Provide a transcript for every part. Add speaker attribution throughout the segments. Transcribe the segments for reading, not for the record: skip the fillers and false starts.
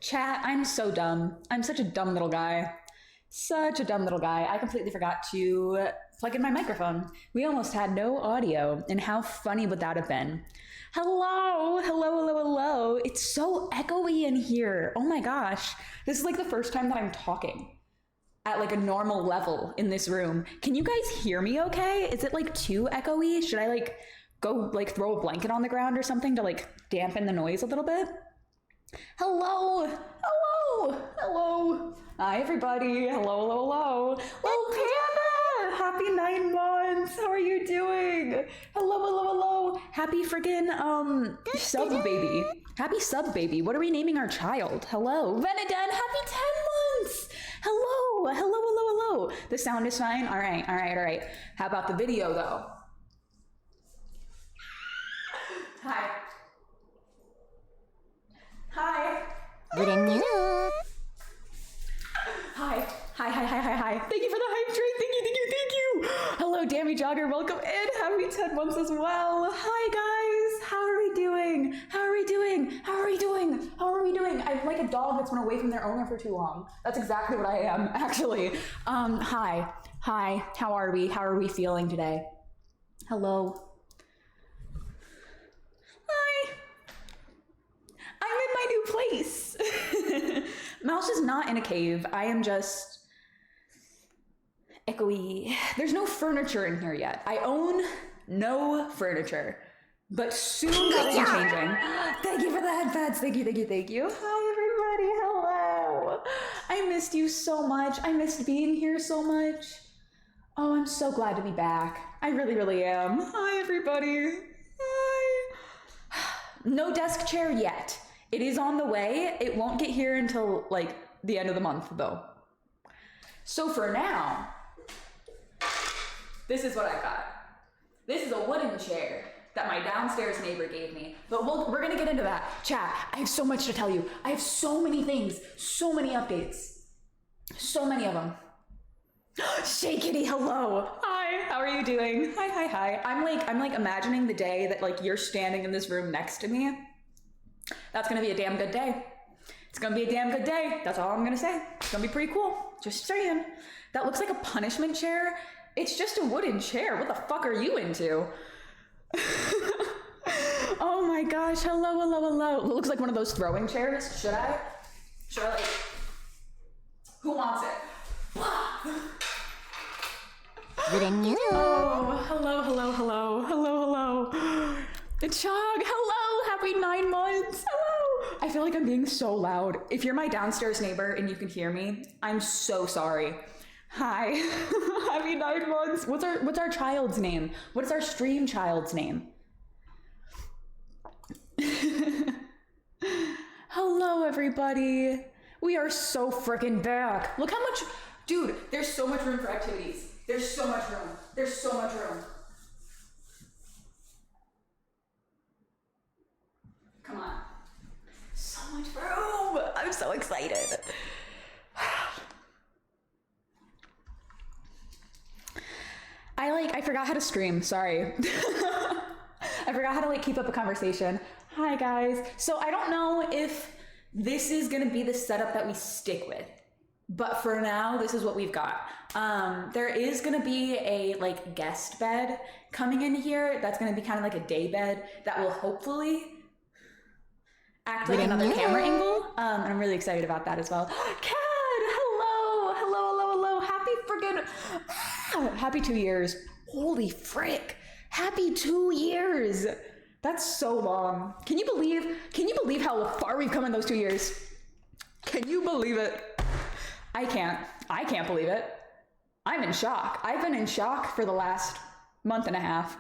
Speaker 1: Chat, I'm so dumb. I'm such a dumb little guy. Such a dumb little guy. I completely forgot to plug in my microphone. We almost had no audio, and how funny would that have been? Hello, hello, hello, hello. It's so echoey in here. Oh my gosh. This is like the first time that I'm talking at like a normal level in this room. Can you guys hear me okay? Is it like too echoey? Should I like go like throw a blanket on the ground or something to like dampen the noise a little bit? Hello, hello, hello. Hi everybody. Hello, hello, hello. Oh, Panda! Happy 9 months. How are you doing? Hello, hello, hello. Happy friggin' sub baby. Happy sub baby. What are we naming our child? Hello, Venedan. Happy 10 months. Hello, hello, hello, hello. The sound is fine. All right, all right, all right. How about the video though? Hi. Hi.
Speaker 2: Good news.
Speaker 1: Hi. Hi, hi, hi, hi, hi. Thank you for the hype train. Thank you, thank you, thank you. Hello, Dammy Jogger. Welcome in. Happy 10 months as well. Hi, guys. How are we doing? How are we doing? How are we doing? How are we doing? I'm like a dog that's been away from their owner for too long. That's exactly what I am, actually. Hi. Hi. How are we? How are we feeling today? Hello. Hi. I'm in my new place. Mouse is not in a cave. I am just echoey. There's no furniture in here yet. I own no furniture, but soon that will be changing. Thank you for the headpads. Thank you, thank you, thank you. Hi, everybody. Hello. I missed you so much. I missed being here so much. Oh, I'm so glad to be back. I really, really am. Hi, everybody. Hi. No desk chair yet. It is on the way. It won't get here until like the end of the month though. So for now, this is what I got. This is a wooden chair that my downstairs neighbor gave me, but we're gonna get into that. Chat, I have so much to tell you. I have so many things, so many updates, so many of them. Shay Kitty, hello. Hi, how are you doing? Hi, hi, hi. I'm like imagining the day that like you're standing in this room next to me. That's gonna be a damn good day. It's gonna be a damn good day. That's all I'm gonna say. It's gonna be pretty cool. Just saying. That looks like a punishment chair. It's just a wooden chair. What the fuck are you into? Oh my gosh. Hello, hello, hello. It looks like one of those throwing chairs. Should I like, who wants it?
Speaker 2: Good news.
Speaker 1: Oh, hello, hello, hello, hello, hello. Chog, hello, happy 9 months, hello. I feel like I'm being so loud. If you're my downstairs neighbor and you can hear me, I'm so sorry. Hi, happy 9 months. What's our child's name? What is our stream child's name? Hello, everybody. We are so freaking back. Look how much, dude, there's so much room for activities. There's so much room. There's so much room. Come on. So much room. I'm so excited. I forgot how to stream. Sorry. I forgot how to like keep up a conversation. Hi guys. So I don't know if this is going to be the setup that we stick with, but for now, this is what we've got. There is going to be a like guest bed coming in here. That's going to be kind of like a day bed that will hopefully act like another camera angle. And I'm really excited about that as well. Cad, hello, hello, hello, hello. Happy friggin', happy 2 years. Holy frick. Happy 2 years. That's so long. Can you believe how far we've come in those 2 years? Can you believe it? I can't believe it. I'm in shock. I've been in shock for the last month and a half.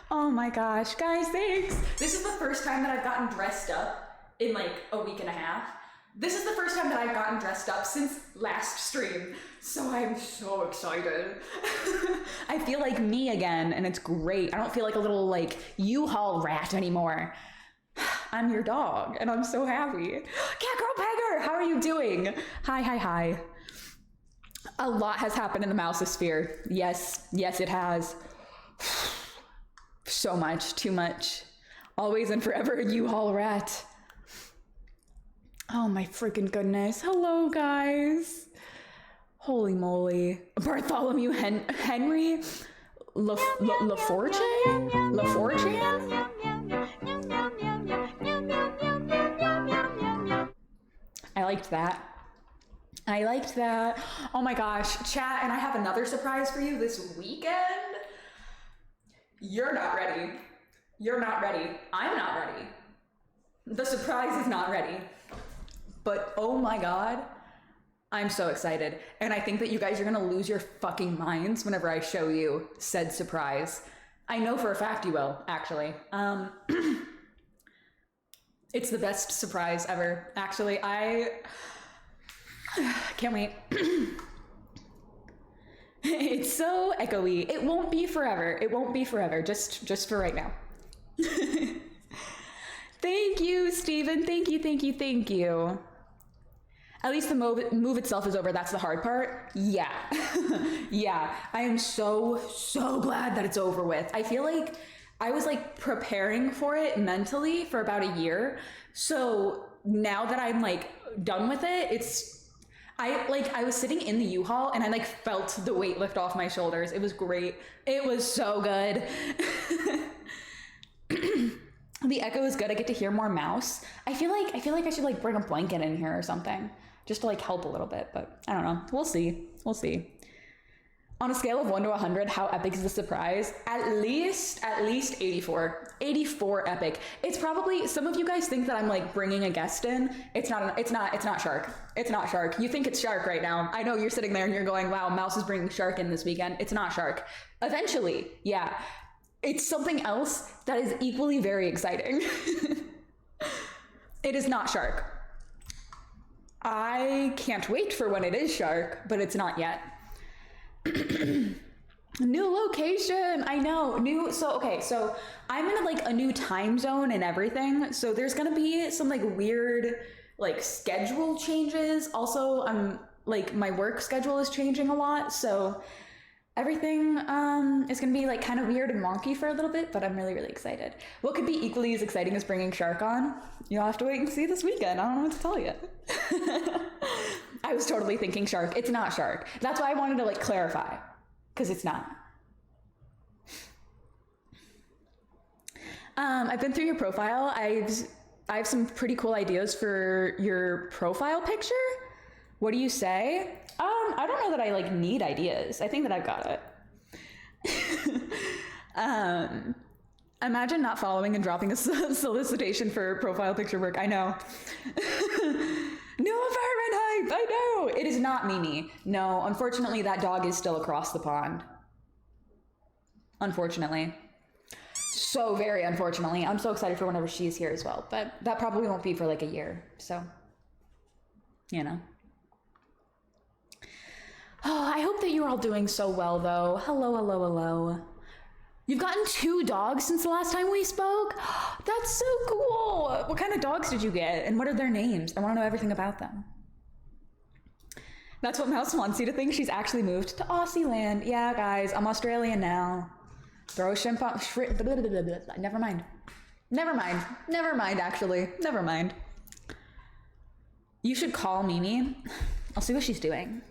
Speaker 1: Oh my gosh, guys, thanks. This is the first time that I've gotten dressed up in like a week and a half. This is the first time that I've gotten dressed up since last stream. So I'm so excited. I feel like me again, and it's great. I don't feel like a little like U-Haul rat anymore. I'm your dog, and I'm so happy. Cat Girl Pegger, how are you doing? Hi, hi, hi. A lot has happened in the Mousesphere. Yes, yes, it has. So much, too much. Always and forever, U-Haul rat. Oh my freaking goodness. Hello, guys. Holy moly. Bartholomew Henry LaFortune? LaFortune? I liked that. I liked that. Oh my gosh, chat, and I have another surprise for you this weekend. You're not ready. You're not ready. I'm not ready. The surprise is not ready. But oh my god, I'm so excited. And I think that you guys are gonna lose your fucking minds whenever I show you said surprise. I know for a fact you will, actually. It's the best surprise ever. Actually, I can't wait. It's so echoey. It won't be forever. It won't be forever. Just for right now. Thank you, Steven. Thank you, thank you, thank you. At least the move itself is over. That's the hard part. Yeah. Yeah. I am so glad that it's over with. I feel like I was like preparing for it mentally for about a year. So now that I'm like done with it, I was sitting in the U-Haul and I like felt the weight lift off my shoulders. It was great. It was so good. The echo is good. I get to hear more mouse. I feel like I should like bring a blanket in here or something just to like help a little bit, but I don't know. We'll see. We'll see. On a scale of 1 to 100, how epic is the surprise? At least 84. 84 epic. It's probably, some of you guys think that I'm like bringing a guest in. It's not Shark. It's not Shark. You think it's Shark right now. I know you're sitting there and you're going, wow, Mouse is bringing Shark in this weekend. It's not Shark. Eventually, yeah. It's something else that is equally very exciting. It is not Shark. I can't wait for when it is Shark, but it's not yet. New location. I know. So I'm in like a new time zone and everything. So there's gonna be some like weird like schedule changes. Also, I'm like my work schedule is changing a lot. So everything is gonna be like kind of weird and wonky for a little bit, but I'm really excited. What could be equally as exciting as bringing Shark on? You'll have to wait and see this weekend. I don't know what to tell you. I was totally thinking Shark. It's not Shark. That's why I wanted to like clarify, because it's not. I've been through your profile. I have some pretty cool ideas for your profile picture. What do you say? I don't know that I like need ideas. I think that I've got it. Imagine not following and dropping a solicitation for profile picture work. I know. New apartment hype. I know. It is not Mimi. No, unfortunately, that dog is still across the pond. Unfortunately. So very unfortunately. I'm so excited for whenever she's here as well. But that probably won't be for like a year. So, you know. Oh, I hope that you're all doing so well, though. Hello. You've gotten 2 dogs since the last time we spoke? That's so cool. What kind of dogs did you get? And what are their names? I want to know everything about them. That's what Mouse wants you to think. She's actually moved to Aussie land. Yeah, guys, I'm Australian now. Throw shrimp on... Never mind, actually. Never mind. You should call Mimi. I'll see what she's doing.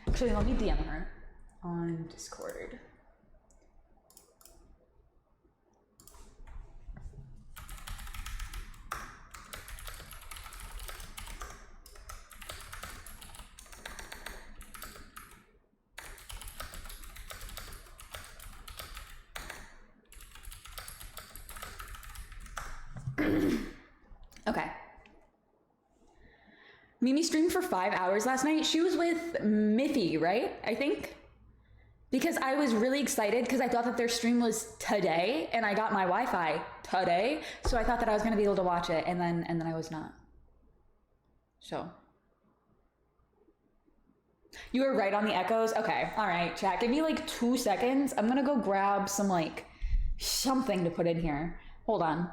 Speaker 1: Actually, let me DM her on Discord. Okay. Mimi streamed for 5 hours last night. She was with Miffy, right? I think. Because I was really excited because I thought that their stream was today and I got my Wi-Fi today. So I thought that I was going to be able to watch it and then I was not. So. You were right on the echoes? Okay. All right, chat. Give me like 2 seconds. I'm going to go grab some like something to put in here. Hold on.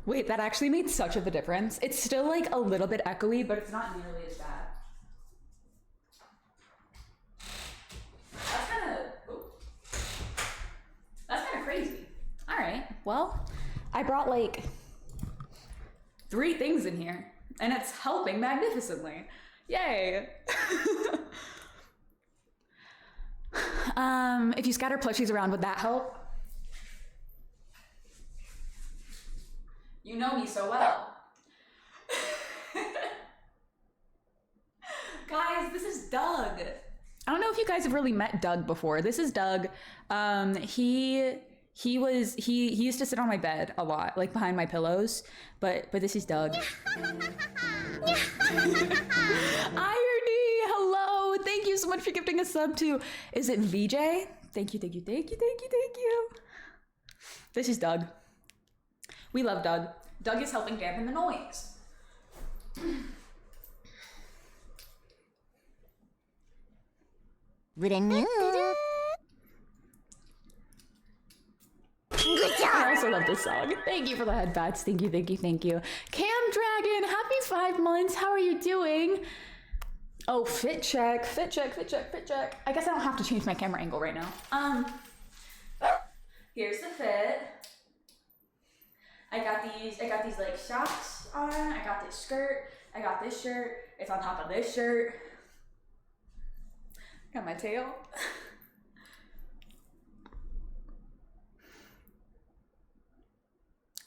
Speaker 1: Wait, that actually made such of a difference. It's still like a little bit echoey, but it's not nearly as bad. That's kind of crazy. All right, well, I brought like 3 things in here and it's helping magnificently. Yay. If you scatter plushies around, would that help? You know me so well. Guys, this is Doug. I don't know if you guys have really met Doug before. This is Doug. He used to sit on my bed a lot, like behind my pillows, but this is Doug. Irony, hello. Thank you so much for gifting a sub to, is it VJ? Thank you. This is Doug. We love Doug. Doug is helping dampen the noise.
Speaker 2: Good job.
Speaker 1: I also love this song. Thank you for the headbats. Thank you. Cam Dragon, happy 5 months. How are you doing? Oh, fit check. I guess I don't have to change my camera angle right now. Here's the fit. I got these like socks on. I got this skirt. I got this shirt. It's on top of this shirt. Got my tail.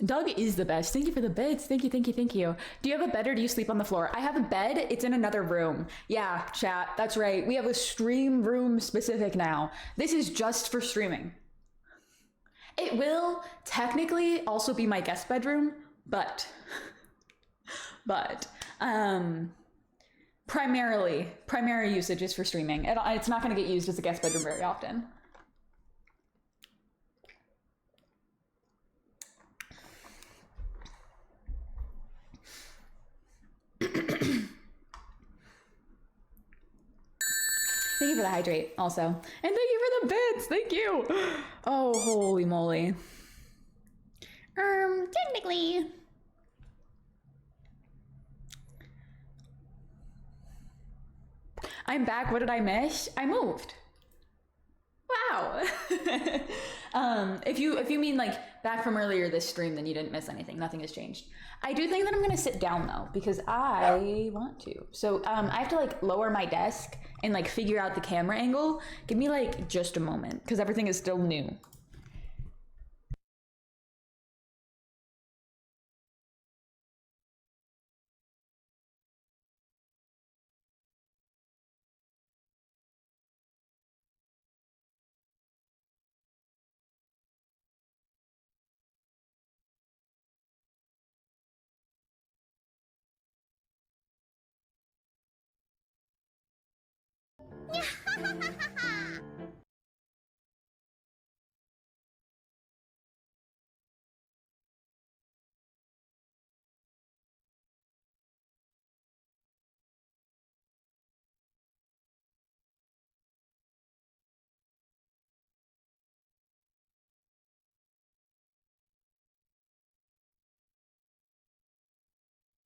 Speaker 1: Doug is the best. Thank you for the beds. Thank you. Do you have a bed or do you sleep on the floor? I have a bed. It's in another room. Yeah, chat. That's right. We have a stream room specific now. This is just for streaming. It will technically also be my guest bedroom, but primary usage is for streaming. It's not going to get used as a guest bedroom very often. Thank you for the hydrate also. And thank you for the bits. Thank you. Oh, holy moly. Technically. I'm back. What did I miss? I moved. Wow. If you mean like back from earlier this stream, then you didn't miss anything. Nothing has changed. I do think that I'm gonna sit down though, because I want to. So I have to like lower my desk and like figure out the camera angle. Give me like just a moment, because everything is still new.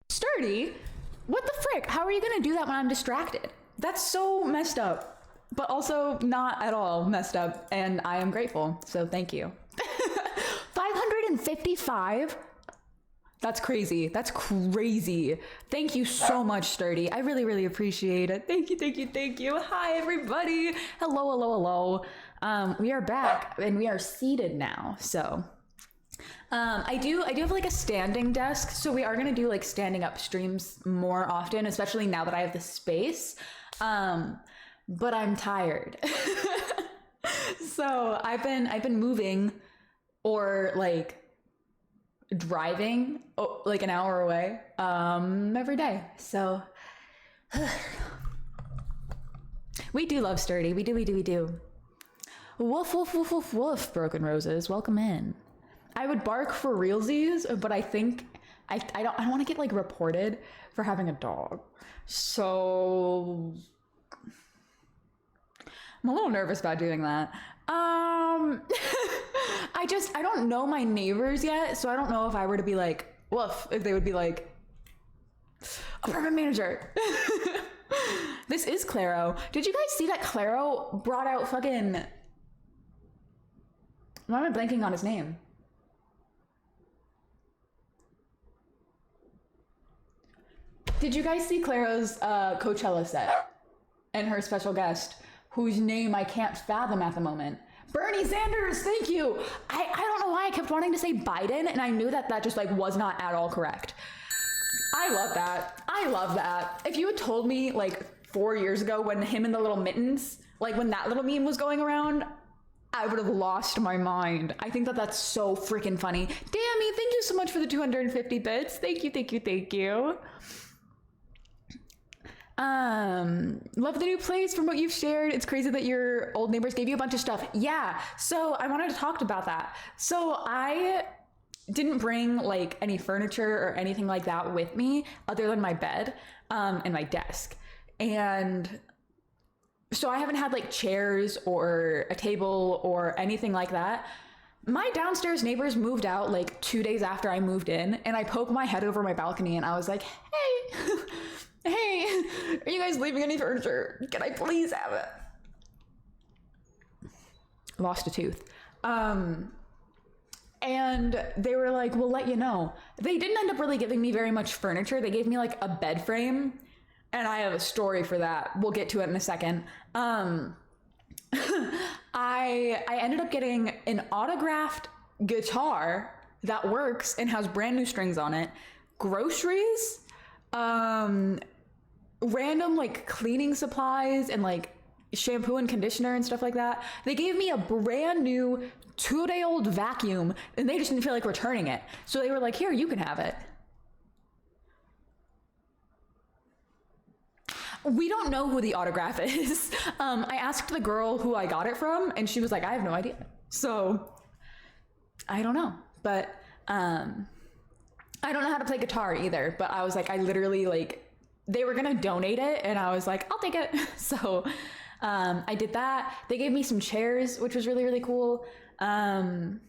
Speaker 1: Sturdy? What the frick? How are you gonna do that when I'm distracted? That's so messed up, but also not at all messed up, and I am grateful, so thank you. 555? That's crazy. That's crazy. Thank you so much, Sturdy. I really appreciate it. Thank you. Hi, everybody. Hello. We are back, and we are seated now, so... I do have like a standing desk, so we are gonna do like standing up streams more often, especially now that I have the space. But I'm tired. So I've been moving or like driving like an hour away every day. So we do love Sturdy. We do. Woof, Broken Roses. Welcome in. I would bark for realsies, but I think I don't want to get like reported for having a dog. So I'm a little nervous about doing that. I don't know my neighbors yet, so I don't know if I were to be like woof, if they would be like, apartment manager. This is Claro. Did you guys see that Claro brought out fucking... Why am I blanking on his name? Did you guys see Claro's Coachella set and her special guest, whose name I can't fathom at the moment? Bernie Sanders, thank you. I don't know why I kept wanting to say Biden, and I knew that that just like was not at all correct. I love that. I love that. If you had told me like 4 years ago when him and the little mittens, like when that little meme was going around, I would have lost my mind. I think that that's so freaking funny. Dammy, thank you so much for the 250 bits. Thank you, thank you, thank you. Love the new place from what you've shared. It's crazy that your old neighbors gave you a bunch of stuff. Yeah, so I wanted to talk about that. So I didn't bring like any furniture or anything like that with me other than my bed and my desk. And so I haven't had like chairs or a table or anything like that. My downstairs neighbors moved out like 2 days after I moved in, and I poked my head over my balcony and I was like, hey, hey, are you guys leaving any furniture? Can I please have it? Lost a tooth. And they were like, we'll let you know. They didn't end up really giving me very much furniture. They gave me like a bed frame, and I have a story for that. We'll get to it in a second. I ended up getting an autographed guitar that works and has brand new strings on it, groceries, random like cleaning supplies and like shampoo and conditioner and stuff like that. They gave me a brand new 2-day-old vacuum, and they just didn't feel like returning it. So they were like, here, you can have it. We don't know who the autograph is. I asked the girl who I got it from, and she was like, I have no idea. So I don't know, but I don't know how to play guitar either. But I was like, I literally like, they were gonna donate it, and I was like, I'll take it. So I did that. They gave me some chairs, which was really, really cool. When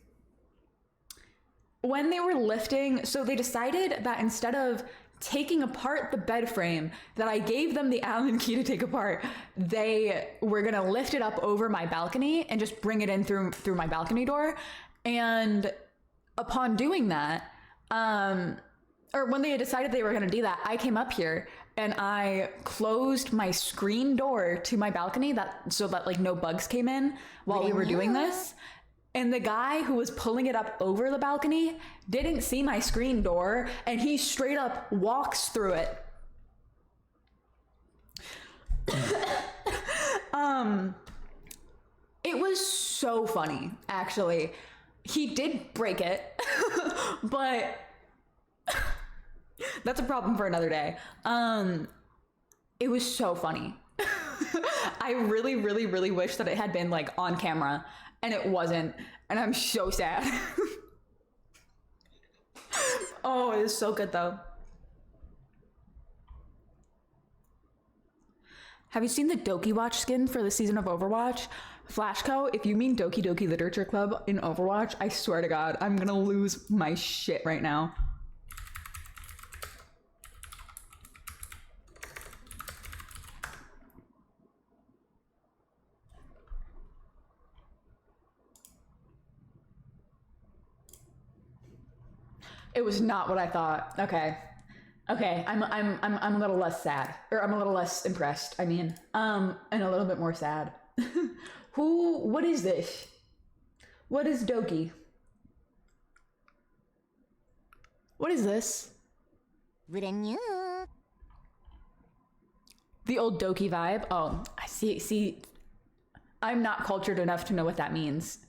Speaker 1: they were lifting, so they decided that instead of taking apart the bed frame that I gave them the Allen key to take apart, they were gonna lift it up over my balcony and just bring it in through my balcony door. And upon doing that, or when they had decided they were gonna do that, I came up here and I closed my screen door to my balcony so that like no bugs came in while we were doing this. And the guy who was pulling it up over the balcony didn't see my screen door, and he straight up walks through it. It was so funny, actually. He did break it, but that's a problem for another day. It was so funny. I really, really, really wish that it had been like on camera, and it wasn't, and I'm so sad. Oh, it was so good though. Have you seen the Doki Watch skin for the season of Overwatch? Flashco, if you mean Doki Doki Literature Club in Overwatch, I swear to God, I'm gonna lose my shit right now. It was not what I thought. Okay. Okay, I'm a little less sad, or I'm a little less impressed. I mean, and a little bit more sad. What is this? What is Doki? What is this?
Speaker 2: Renew.
Speaker 1: The old Doki vibe. Oh, I see. I'm not cultured enough to know what that means.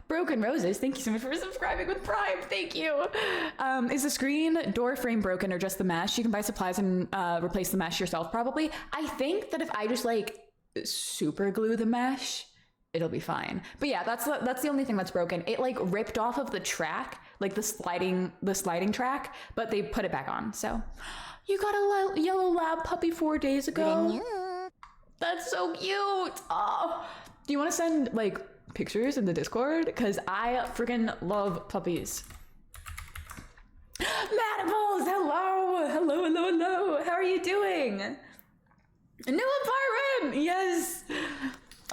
Speaker 1: Broken Roses, thank you so much for subscribing with Prime. Thank you. Is the screen door frame broken or just the mesh? You can buy supplies and replace the mesh yourself, probably. I think that if I just like super glue the mesh, it'll be fine. But yeah, that's the only thing that's broken. It like ripped off of the track, like the sliding track, but they put it back on. So you got a yellow lab puppy 4 days ago.
Speaker 2: Renew.
Speaker 1: That's so cute. Oh, do you want to send like pictures in the Discord? Because I freaking love puppies. Apples, hello, hello, hello, hello. How are you doing? New apartment, yes.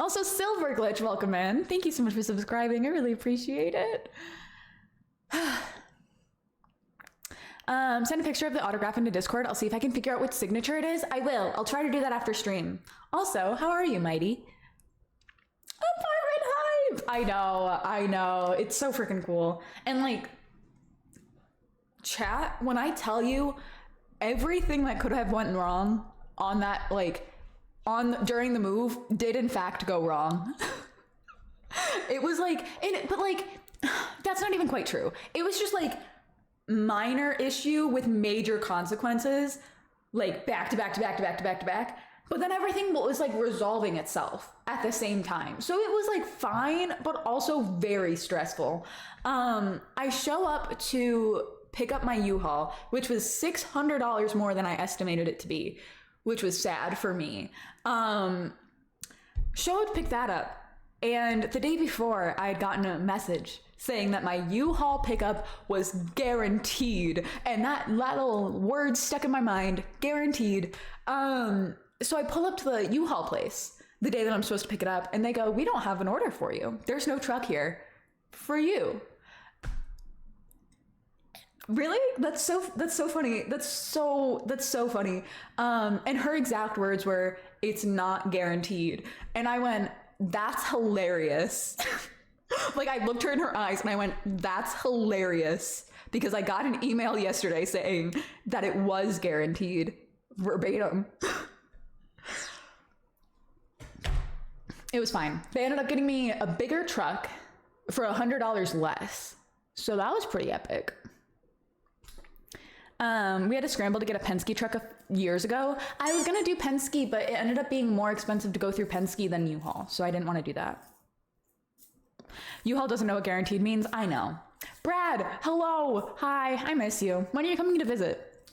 Speaker 1: Also, Silver Glitch, welcome in. Thank you so much for subscribing. I really appreciate it. Send a picture of the autograph into Discord. I'll see if I can figure out which signature it is. I will. I'll try to do that after stream. Also, how are you, Mighty? Apartment hype! I know. It's so freaking cool. And like, chat, when I tell you everything that could have went wrong on that, like, during the move did in fact go wrong. It was like, but like, that's not even quite true. It was just like minor issue with major consequences, like back to back to back to back to back to back. But then everything was like resolving itself at the same time. So it was like fine, but also very stressful. I show up to pick up my U-Haul, which was $600 more than I estimated it to be, which was sad for me. Show up to pick that up. And the day before, I had gotten a message saying that my U-Haul pickup was guaranteed. And that little word stuck in my mind, guaranteed. So I pull up to the U-Haul place the day that I'm supposed to pick it up, and they go, "We don't have an order for you. There's no truck here for you." Really? That's so funny. That's so funny. And her exact words were, "It's not guaranteed." And I went, "That's hilarious." Like, I looked her in her eyes and I went, "That's hilarious." Because I got an email yesterday saying that it was guaranteed, verbatim. It was fine. They ended up getting me a bigger truck for $100 less. So that was pretty epic. We had to scramble to get a Penske truck years ago. I was gonna do Penske, but it ended up being more expensive to go through Penske than U-Haul, so I didn't want to do that. U-Haul doesn't know what guaranteed means. I know. Brad, hello. Hi, I miss you. When are you coming to visit?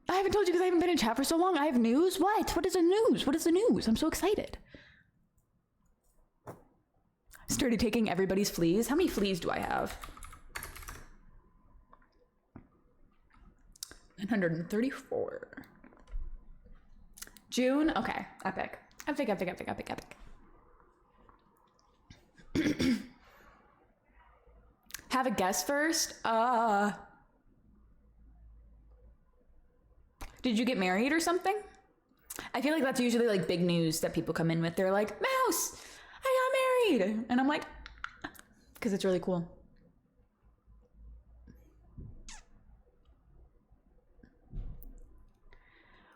Speaker 1: I haven't told you because I haven't been in chat for so long. I have news. What is the news? What is the news? I'm so excited. Started taking everybody's fleas. How many fleas do I have? 934. June? Okay. Epic. Epic. Have a guess first? Did you get married or something? I feel like that's usually like big news that people come in with. They're like, "Mouse, I got married." And I'm like, because it's really cool.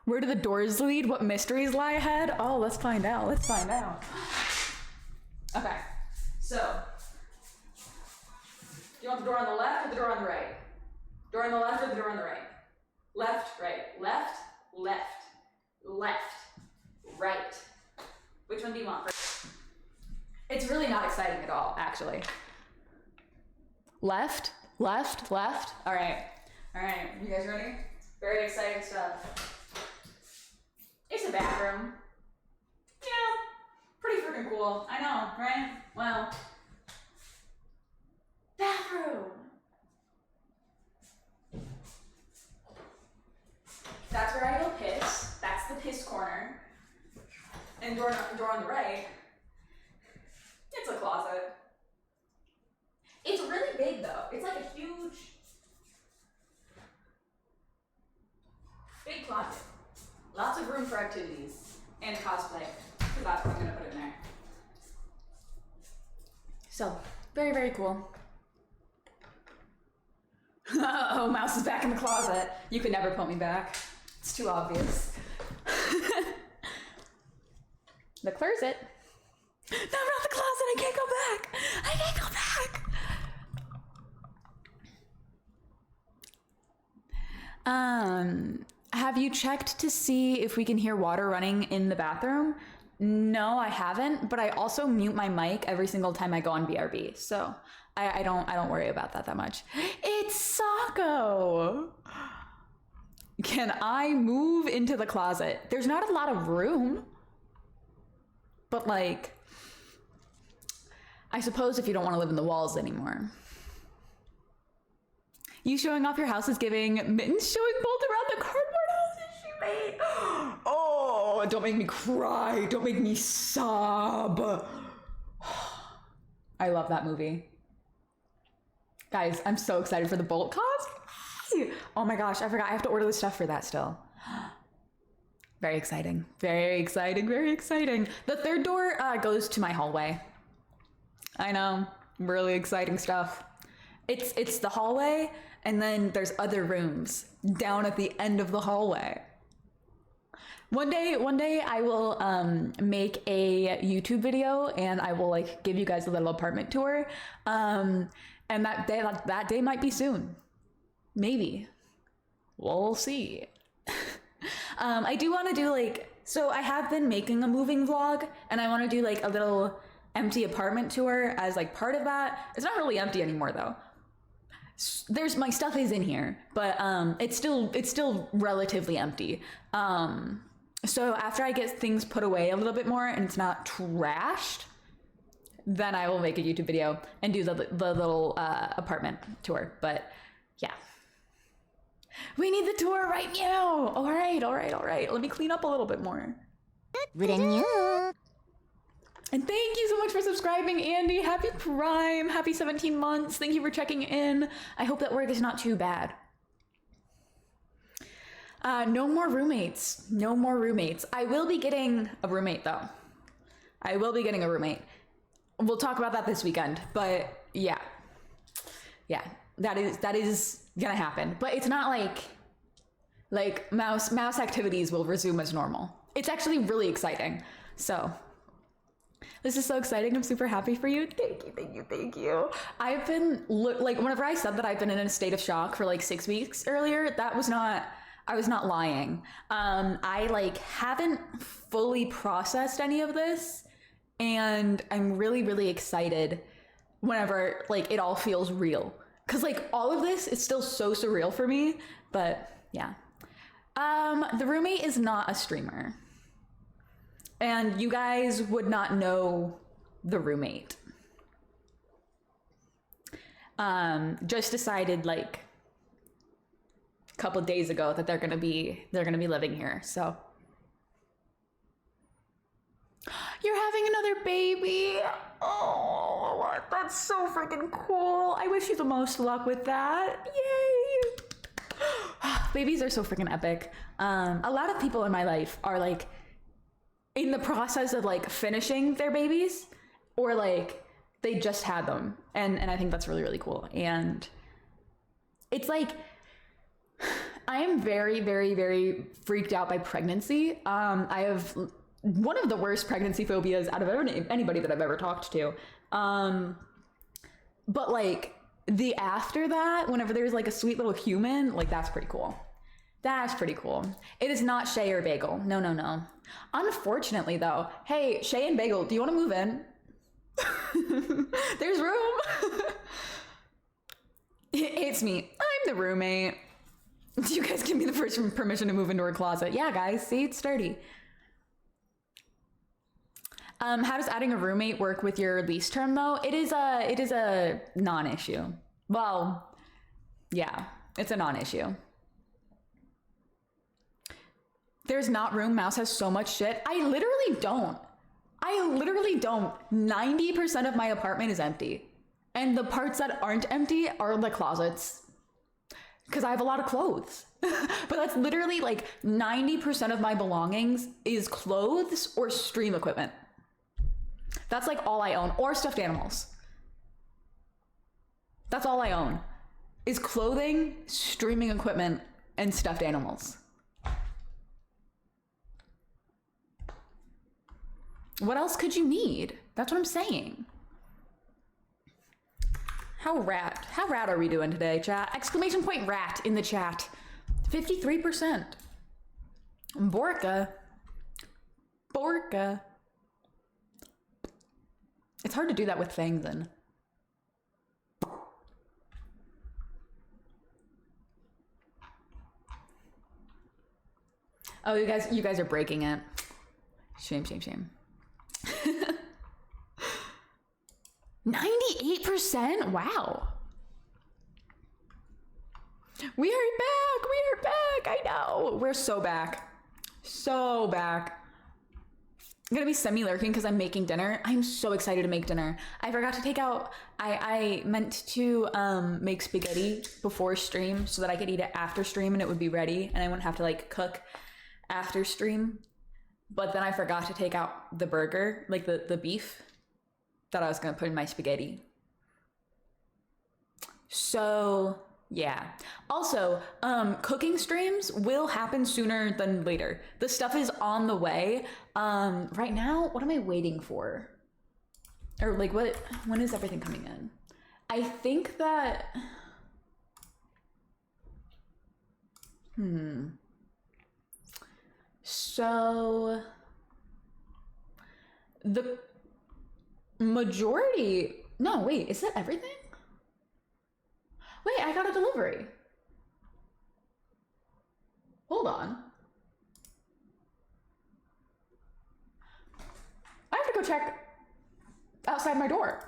Speaker 1: Where do the doors lead? What mysteries lie ahead? Oh, let's find out. Okay, so do you want the door on the left or the door on the right? Door on the left or the door on the right? Left, right, left, right. Which one do you want first? It's really not exciting at all, actually. Left. All right. You guys ready? Very exciting stuff. It's a bathroom. Yeah, pretty freaking cool. I know, right? Well, bathroom. That's where I go piss. That's the piss corner. And door on the right, it's a closet. It's really big though. It's like a huge, big closet. Lots of room for activities and cosplay. So that's what I'm gonna put in there. So, very, very cool. Oh, Mouse is back in the closet. You could never put me back. It's too obvious. The closet. No, not the closet. I can't go back. Have you checked to see if we can hear water running in the bathroom? No, I haven't, but I also mute my mic every single time I go on BRB. So I don't worry about that much. It's Sako. Can I move into the closet? There's not a lot of room, but like, I suppose if you don't want to live in the walls anymore. You showing off your house is giving. Mittens showing both around the cardboard houses she made. Oh, don't make me cry. Don't make me sob. I love that movie. Guys, I'm so excited for the Bolt cosplay. Oh my gosh, I forgot. I have to order the stuff for that still. Very exciting. Very exciting. Very exciting. The third door goes to my hallway. I know. Really exciting stuff. It's the hallway, and then there's other rooms down at the end of the hallway. One day I will make a YouTube video, and I will like give you guys a little apartment tour. And that day might be soon. Maybe. We'll see. I do want to do like, so I have been making a moving vlog, and I want to do like a little empty apartment tour as like part of that. It's not really empty anymore though. There's my stuff is in here, but it's still relatively empty. So after I get things put away a little bit more and it's not trashed, then I will make a YouTube video and do the little apartment tour. But yeah, we need the tour right now. All right. Let me clean up a little bit more. And thank you so much for subscribing, Andy. Happy Prime. Happy 17 months. Thank you for checking in. I hope that work is not too bad. No more roommates. No more roommates. I will be getting a roommate, though. I will be getting a roommate. We'll talk about that this weekend. But yeah. Yeah, that is gonna happen. But it's not like mouse activities will resume as normal. It's actually really exciting. So this is so exciting. I'm super happy for you. Thank you. I've been like, whenever I said that I've been in a state of shock for like 6 weeks earlier, I was not lying. I like haven't fully processed any of this, and I'm really, really excited whenever like it all feels real. Cause like all of this is still so surreal for me, but yeah. The roommate is not a streamer. And you guys would not know the roommate. Just decided like a couple days ago that they're gonna be living here. So you're having another baby. Oh, that's so freaking cool. I wish you the most luck with that. Yay! Babies are so freaking epic. A lot of people in my life are like in the process of like finishing their babies, or like they just had them, and I think that's really, really cool. And it's like I am very, very, very freaked out by pregnancy. I have one of the worst pregnancy phobias out of anybody that I've ever talked to. But like the after that, whenever there's like a sweet little human, like that's pretty cool. That's pretty cool. It is not Shay or Bagel. No. Unfortunately though, hey, Shay and Bagel, do you want to move in? There's room. It's me. I'm the roommate. You guys give me the first permission to move into her closet. Yeah, guys, see, it's sturdy. How does adding a roommate work with your lease term though? It is a non-issue. Well, yeah, it's a non-issue. There's not room. Mouse has so much shit. I literally don't. 90% of my apartment is empty. And the parts that aren't empty are the closets. Because I have a lot of clothes. But that's literally like 90% of my belongings is clothes or stream equipment. That's like all I own. Or stuffed animals. That's all I own. Is clothing, streaming equipment, and stuffed animals. What else could you need? That's what I'm saying. How rat are we doing today, chat? Exclamation point rat in the chat. 53%. Borka. It's hard to do that with fangs in. Oh, you guys are breaking it. Shame. 98%? Wow. We are back. We are back. I know. We're so back. So back. I'm gonna be semi-lurking because I'm making dinner. I'm so excited to make dinner. I forgot to take out, I meant to make spaghetti before stream so that I could eat it after stream and it would be ready and I wouldn't have to like cook after stream. But then I forgot to take out the burger, like the beef that I was gonna put in my spaghetti. So yeah. Also, cooking streams will happen sooner than later. The stuff is on the way. Right now, what am I waiting for? Or like when is everything coming in? I think that so the majority, no, wait, is that everything? Wait, I got a delivery. Hold on. I have to go check outside my door.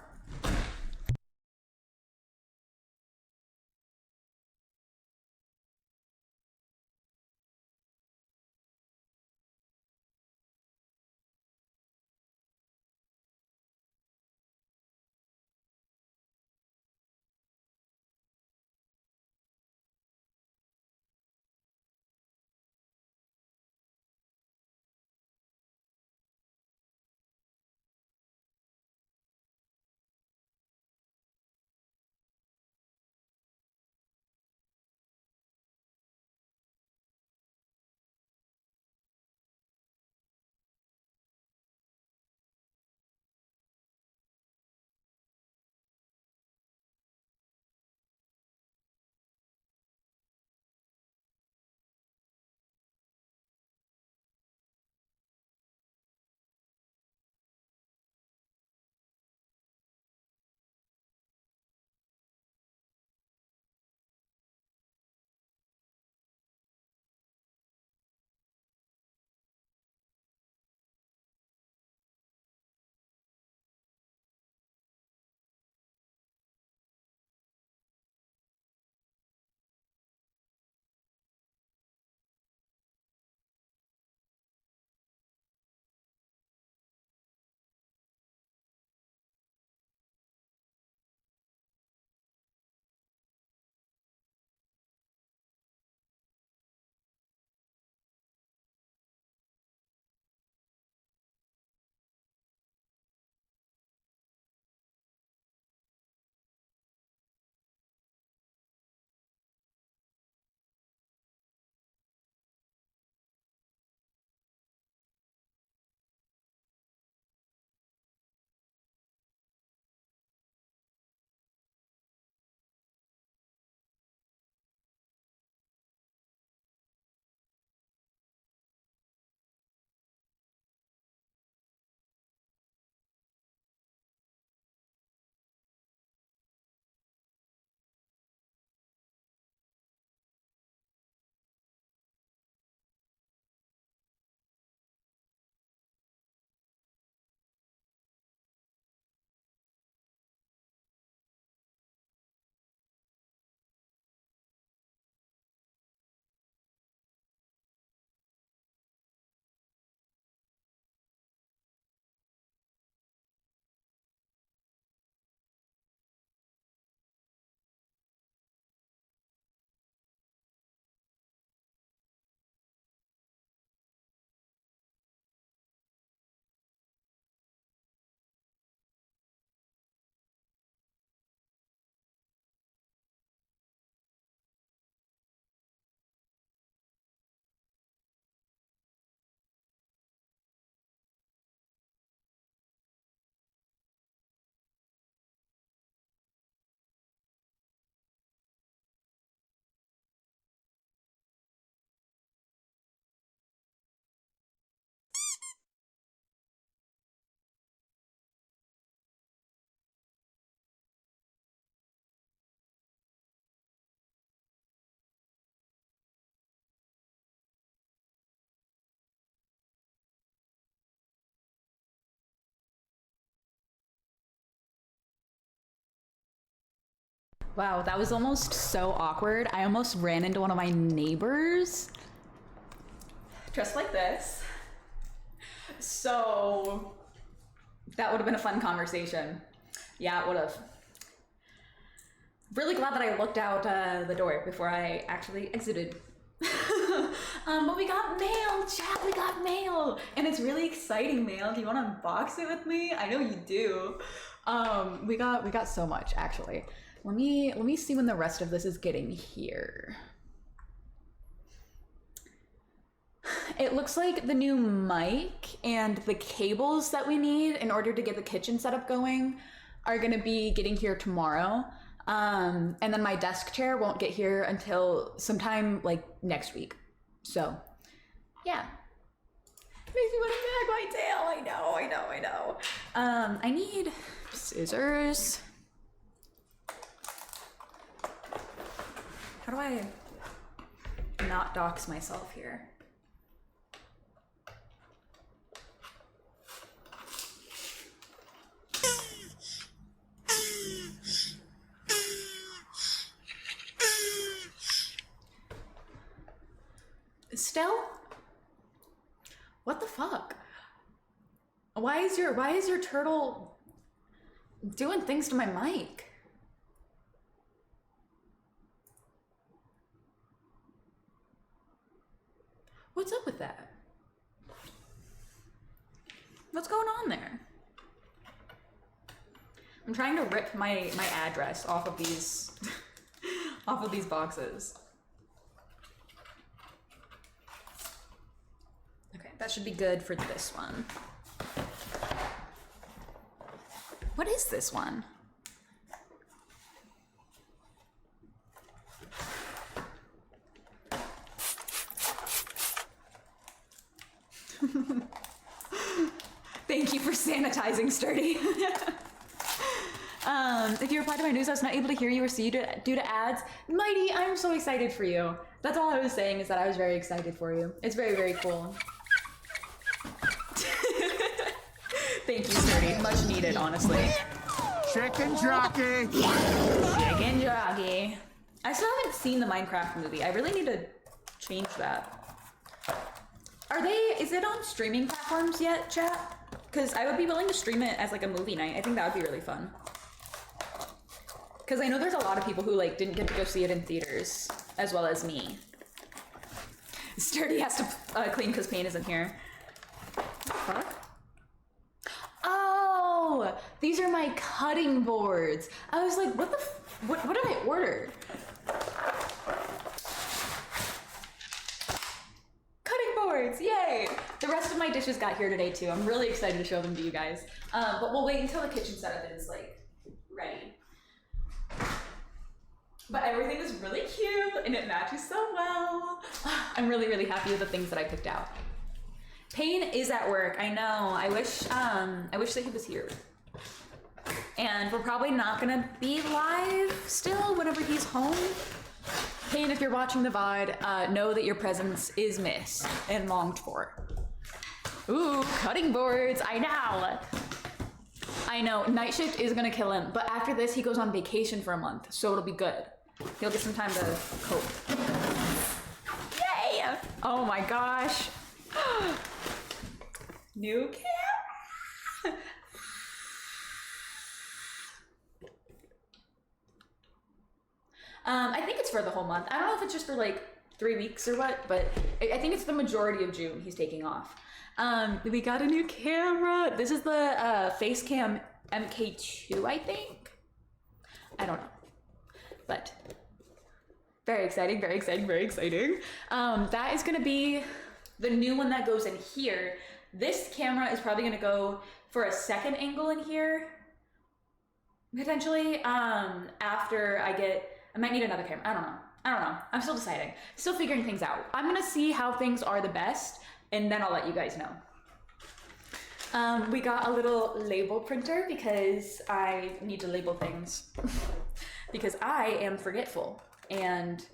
Speaker 1: Wow, that was almost so awkward. I almost ran into one of my neighbors. Dressed like this. So that would have been a fun conversation. Yeah, it would have. Really glad that I looked out the door before I actually exited. But we got mail, chat, we got mail. And it's really exciting mail. Do you want to unbox it with me? I know you do. We got so much, actually. Let me see when the rest of this is getting here. It looks like the new mic and the cables that we need in order to get the kitchen setup going are gonna be getting here tomorrow. And then my desk chair won't get here until sometime like next week. So, yeah. Makes me want to bag my tail. I know. I need scissors. How do I not dox myself here? Stell? What the fuck? Why is your turtle doing things to my mic? What's up with that? What's going on there? I'm trying to rip my address off of these off of these boxes. Okay, that should be good for this one. What is this one? Thank you for sanitizing, Sturdy. If you replied to my news, I was not able to hear you or see you due to ads. Mighty, I'm so excited for you. That's all I was saying, is that I was very excited for you. It's very, very cool. Thank you, Sturdy. Much needed, honestly.
Speaker 3: Chicken jockey!
Speaker 1: Chicken jockey. I still haven't seen the Minecraft movie. I really need to change that. Is it on streaming platforms yet, chat? Because I would be willing to stream it as like a movie night. I think that would be really fun. Because I know there's a lot of people who like didn't get to go see it in theaters, as well as me. Sturdy has to clean because Pain isn't here. Fuck. Oh, these are my cutting boards. I was like, what did I order? Cutting boards, yay! The rest of my dishes got here today too. I'm really excited to show them to you guys. But we'll wait until the kitchen setup is like ready. But everything is really cute and it matches so well. I'm really, really happy with the things that I picked out. Payne is at work, I know. I wish that he was here. And we're probably not gonna be live still whenever he's home. Payne, if you're watching the VOD, know that your presence is missed and longed for. Ooh, cutting boards, I know, night shift is gonna kill him, but after this he goes on vacation for a month, so it'll be good. He'll get some time to cope. Yay! Oh my gosh. New camera! I think it's for the whole month. I don't know if it's just for like 3 weeks or what, but I think it's the majority of June he's taking off. We got a new camera. This is the Facecam MK2, I think. I don't know, but very exciting, very exciting, very exciting. That is gonna be the new one that goes in here. This camera is probably gonna go for a second angle in here, potentially, after I might need another camera. I don't know. I'm still deciding. Still figuring things out. I'm gonna see how things are the best, and then I'll let you guys know. We got a little label printer because I need to label things. Because I am forgetful, and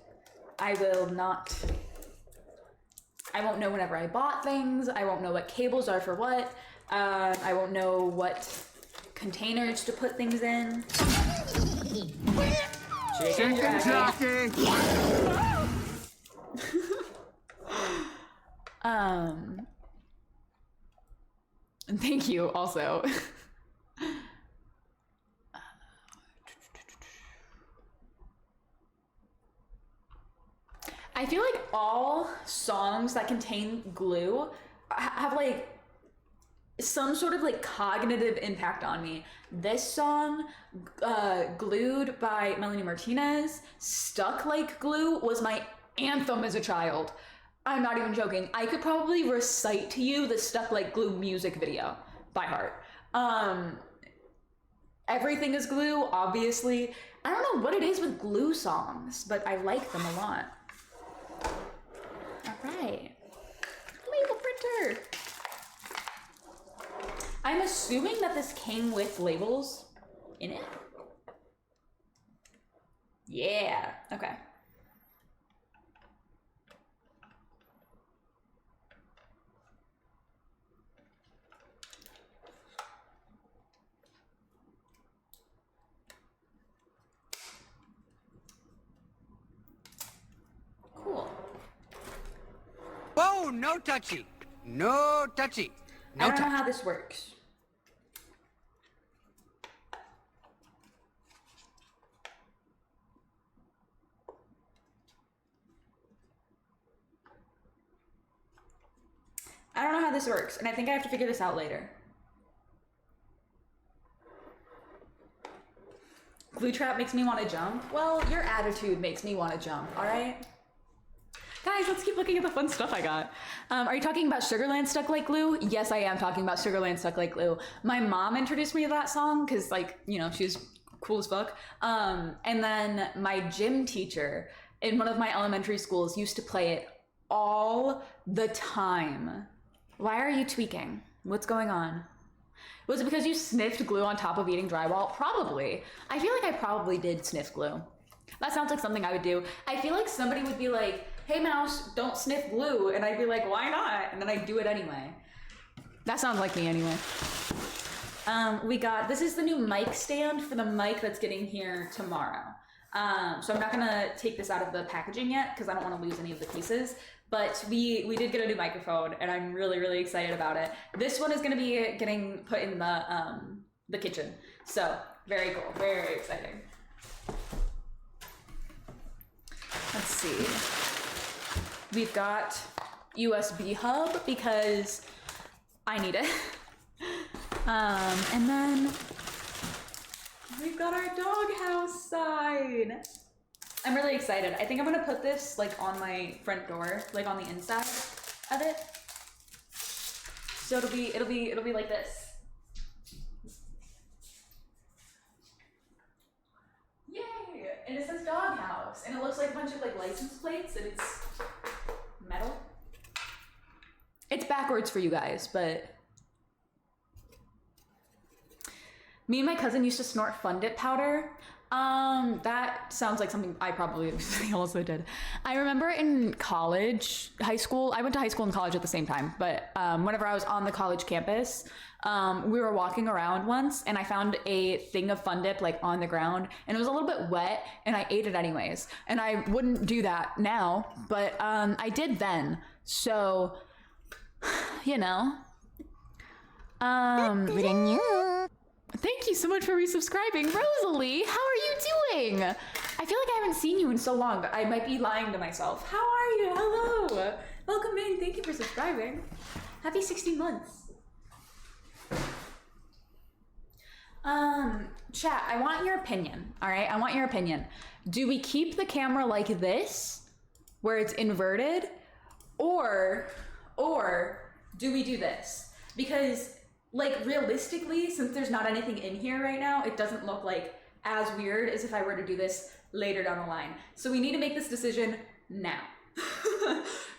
Speaker 1: I won't know whenever I bought things. I won't know what cables are for what. I won't know what containers to put things in.
Speaker 3: Chicken jockey.
Speaker 1: Thank you also. I feel like all songs that contain glue have like some sort of like cognitive impact on me. This song, Glued by Melanie Martinez, Stuck Like Glue, was my anthem as a child. I'm not even joking. I could probably recite to you the Stuck Like Glue music video by heart. Everything is Glue, obviously. I don't know what it is with glue songs, but I like them a lot. All right. Label printer. I'm assuming that this came with labels in it. Yeah, okay. Cool.
Speaker 4: Whoa, no touchy. No touchy. No
Speaker 1: I don't know
Speaker 4: touch.
Speaker 1: how this works. I don't know how this works, and I think I have to figure this out later. Glue trap makes me want to jump. Well, your attitude makes me want to jump, all right? Guys, let's keep looking at the fun stuff I got. Are you talking about Sugarland Stuck Like Glue? Yes, I am talking about Sugarland Stuck Like Glue. My mom introduced me to that song because, like, you know, she's cool as fuck. And then my gym teacher in one of my elementary schools used to play it all the time. Why are you tweaking? What's going on? Was it because you sniffed glue on top of eating drywall? Probably. I feel like I probably did sniff glue. That sounds like something I would do. I feel like somebody would be like, hey mouse, don't sniff glue. And I'd be like, why not? And then I'd do it anyway. That sounds like me anyway. This is the new mic stand for the mic that's getting here tomorrow. So I'm not gonna take this out of the packaging yet because I don't want to lose any of the pieces. But we did get a new microphone, and I'm really, really excited about it. This one is going to be getting put in the kitchen. So very cool, very, very exciting. Let's see. We've got USB hub because I need it. And then we've got our doghouse sign. I'm really excited. I think I'm gonna put this like on my front door, like on the inside of it. So it'll be like this. Yay! And it says doghouse, and it looks like a bunch of like license plates, and it's metal. It's backwards for you guys, but me and my cousin used to snort Fun Dip powder. That sounds like something I probably also did. I remember in college, high school, I went to high school and college at the same time, but whenever I was on the college campus, we were walking around once and I found a thing of Fun Dip like on the ground and it was a little bit wet and I ate it anyways. And I wouldn't do that now, but I did then. So, you know. Thank you so much for resubscribing. Rosalie, how are you doing? I feel like I haven't seen you in so long, but I might be lying to myself. How are you? Hello. Welcome in. Thank you for subscribing. Happy 16 months. Chat, I want your opinion, all right? I want your opinion. Do we keep the camera like this, where it's inverted, or do we do this? Because like realistically, since there's not anything in here right now, it doesn't look like as weird as if I were to do this later down the line. So we need to make this decision now.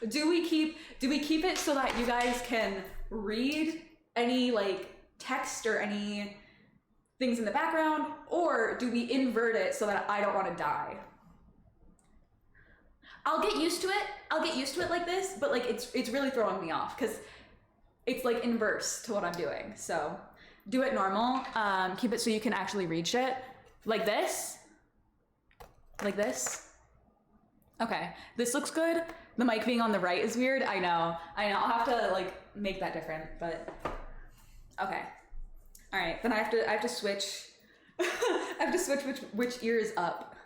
Speaker 1: Do we keep it so that you guys can read any like text or any things in the background, or do we invert it so that I don't want to die? I'll get used to it like this, but like it's really throwing me off because it's like inverse to what I'm doing. So do it normal. Keep it so you can actually reach it like this. Like this? Okay, this looks good. The mic being on the right is weird. I know. I'll have to like make that different, but okay. All right, then I have to switch. I have to switch which ear is up.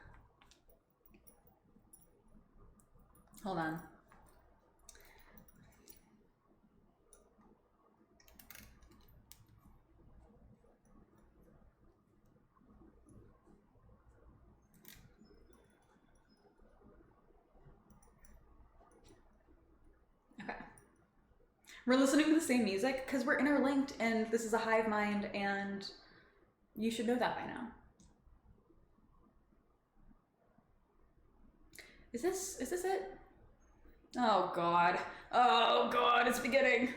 Speaker 1: Hold on. Okay. We're listening to the same music because we're interlinked and this is a hive mind and you should know that by now. Is this it? Oh God. Oh God, it's beginning.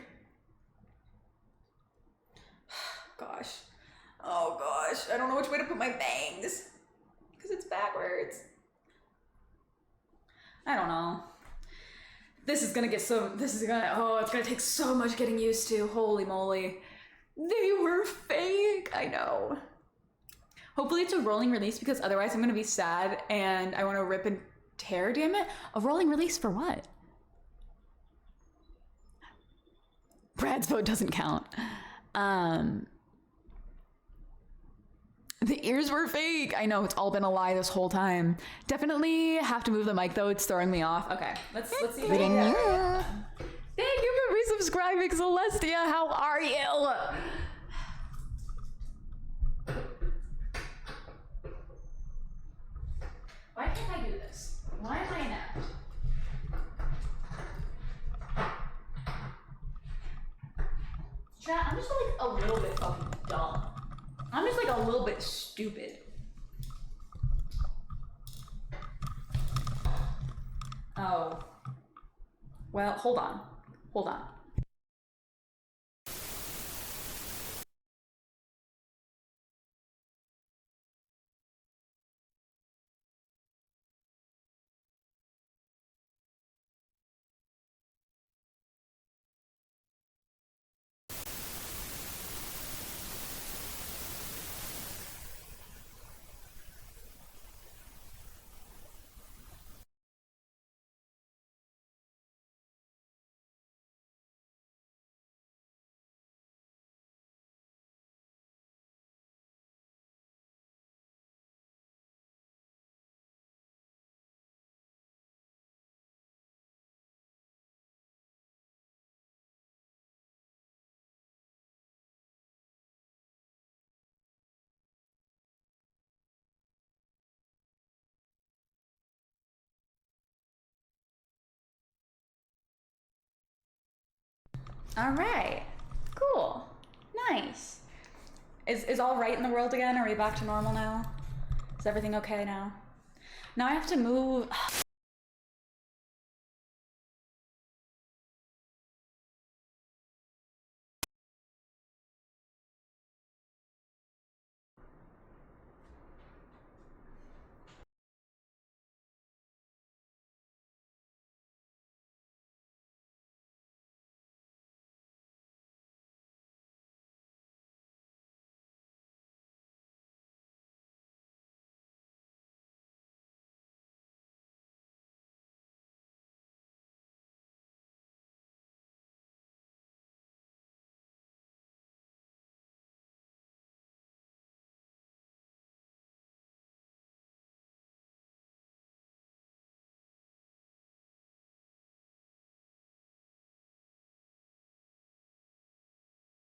Speaker 1: Gosh. Oh gosh, I don't know which way to put my bangs because it's backwards. I don't know. It's gonna take so much getting used to. Holy moly. They were fake, I know. Hopefully it's a rolling release because otherwise I'm gonna be sad and I wanna rip and tear, damn it. A rolling release for what? Brad's vote doesn't count. The ears were fake. I know, it's all been a lie this whole time. Definitely have to move the mic though, it's throwing me off. Okay, let's see. Thank you for resubscribing, Celestia. How are you? Why can't I do this? Why am I inept? Chat, I'm just like a little bit fucking dumb. I'm just like a little bit stupid. Oh. Well, hold on. Hold on. All right, cool, nice. Is all right in the world again? Are we back to normal now? Is everything okay now? Now I have to move.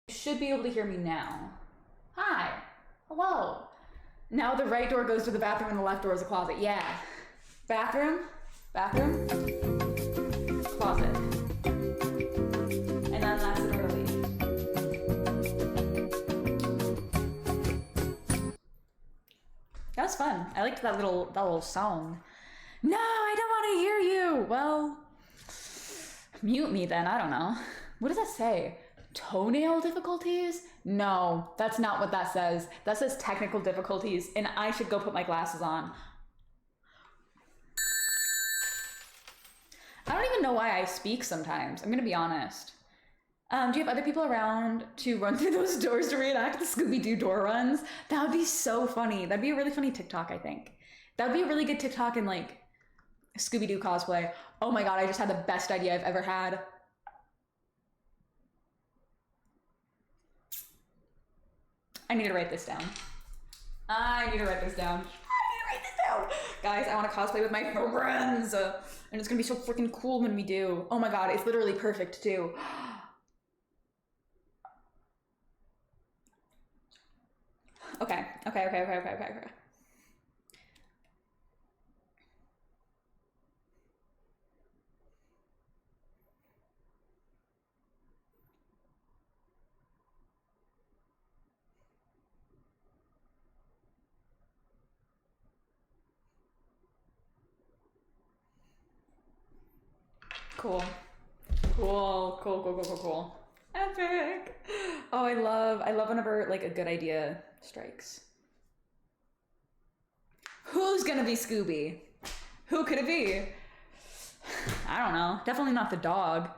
Speaker 1: You should be able to hear me now. Hi, hello. Now the right door goes to the bathroom and the left door is a closet. Yeah. Bathroom, closet. And then that's the door to leave. That was fun. I liked that little song. No, I don't want to hear you. Well, mute me then. I don't know. What does that say? Toenail difficulties? No, that's not what that says. That says technical difficulties, and I should go put my glasses on. I don't even know why I speak sometimes. I'm gonna be honest. Do you have other people around to run through those doors to reenact the Scooby-Doo door runs? That would be so funny. That'd be a really funny TikTok, I think. That'd be a really good TikTok and like Scooby-Doo cosplay. Oh my God, I just had the best idea I've ever had. I need to write this down. Guys, I want to cosplay with my friends. And it's gonna be so freaking cool when we do. Oh my God, it's literally perfect too. Okay. Cool. Epic. Oh, I love whenever like a good idea strikes. Who's gonna be Scooby? Who could it be? I don't know. Definitely not the dog.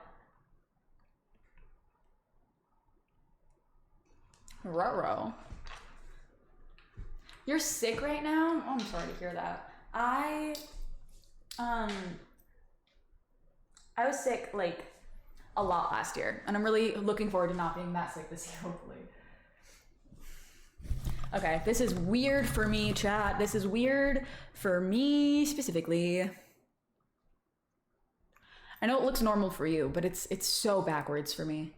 Speaker 1: Ruh-roh. You're sick right now? Oh, I'm sorry to hear that. I was sick like a lot last year, and I'm really looking forward to not being that sick this year, hopefully. Okay, this is weird for me, chat. This is weird for me specifically. I know it looks normal for you, but it's so backwards for me.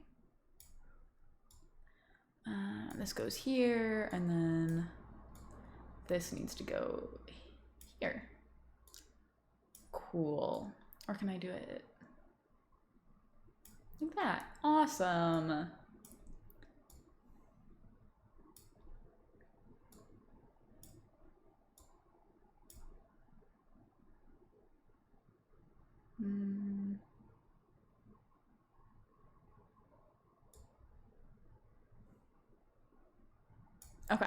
Speaker 1: This goes here, and then this needs to go here. Cool. Or can I do it like that? Awesome. Okay.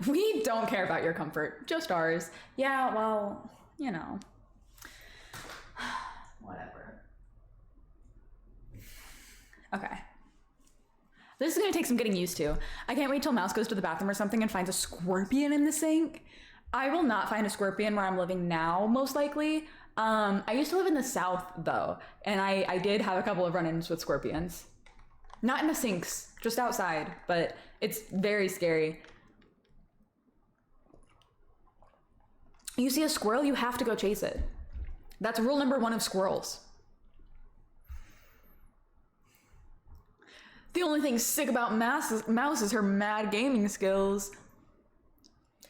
Speaker 1: We don't care about your comfort, just ours. Yeah, well, you know. Whatever. Okay. This is gonna take some getting used to. I can't wait till Mouse goes to the bathroom or something and finds a scorpion in the sink. I will not find a scorpion where I'm living now, most likely. I used to live in the South, though, and I did have a couple of run-ins with scorpions. Not in the sinks, just outside, but it's very scary. You see a squirrel, you have to go chase it. That's rule number 1 of squirrels. The only thing sick about Mouse is her mad gaming skills.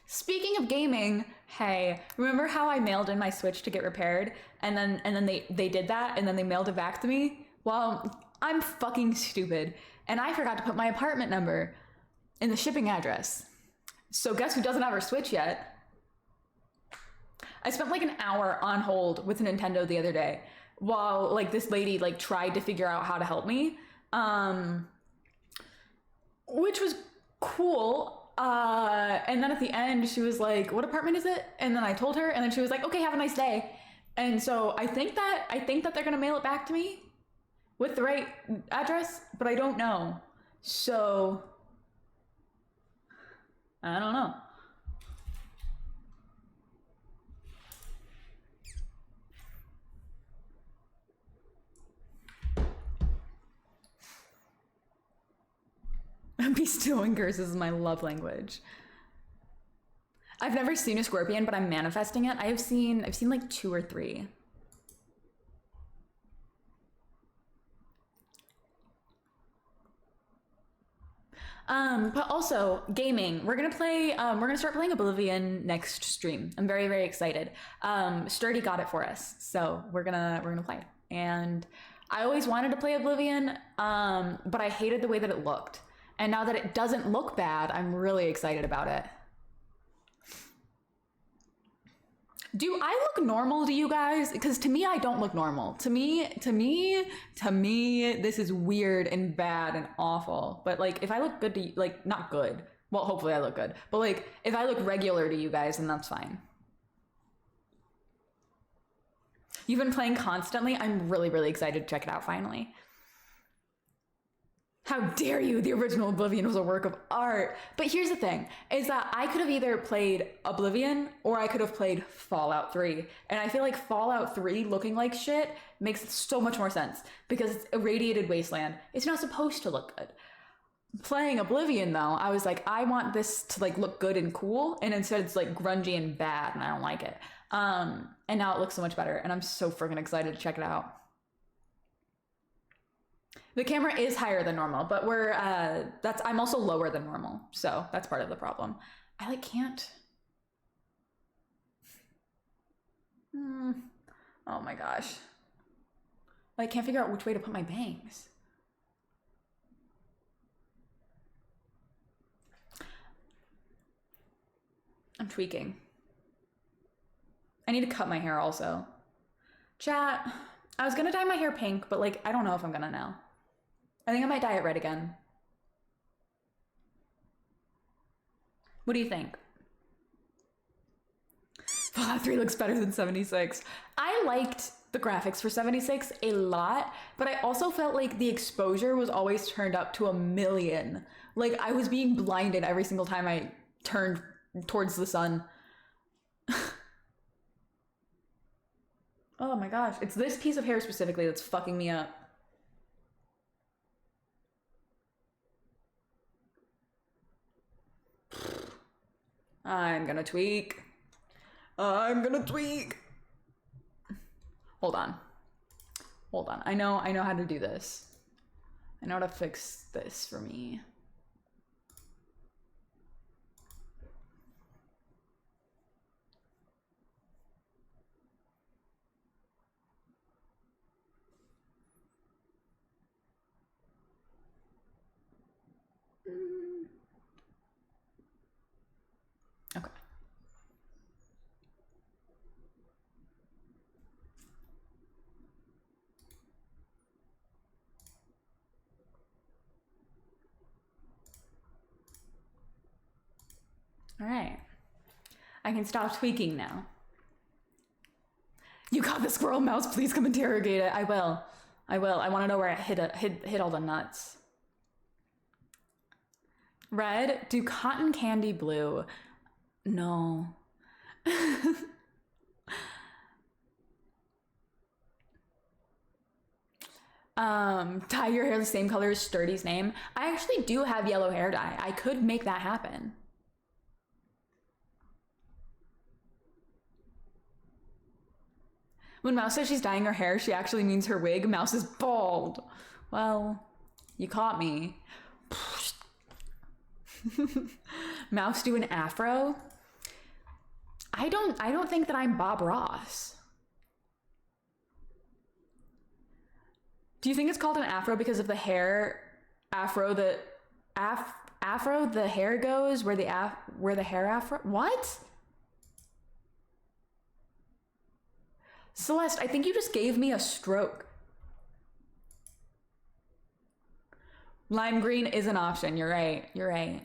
Speaker 1: Speaking of gaming, hey, remember how I mailed in my Switch to get repaired? And then they did that, and then they mailed it back to me? Well, I'm fucking stupid, and I forgot to put my apartment number in the shipping address. So guess who doesn't have her Switch yet? I spent like an hour on hold with Nintendo the other day while like this lady like tried to figure out how to help me, which was cool. And then at the end she was like, what apartment is it? And then I told her, and then she was like, okay, have a nice day. And so I think that they're gonna mail it back to me with the right address, but I don't know. So I don't know. Bestowing curses is my love language. I've never seen a scorpion, but I'm manifesting it. I've seen like 2 or 3. But also gaming. We're gonna start playing Oblivion next stream. I'm very, very excited. Sturdy got it for us, so we're gonna play. And I always wanted to play Oblivion, but I hated the way that it looked. And now that it doesn't look bad, I'm really excited about it. Do I look normal to you guys? Because to me, I don't look normal. To me, this is weird and bad and awful. But like, if I look good to you, like, not good. Well, hopefully I look good. But like, if I look regular to you guys, then that's fine. You've been playing constantly. I'm really, really excited to check it out finally. How dare you? The original Oblivion was a work of art. But here's the thing, is that I could have either played Oblivion or I could have played Fallout 3. And I feel like Fallout 3 looking like shit makes so much more sense because it's irradiated wasteland. It's not supposed to look good. Playing Oblivion though, I was like, I want this to like look good and cool, and instead it's like grungy and bad and I don't like it. And now it looks so much better and I'm so freaking excited to check it out. The camera is higher than normal, but I'm also lower than normal, so that's part of the problem. I like can't. Oh my gosh. I can't figure out which way to put my bangs. I'm tweaking. I need to cut my hair also. Chat, I was gonna dye my hair pink, but like, I don't know if I'm gonna now. I think I might dye it red again. What do you think? Fallout 3 looks better than 76. I liked the graphics for 76 a lot, but I also felt like the exposure was always turned up to 1,000,000. Like I was being blinded every single time I turned towards the sun. Oh my gosh, it's this piece of hair specifically that's fucking me up. I'm gonna tweak. I'm gonna tweak. Hold on. Hold on. I know how to do this. I know how to fix this for me. Okay. All right. I can stop tweaking now. You got the squirrel mouse, please come interrogate it. I will. I want to know where I hit all the nuts. Red, do cotton candy blue. No. Dye your hair the same color as Sturdy's name. I actually do have yellow hair dye. I could make that happen. When Mouse says she's dyeing her hair, she actually means her wig. Mouse is bald. Well, you caught me. Mouse do an afro? I don't think that I'm Bob Ross. Do you think it's called an afro because of the hair afro the hair goes where the hair afro? What? Celeste, I think you just gave me a stroke. Lime green is an option. You're right. You're right.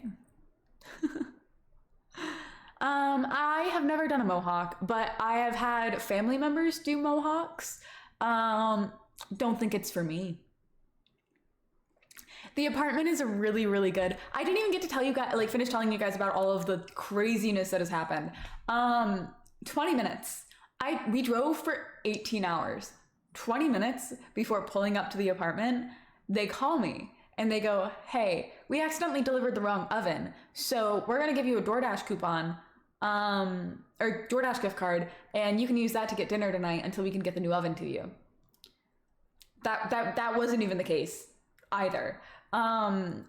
Speaker 1: I have never done a mohawk, but I have had family members do mohawks. Don't think it's for me. The Apartment is really, really good. I didn't even get to tell you guys, finish telling you guys about all of the craziness that has happened. 20 minutes. We drove for 18 hours. 20 minutes before pulling up to the apartment, they call me and they go, hey, we accidentally delivered the wrong oven. So we're gonna give you a DoorDash coupon, or DoorDash gift card, and you can use that to get dinner tonight until we can get the new oven to you. That wasn't even the case either. And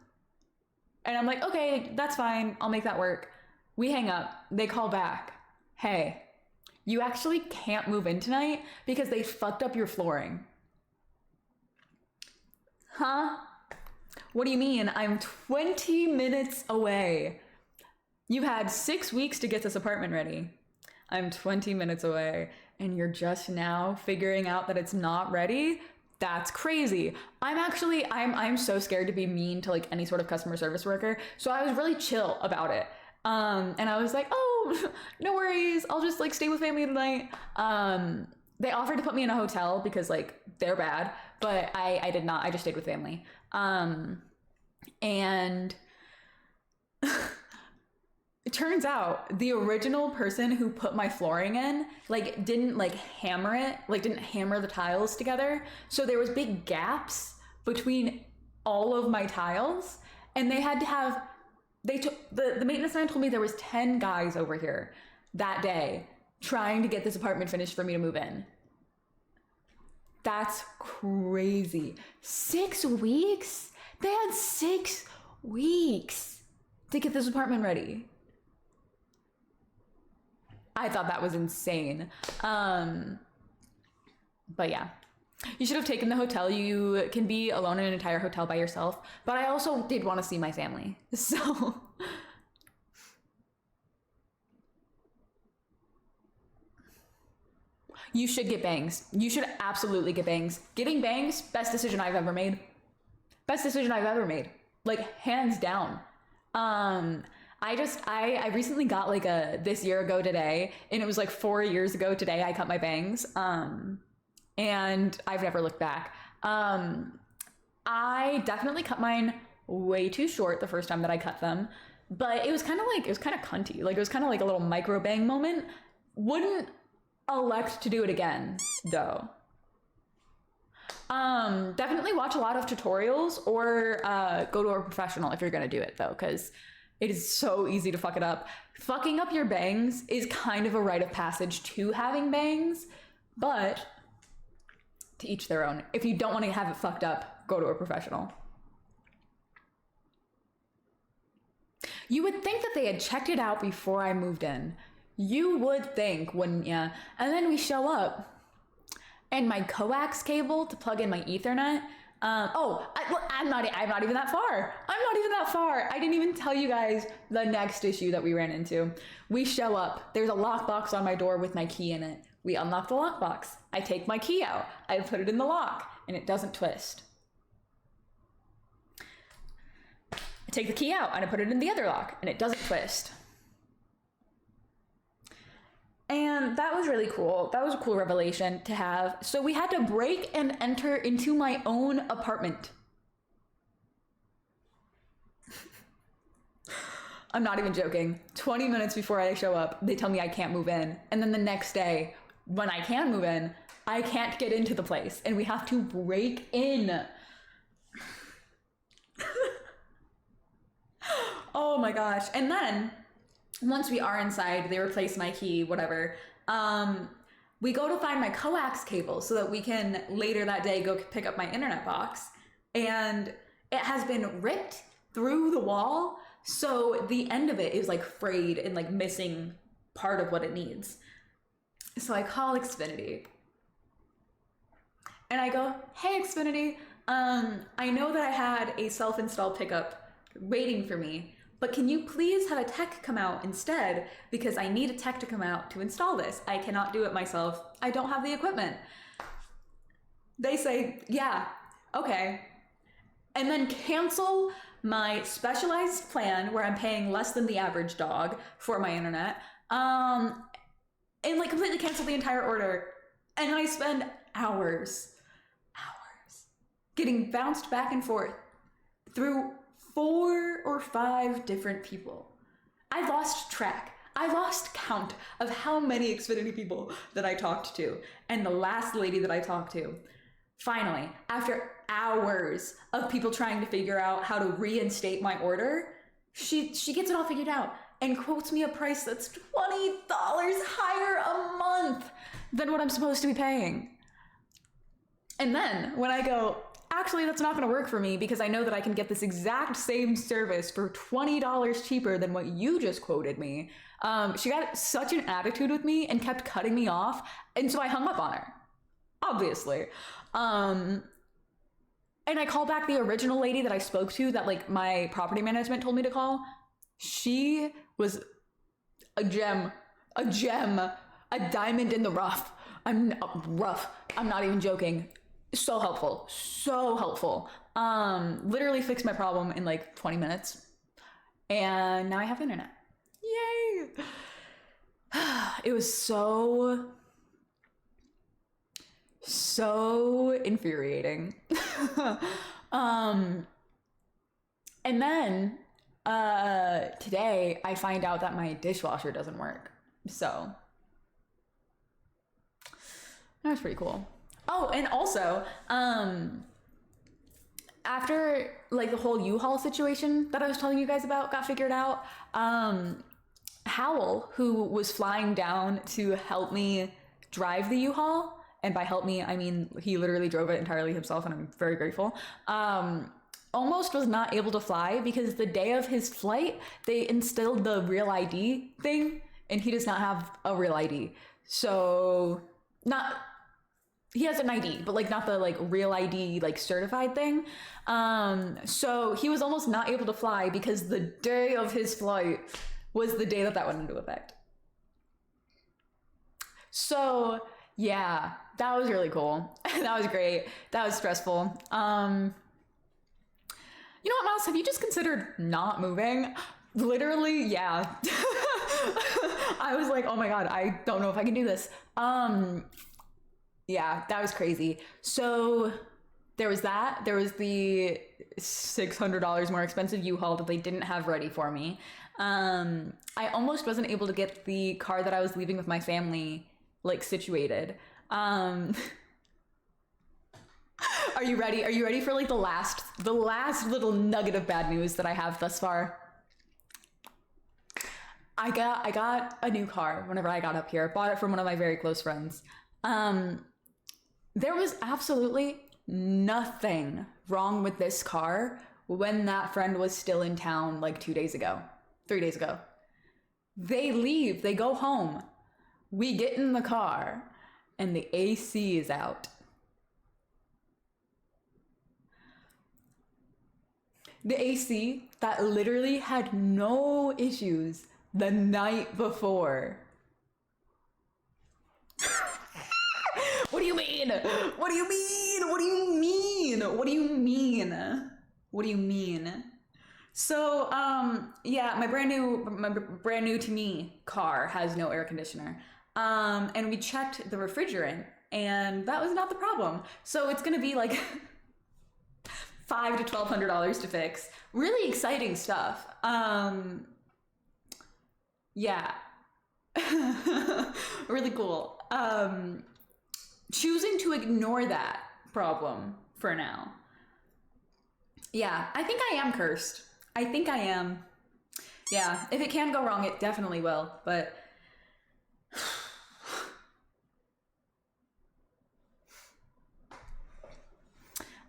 Speaker 1: I'm like, okay, that's fine. I'll make that work. We hang up. They call back. Hey, you actually can't move in tonight because they fucked up your flooring. Huh? What do you mean? I'm 20 minutes away. You had 6 weeks to get this apartment ready. I'm 20 minutes away and you're just now figuring out that it's not ready? That's crazy. I'm so scared to be mean to any sort of customer service worker. So I was really chill about it. And I was like, oh, no worries. I'll just stay with family tonight. They offered to put me in a hotel because they're bad, but I did not. I just stayed with family. And it turns out the original person who put my flooring in, like, didn't like hammer it, like didn't hammer the tiles together. So there was big gaps between all of my tiles, and they had to have, they took, the maintenance man told me there was 10 guys over here that day trying to get this apartment finished for me to move in. That's crazy. 6 weeks? They had 6 weeks to get this apartment ready. I thought that was insane. But yeah, you should have taken the hotel. You can be alone in an entire hotel by yourself. But I also did want to see my family. So you should get bangs. You should absolutely get bangs. Getting bangs, best decision I've ever made. Best decision I've ever made. Like, hands down. I recently got like this year ago today, and it was like 4 years ago today I cut my bangs. And I've never looked back. I definitely cut mine way too short the first time that I cut them, but it was kind of cunty. Like, it was kind of like a little micro bang moment. Wouldn't elect to do it again though. Definitely watch a lot of tutorials, or go to a professional if you're gonna do it though, because it is so easy to fuck it up. Fucking up your bangs is kind of a rite of passage to having bangs, but to each their own. If you don't want to have it fucked up, go to a professional. You would think that they had checked it out before I moved in. You would think, wouldn't ya? And then we show up, and my coax cable to plug in my Ethernet. I'm not even that far. I didn't even tell you guys the next issue that we ran into. We show up. There's a lockbox on my door with my key in it. We unlock the lockbox. I take my key out. I put it in the lock, and it doesn't twist. I take the key out, and I put it in the other lock, and it doesn't twist. And that was really cool. That was a cool revelation to have. So we had to break and enter into my own apartment. I'm not even joking. 20 minutes before I show up, they tell me I can't move in. And then the next day, when I can move in, I can't get into the place, and we have to break in. Oh my gosh. And then once we are inside, they replace my key, whatever. We go to find my coax cable so that we can later that day go pick up my internet box. And it has been ripped through the wall, so the end of it is like frayed and like missing part of what it needs. So I call Xfinity. And I go, hey Xfinity, I know that I had a self-install pickup waiting for me, but can you please have a tech come out instead, because I need a tech to come out to install this. I cannot do it myself. I don't have the equipment. They say, yeah, okay. And then cancel my specialized plan where I'm paying less than the average dog for my internet, and like completely cancel the entire order. And I spend hours getting bounced back and forth through 4 or 5 different people. I lost track. I lost count of how many Xfinity people that I talked to. And the last lady that I talked to, finally, after hours of people trying to figure out how to reinstate my order, she gets it all figured out and quotes me a price that's $20 higher a month than what I'm supposed to be paying. And then when I go, actually, that's not going to work for me because I know that I can get this exact same service for $20 cheaper than what you just quoted me. She got such an attitude with me and kept cutting me off. And so I hung up on her, obviously. And I called back the original lady that I spoke to that like my property management told me to call. She was a gem, a diamond in the rough. I'm not even joking. So helpful. Literally fixed my problem in like 20 minutes. And now I have internet. Yay! It was so infuriating. And then today I find out that my dishwasher doesn't work. So that was pretty cool. Oh, and also, after like the whole U-Haul situation that I was telling you guys about got figured out, Howell, who was flying down to help me drive the U-Haul, and by help me, I mean he literally drove it entirely himself, and I'm very grateful, almost was not able to fly because the day of his flight, they instilled the real ID thing, and he does not have a real ID. So, he has an ID, but like not the like real ID, like certified thing. So he was almost not able to fly because the day of his flight was the day that went into effect. So yeah, that was really cool. That was great. That was stressful. You know what, Mouse? Have you just considered not moving? Literally, yeah. I was like, oh my God, I don't know if I can do this. Yeah, that was crazy. So there was that. There was the $600 more expensive U-Haul that they didn't have ready for me. I almost wasn't able to get the car that I was leaving with my family like situated. Are you ready? Are you ready for like the last little nugget of bad news that I have thus far? I got a new car whenever I got up here. Bought it from one of my very close friends. There was absolutely nothing wrong with this car when that friend was still in town like 3 days ago. They leave, they go home. We get in the car and the AC is out. The AC that literally had no issues the night before. What do you mean? What do you mean? What do you mean? What do you mean? What do you mean? So, yeah, my brand new to me car has no air conditioner. And we checked the refrigerant and that was not the problem. So it's gonna be like $500 to $1,200 to fix. Really exciting stuff. Yeah. Really cool. Choosing to ignore that problem for now. Yeah, I think I am cursed. I think I am. Yeah, if it can go wrong, it definitely will, but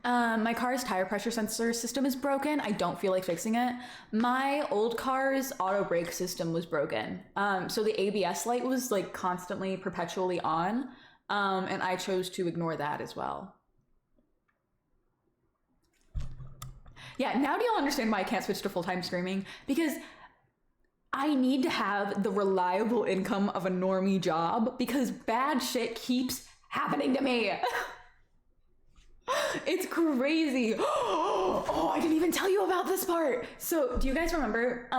Speaker 1: my car's tire pressure sensor system is broken. I don't feel like fixing it. My old car's auto brake system was broken. So the ABS light was like constantly, perpetually on. And I chose to ignore that as well. Yeah, now do y'all understand why I can't switch to full-time streaming? Because I need to have the reliable income of a normie job because bad shit keeps happening to me. It's crazy. Oh, I didn't even tell you about this part. So do you guys remember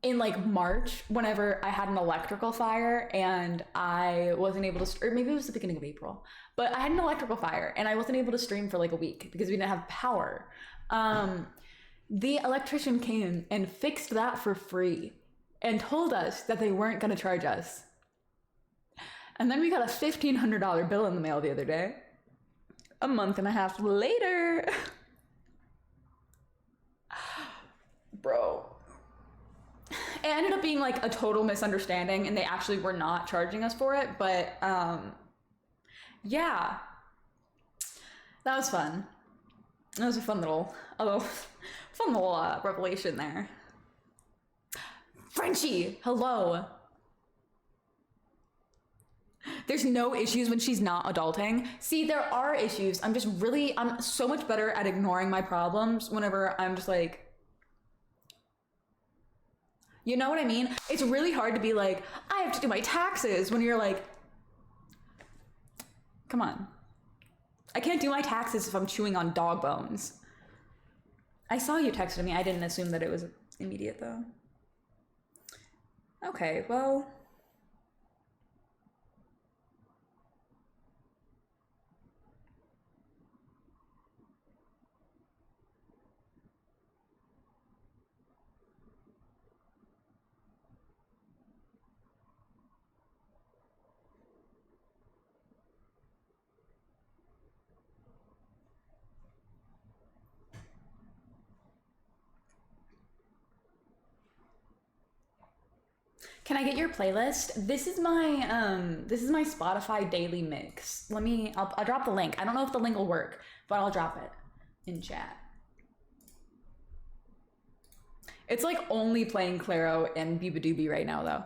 Speaker 1: in like March, whenever I had an electrical fire and I wasn't able to, or maybe it was the beginning of April, but I had an electrical fire and I wasn't able to stream for like a week because we didn't have power. The electrician came and fixed that for free and told us that they weren't going to charge us. And then we got a $1,500 bill in the mail the other day. A month and a half later. Bro. It ended up being like a total misunderstanding and they actually were not charging us for it, but yeah. That was fun. That was a fun little revelation there. Frenchie, hello. There's no issues when she's not adulting. See, there are issues. I'm so much better at ignoring my problems whenever I'm just like, you know what I mean? It's really hard to be like, I have to do my taxes when you're like, come on. I can't do my taxes if I'm chewing on dog bones. I saw you texted me. I didn't assume that it was immediate though. Okay, well. Can I get your playlist? This is my Spotify daily mix. I'll drop the link. I don't know if the link will work, but I'll drop it in chat. It's like only playing Claro and Biba Doobie right now though.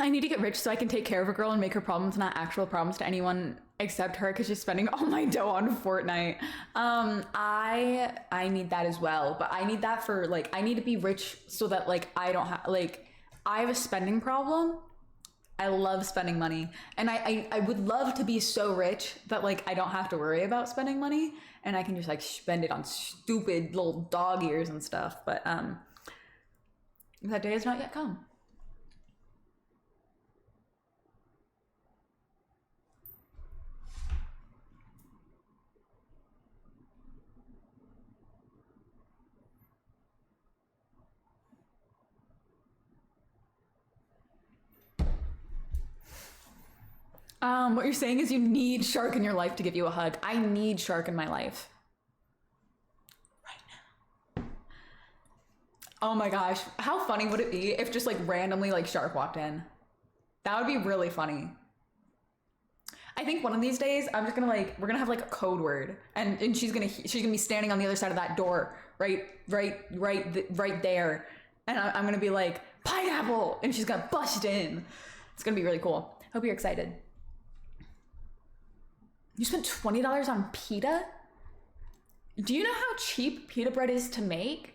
Speaker 1: I need to get rich so I can take care of a girl and make her problems not actual problems to anyone except her because she's spending all my dough on Fortnite. I need that as well, but I need that for like, I need to be rich so that like I don't have like, I have a spending problem. I love spending money, and I would love to be so rich that like I don't have to worry about spending money and I can just like spend it on stupid little dog ears and stuff. But that day has not yet come. What you're saying is you need Shark in your life to give you a hug. I need Shark in my life. Right now. Oh my gosh. How funny would it be if just like randomly like Shark walked in? That would be really funny. I think one of these days I'm just gonna like, we're gonna have like a code word and she's gonna be standing on the other side of that door, right there. And I'm gonna be like, pineapple, and she's gonna bust in. It's gonna be really cool. Hope you're excited. You spent $20 on pita? Do you know how cheap pita bread is to make?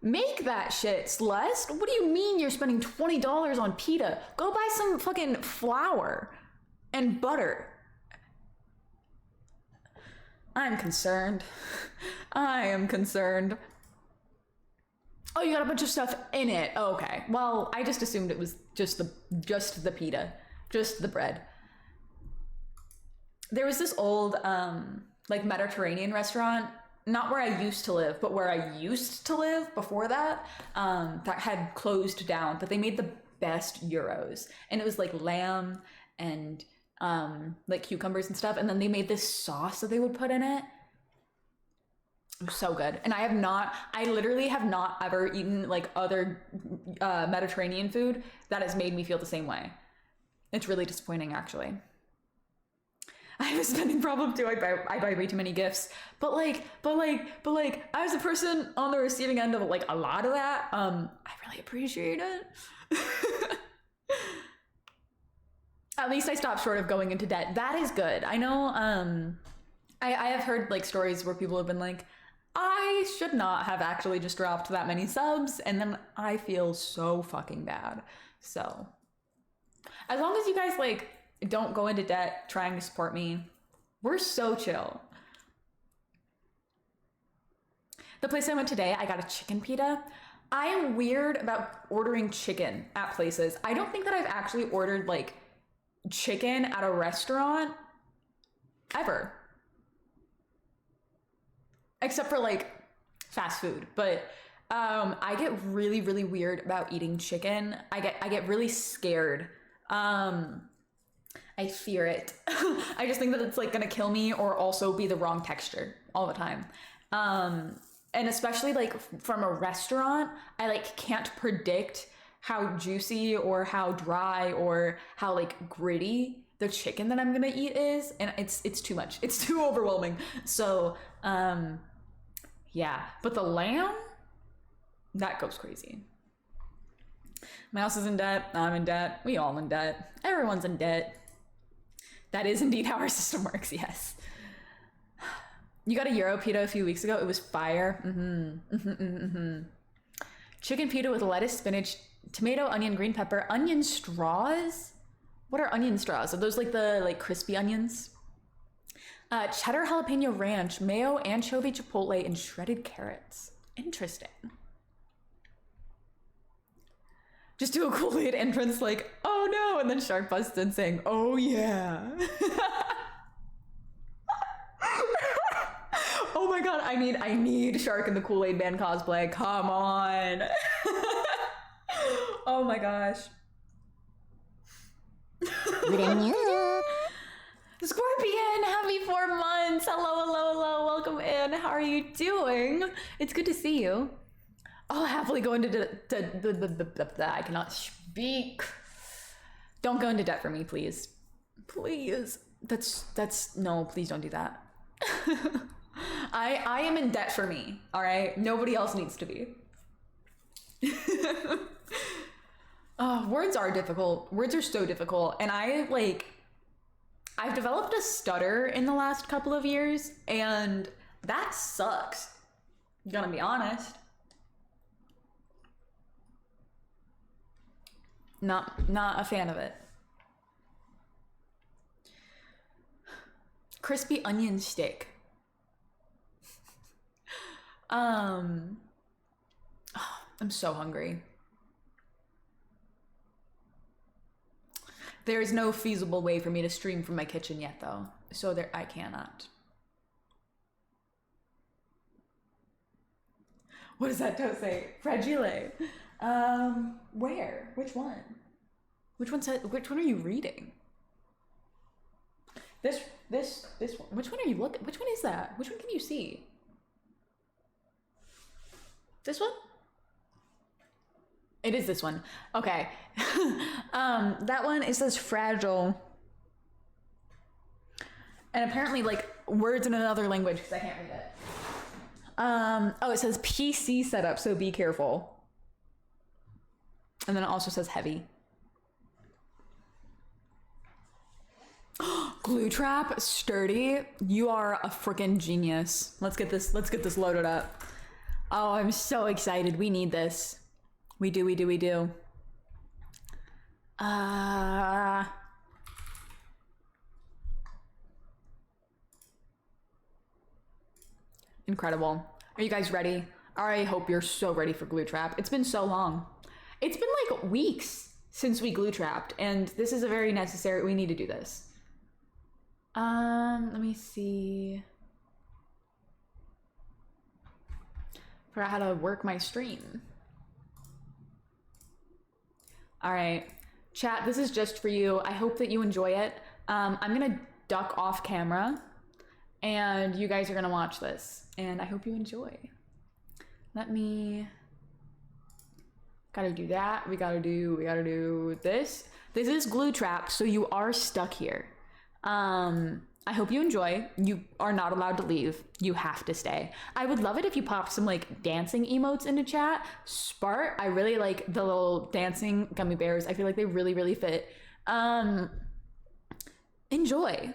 Speaker 1: Make that shit, Celeste. What do you mean you're spending $20 on pita? Go buy some fucking flour and butter. I'm concerned. I am concerned. Oh, you got a bunch of stuff in it. Oh, okay. Well, I just assumed it was just the pita, just the bread. There was this old like Mediterranean restaurant, not where I used to live, but where I used to live before that, that had closed down, but they made the best gyros. And it was like lamb and like cucumbers and stuff. And then they made this sauce that they would put in it. It was so good. And I literally have not ever eaten like other Mediterranean food that has made me feel the same way. It's really disappointing, actually. I have a spending problem too. I buy way too many gifts. But like, as a person on the receiving end of like a lot of that, I really appreciate it. At least I stopped short of going into debt. That is good. I know, I have heard like stories where people have been like, I should not have actually just dropped that many subs, and then I feel so fucking bad. So, as long as you guys like don't go into debt trying to support me, we're so chill. The place I went today, I got a chicken pita. I am weird about ordering chicken at places. I don't think that I've actually ordered like chicken at a restaurant ever. Except for like fast food. But I get really, really weird about eating chicken. I get really scared. I fear it. I just think that it's like gonna kill me or also be the wrong texture all the time. And especially like from a restaurant, I like can't predict how juicy or how dry or how like gritty the chicken that I'm gonna eat is, and it's too much. It's too overwhelming. So yeah, but the lamb, that goes crazy. My house is in debt. I'm in debt. We all in debt. Everyone's in debt. That is indeed how our system works. Yes. You got a Euro pita a few weeks ago. It was fire. Chicken pita with lettuce, spinach, tomato, onion, green pepper, onion straws. What are onion straws? Are those like the like crispy onions? Cheddar jalapeno ranch, mayo, anchovy, chipotle, and shredded carrots. Interesting. Just do a Kool-Aid entrance like, oh no, and then Shark busts in saying, oh yeah. Oh my god, I need Shark in the Kool-Aid Man cosplay. Come on. Oh my gosh.
Speaker 2: Good news.
Speaker 1: Scorpion, happy 4 months. Hello, hello, hello. Welcome in. How are you doing? It's good to see you. I'll happily go into the I cannot speak. Don't go into debt for me, please. Please. That's no, please don't do that. I am in debt for me, all right? Nobody else needs to be. Words are difficult. Words are so difficult. And I've developed a stutter in the last couple of years, and that sucks. I'm gonna be honest. Not a fan of it. Crispy onion steak. I'm so hungry. There is no feasible way for me to stream from my kitchen yet, though. So I cannot. What does that toast say? Fragile. Where? Which one? Which one are you reading? This one. Which one are you looking? Which one is that? Which one can you see? This one? It is this one. Okay. That one, it says fragile. And apparently like words in another language because I can't read it. Oh, it says PC setup, so be careful. And then it also says heavy. Glue trap, sturdy. You are a freaking genius. Let's get this loaded up. Oh, I'm so excited. We need this. We do. Incredible. Are you guys ready? I hope you're so ready for glue trap. It's been so long. It's been like weeks since we glue trapped, and this is a very necessary, we need to do this. Let me see. Forgot how to work my stream. All right, chat, this is just for you. I hope that you enjoy it. I'm gonna duck off camera and you guys are gonna watch this and I hope you enjoy. Let me, gotta do that. We gotta do this. This is glue trap, so you are stuck here. I hope you enjoy. You are not allowed to leave. You have to stay. I would love it if you popped some like dancing emotes into chat. Spart, I really like the little dancing gummy bears. I feel like they really fit. Enjoy.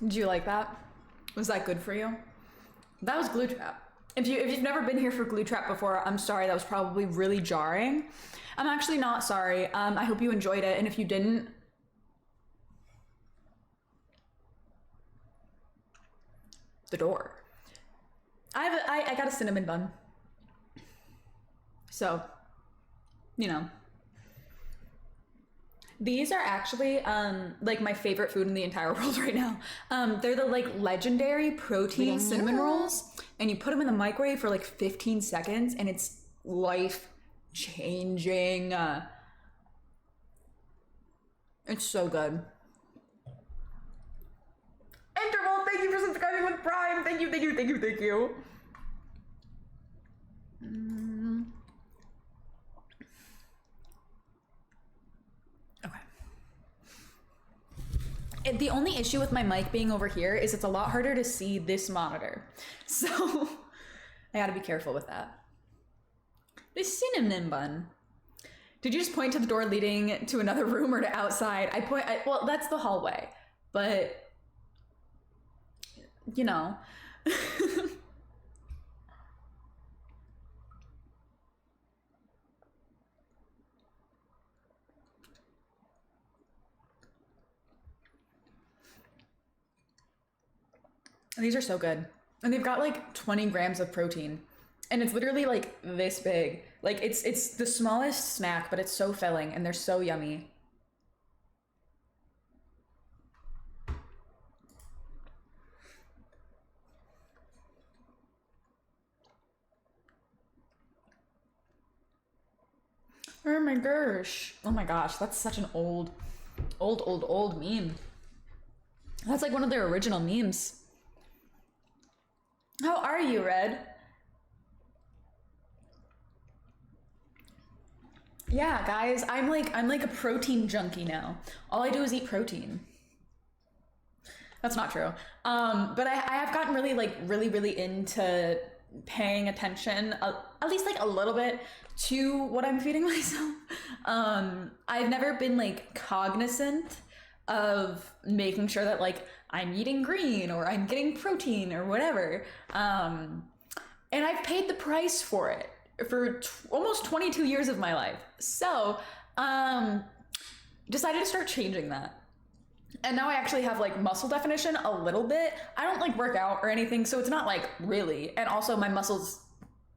Speaker 1: Did you like that? Was that good for you? That was Glue Trap. If you've never been here for Glue Trap before, I'm sorry, that was probably really jarring. I'm actually not sorry. I hope you enjoyed it, and if you didn't, the door. I got a cinnamon bun. So, you know. These are actually like my favorite food in the entire world right now. They're the like legendary protein cinnamon rolls, and you put them in the microwave for like 15 seconds and it's life changing. It's so good. Interval, thank you for subscribing with Prime. Thank you, thank you, thank you, thank you. The only issue with my mic being over here is it's a lot harder to see this monitor. So I gotta be careful with that. The cinnamon bun. Did you just point to the door leading to another room or to outside? Well, that's the hallway, but you know. These are so good. And they've got like 20 grams of protein. And it's literally like this big. Like it's the smallest snack, but it's so filling and they're so yummy. Oh my gosh. Oh my gosh, that's such an old meme. That's like one of their original memes. How are you, Red? Yeah, guys, I'm like a protein junkie now. All I do is eat protein. That's not true. But I have gotten really into paying attention, at least like a little bit, to what I'm feeding myself. I've never been like cognizant of making sure that like I'm eating green or I'm getting protein or whatever. And I've paid the price for it for almost 22 years of my life. So, decided to start changing that. And now I actually have like muscle definition a little bit. I don't like work out or anything, so it's not like really. And also my muscles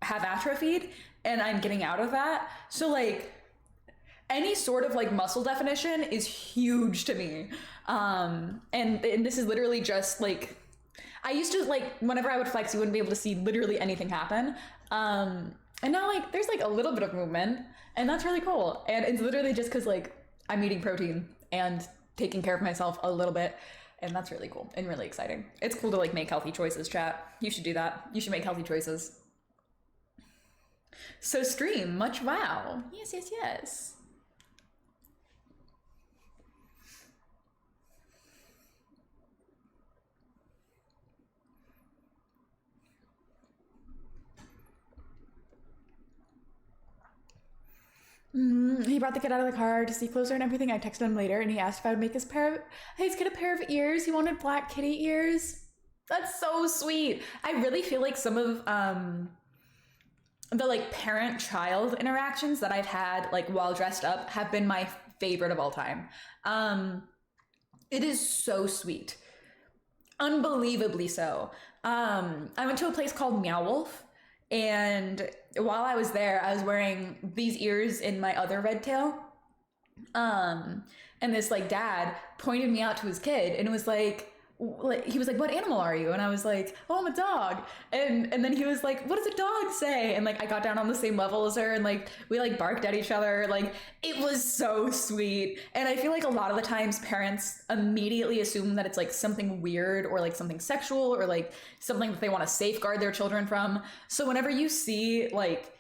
Speaker 1: have atrophied and I'm getting out of that. So like any sort of like muscle definition is huge to me. And this is literally just like, I used to like, whenever I would flex, you wouldn't be able to see literally anything happen. And now like, there's like a little bit of movement and that's really cool. And it's literally just cause like I'm eating protein and taking care of myself a little bit. And that's really cool and really exciting. It's cool to like make healthy choices, chat. You should do that. You should make healthy choices. So stream, much wow. Yes, yes, yes. He brought the kid out of the car to see closer and everything. I texted him later and he asked if I would make his get a pair of ears. He wanted black kitty ears. That's so sweet. I really feel like some of the like parent-child interactions that I've had like while dressed up have been my favorite of all time. It is so sweet. Unbelievably so. I went to a place called Meow Wolf, and while I was there, I was wearing these ears in my other red tail. And this like dad pointed me out to his kid and it was like, he was like, what animal are you? And I was like, oh, I'm a dog. And then he was like, what does a dog say? And like, I got down on the same level as her and like, we like barked at each other. Like, it was so sweet. And I feel like a lot of the times parents immediately assume that it's like something weird or like something sexual or like something that they want to safeguard their children from. So whenever you see like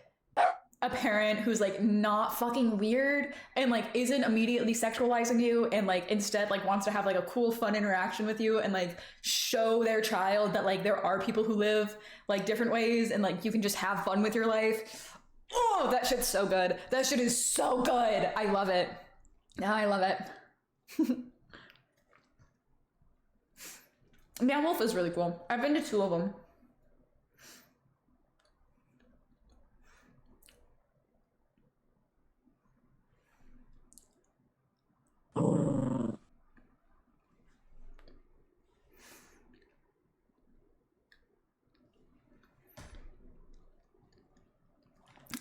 Speaker 1: a parent who's like not fucking weird and like isn't immediately sexualizing you and like instead like wants to have like a cool fun interaction with you and like show their child that like there are people who live like different ways and like you can just have fun with your life. Oh, that shit's so good. That shit is so good. I love it. Yeah, I love it. Meow Wolf is really cool. I've been to 2 of them.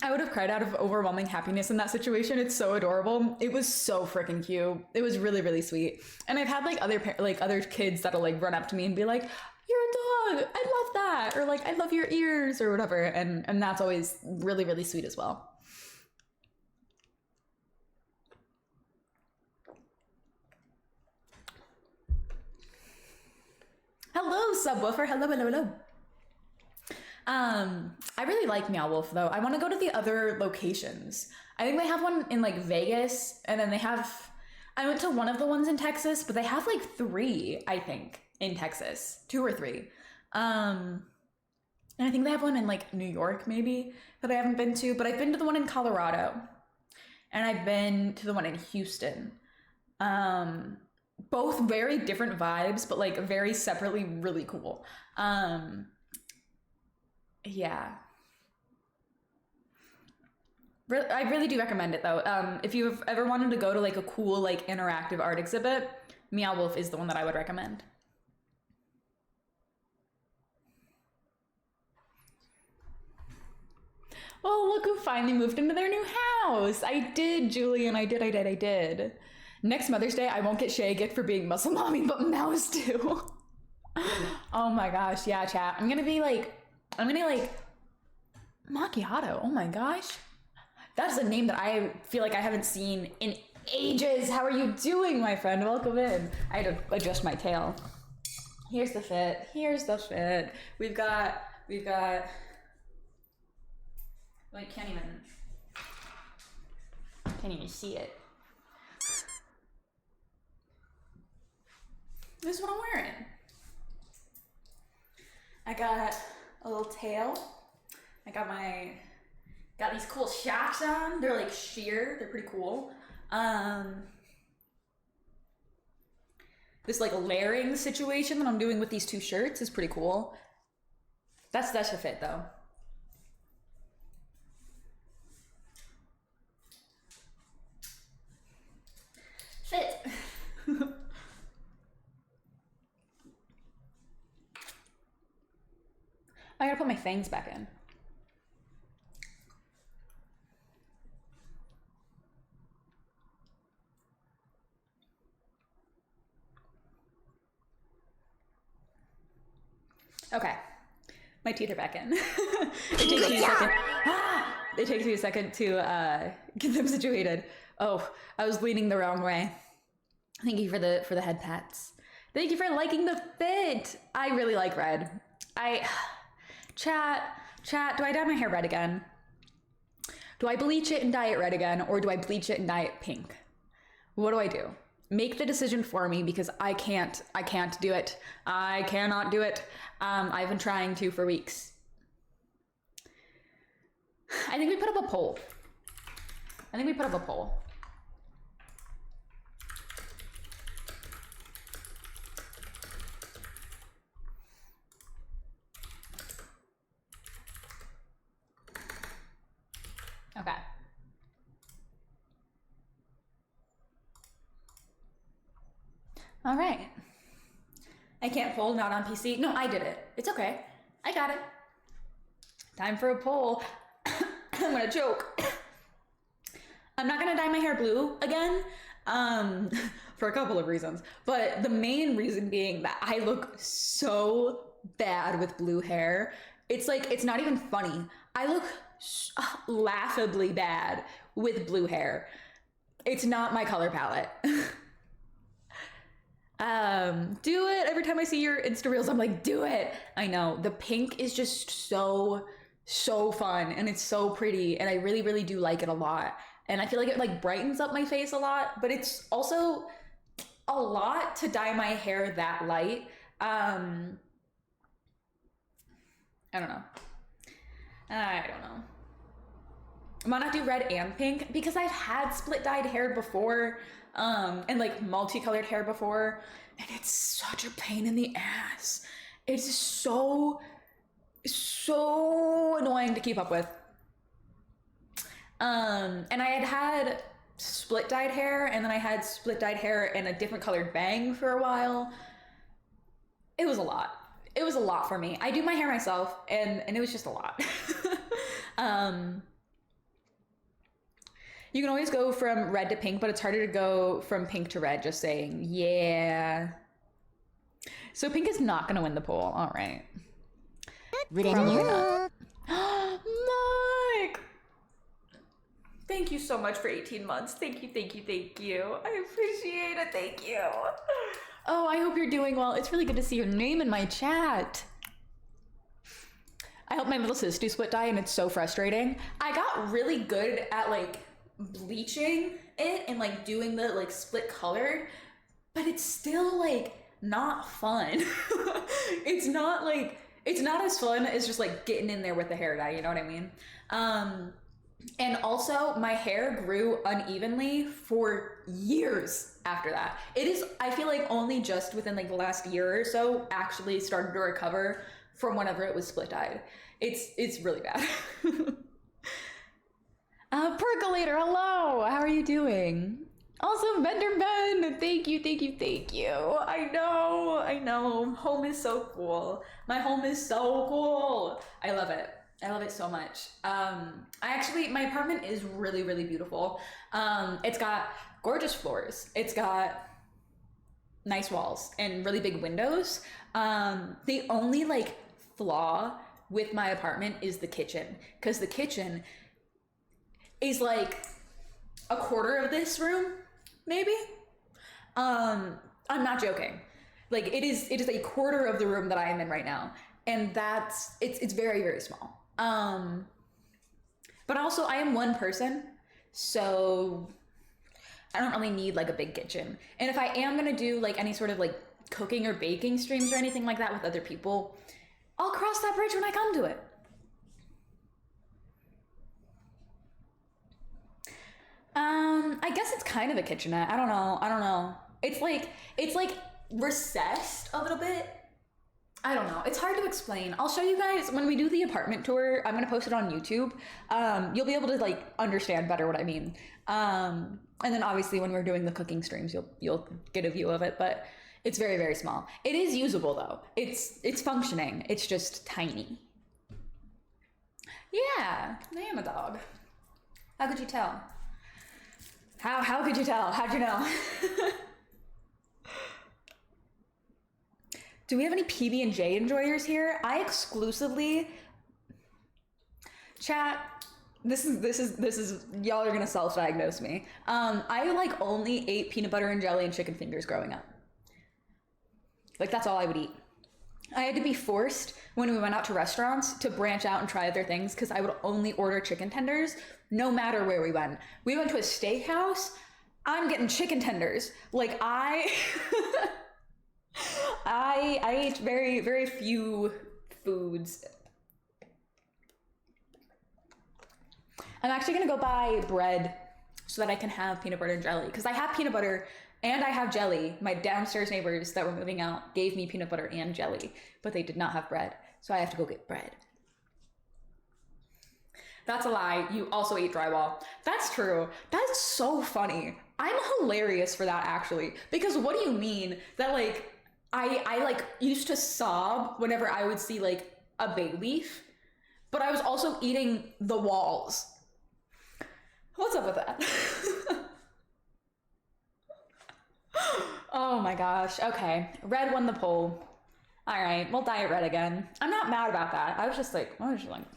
Speaker 1: I would have cried out of overwhelming happiness in that situation. It's so adorable. It was so freaking cute. It was really, really sweet. And I've had like other kids that'll like run up to me and be like, "You're a dog. I love that," or like, "I love your ears," or whatever. And that's always really, really sweet as well. Hello, subwoofer. Hello, hello, hello. I really like Meow Wolf though. I want to go to the other locations. I think they have one in like Vegas, and then I went to one of the ones in Texas, but they have like 3, I think, in Texas, 2 or 3. And I think they have one in like New York maybe that I haven't been to, but I've been to the one in Colorado, and I've been to the one in Houston. Both very different vibes, but like very separately really cool. Yeah. I really do recommend it though. If you've ever wanted to go to like a cool like interactive art exhibit, Meow Wolf is the one that I would recommend. Oh, look who finally moved into their new house. I did, Julian. I did. Next Mother's Day, I won't get Shay a gift for being muscle mommy, but Mouse do. Oh my gosh, yeah, chat. I'm gonna Macchiato. Oh my gosh. That's a name that I feel like I haven't seen in ages. How are you doing, my friend? Welcome in. I had to adjust my tail. Here's the fit. We've got, I can't even see it. This is what I'm wearing. I got a little tail. I got these cool shocks on. They're like sheer. They're pretty cool. This like layering situation that I'm doing with these 2 shirts is pretty cool. That's the fit though. Fit. I gotta put my fangs back in. Okay, my teeth are back in. It takes me a second to get them situated. Oh, I was leaning the wrong way. Thank you for the head pats. Thank you for liking the fit. I really like red. Chat, do I dye my hair red again? Do I bleach it and dye it red again, or do I bleach it and dye it pink? What do I do? Make the decision for me, because I can't do it. I cannot do it. I've been trying to for weeks. I think we put up a poll. Okay. All right. I can't poll, not on PC. No, I did it. It's okay. I got it. Time for a poll. I'm gonna choke. I'm not gonna dye my hair blue again, for a couple of reasons. But the main reason being that I look so bad with blue hair. It's like, it's not even funny. I look laughably bad with blue hair. It's not my color palette. Do it. Every time I see your Insta reels, I'm like, do it. I know the pink is just so fun, and it's so pretty, and I really, really do like it a lot. And I feel like it like brightens up my face a lot, but it's also a lot to dye my hair that light. I don't know. I might not do red and pink, because I've had split dyed hair before. and like multicolored hair before, and it's such a pain in the ass. It's so annoying to keep up with. And I had split dyed hair, and then I had split dyed hair and a different colored bang for a while. It was a lot. It was a lot for me. I do my hair myself, and it was just a lot. You can always go from red to pink, but it's harder to go from pink to red, just saying. Yeah. So pink is not gonna win the poll. All right.
Speaker 2: Mike!
Speaker 1: Thank you so much for 18 months. Thank you. I appreciate it. Thank you. Oh, I hope you're doing well. It's really good to see your name in my chat. I helped my little sis do split dye, and it's so frustrating. I got really good at like bleaching it and like doing the like split colored, but it's still like not fun. It's not as fun as just like getting in there with the hair dye, you know what I mean? And also my hair grew unevenly for years after that. It is, I feel like only just within like the last year or so actually started to recover from whenever it was split dyed. It's really bad. Percolator, hello, how are you doing? Also, Bender Ben, thank you. I know, home is so cool. My home is so cool. I love it so much. My apartment is really, really beautiful. It's got gorgeous floors. It's got nice walls and really big windows. The only like flaw with my apartment is the kitchen, because the kitchen is like a quarter of this room, maybe. I'm not joking. Like it is a quarter of the room that I am in right now, and it's very, very small. But also I am one person, so I don't really need like a big kitchen. And if I am gonna do like any sort of like cooking or baking streams or anything like that with other people, I'll cross that bridge when I come to it. I guess it's kind of a kitchenette. I don't know. It's like recessed a little bit. I don't know. It's hard to explain. I'll show you guys when we do the apartment tour. I'm going to post it on YouTube. You'll be able to like understand better what I mean. And then obviously when we're doing the cooking streams, you'll get a view of it, but it's very, very small. It is usable though. It's functioning. It's just tiny. Yeah, I am a dog. How could you tell? How could you tell? How'd you know? Do we have any PB&J enjoyers here? I exclusively chat. This is y'all are gonna self-diagnose me. I like only ate peanut butter and jelly and chicken fingers growing up. Like that's all I would eat. I had to be forced when we went out to restaurants to branch out and try other things, because I would only order chicken tenders no matter where we went. We went to a steakhouse, I'm getting chicken tenders. Like I ate very, very few foods. I'm actually gonna go buy bread so that I can have peanut butter and jelly, because I have peanut butter and I have jelly. My downstairs neighbors that were moving out gave me peanut butter and jelly, but they did not have bread, so I have to go get bread. That's a lie. You also eat drywall. That's true. That's so funny. I'm hilarious for that, actually, because what do you mean that like I like used to sob whenever I would see like a bay leaf, but I was also eating the walls. What's up with that? Oh my gosh. Okay. Red won the poll. All right. We'll dye it red again. I'm not mad about that. I was just like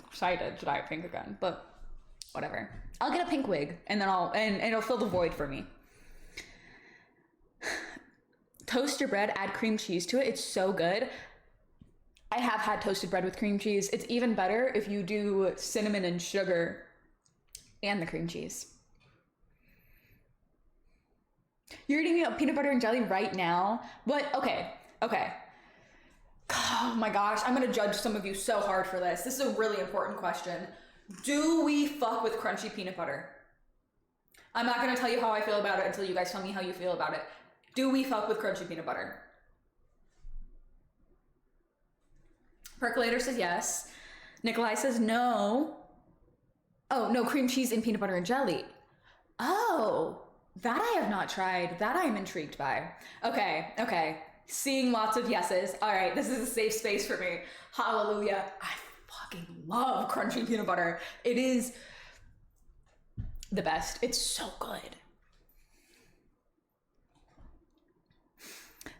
Speaker 1: excited to dye it pink again, but whatever. I'll get a pink wig and then and it'll fill the void for me. Toast your bread, add cream cheese to it. It's so good. I have had toasted bread with cream cheese. It's even better if you do cinnamon and sugar and the cream cheese. You're eating peanut butter and jelly right now? What? Okay. Oh my gosh, I'm gonna judge some of you so hard for this. This is a really important question. Do we fuck with crunchy peanut butter? I'm not gonna tell you how I feel about it until you guys tell me how you feel about it. Do we fuck with crunchy peanut butter? Percolator says yes. Nikolai says no. Oh, no, cream cheese and peanut butter and jelly. Oh, that I have not tried. That I am intrigued by. Okay. Seeing lots of yeses. All right, this is a safe space for me. Hallelujah. I fucking love crunchy peanut butter. It is the best. It's so good.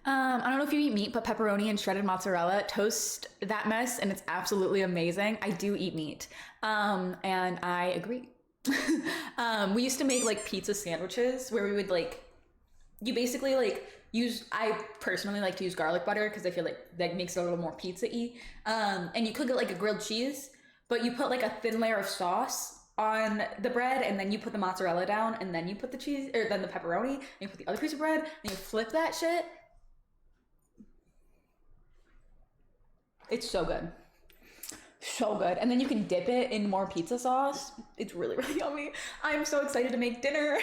Speaker 1: I don't know if you eat meat, but pepperoni and shredded mozzarella, toast that mess, and it's absolutely amazing. I do eat meat, and I agree. We used to make like pizza sandwiches where we would like, you basically like use, I personally like to use garlic butter because I feel like that makes it a little more pizza-y. And you cook it like a grilled cheese, but you put like a thin layer of sauce on the bread, and then you put the mozzarella down, and then you put the cheese, or then the pepperoni, and you put the other piece of bread, and you flip that shit. It's so good. So good. And then you can dip it in more pizza sauce. It's really, really yummy. I'm so excited to make dinner.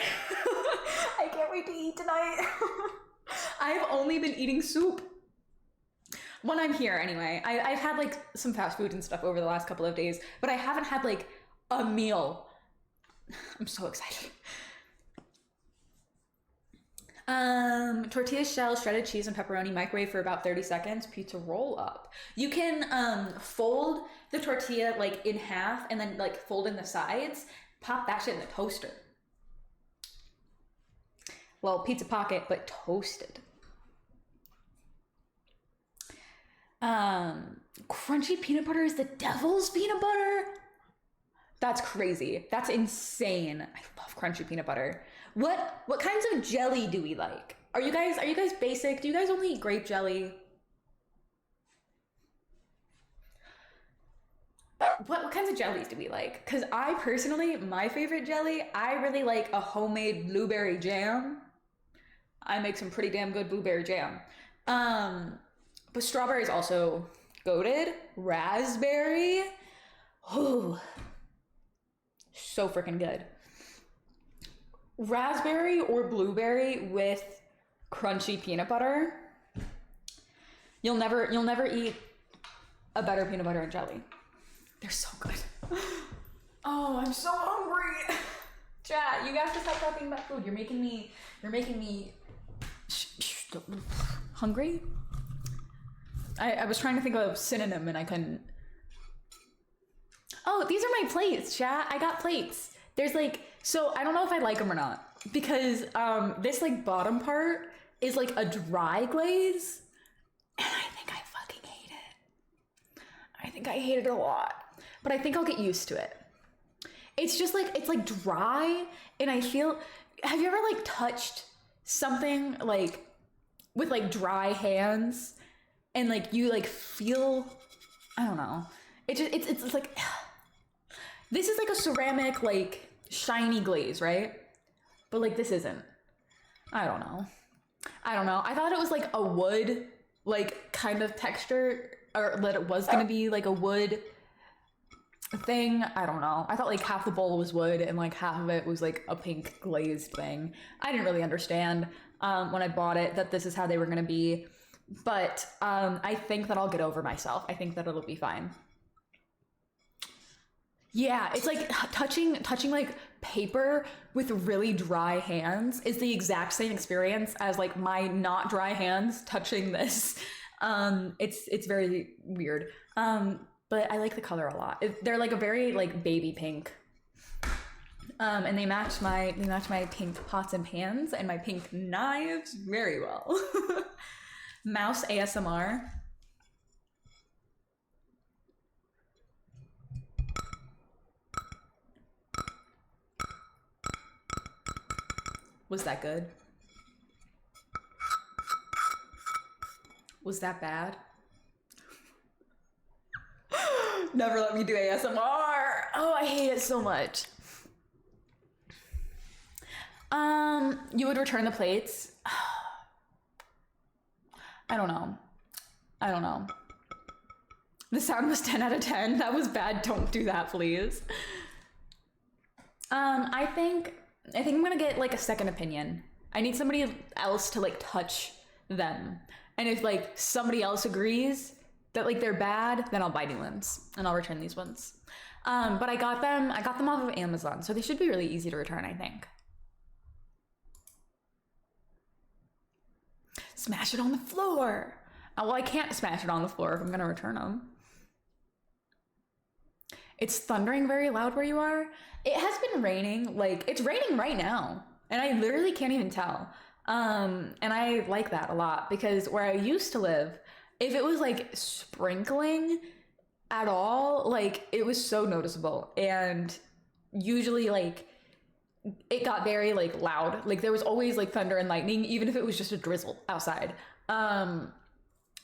Speaker 1: I can't wait to eat tonight. I've only been eating soup when I'm here anyway. I've had like some fast food and stuff over the last couple of days, but I haven't had like a meal. I'm so excited. Tortilla shell, shredded cheese, and pepperoni, microwave for about 30 seconds, pizza roll up. You can fold the tortilla like in half and then like fold in the sides, pop that shit in the toaster. Well, pizza pocket, but toasted. Crunchy peanut butter is the devil's peanut butter? That's crazy. That's insane. I love crunchy peanut butter. What kinds of jelly do we like? Are you guys basic? Do you guys only eat grape jelly? What kinds of jellies do we like? Because I personally, my favorite jelly, I really like a homemade blueberry jam. I make some pretty damn good blueberry jam. But strawberry is also goated. Raspberry. Ooh. So freaking good. Raspberry or blueberry with crunchy peanut butter. You'll never eat a better peanut butter and jelly. They're so good. Oh, I'm so hungry. Chat, you guys have to stop talking about food. You're making me hungry. I was trying to think of a synonym and I couldn't. Oh, these are my plates, chat. I got plates. There's like, so I don't know if I like them or not because this like bottom part is like a dry glaze and I think I fucking hate it. I think I hate it a lot, but I think I'll get used to it. It's just like, it's like dry and I feel, have you ever like touched something like with like dry hands and like you like feel, I don't know. It's like, this is like a ceramic, like shiny glaze, right? But like this isn't. I don't know. I thought it was like a wood, like kind of texture, or that it was gonna be like a wood thing. I don't know. I thought like half the bowl was wood and like half of it was like a pink glazed thing. I didn't really understand when I bought it that this is how they were gonna be. But I think that I'll get over myself. I think that it'll be fine. Yeah, it's like touching like paper with really dry hands is the exact same experience as like my not dry hands touching this. It's very weird. But I like the color a lot. They're like a very like baby pink. And they match my pink pots and pans and my pink knives very well. Mouse ASMR. Was that good? Was that bad? Never let me do ASMR. Oh, I hate it so much. You would return the plates. I don't know. The sound was 10 out of 10. That was bad. Don't do that, please. I think I think I'm gonna get like a second opinion. I need somebody else to like touch them. And if like somebody else agrees that like they're bad, then I'll buy new ones and I'll return these ones. But I got them off of Amazon, so they should be really easy to return, I think. Smash it on the floor. Well, I can't smash it on the floor if I'm gonna return them. It's thundering very loud where you are. It has been raining, like it's raining right now, and I literally can't even tell. And I like that a lot because where I used to live, if it was like sprinkling at all, like it was so noticeable, and usually like it got very like loud. Like there was always like thunder and lightning, even if it was just a drizzle outside.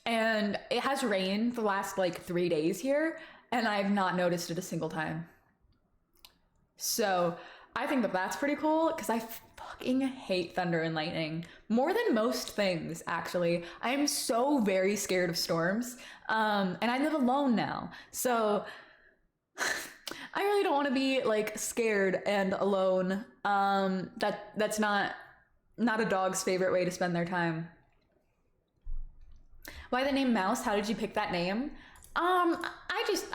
Speaker 1: And it has rained the last like 3 days here, and I've not noticed it a single time. So I think that that's pretty cool because I fucking hate thunder and lightning more than most things, actually. I am so very scared of storms. And I live alone now. So I really don't want to be like scared and alone. That's not a dog's favorite way to spend their time. Why the name Mouse? How did you pick that name? I just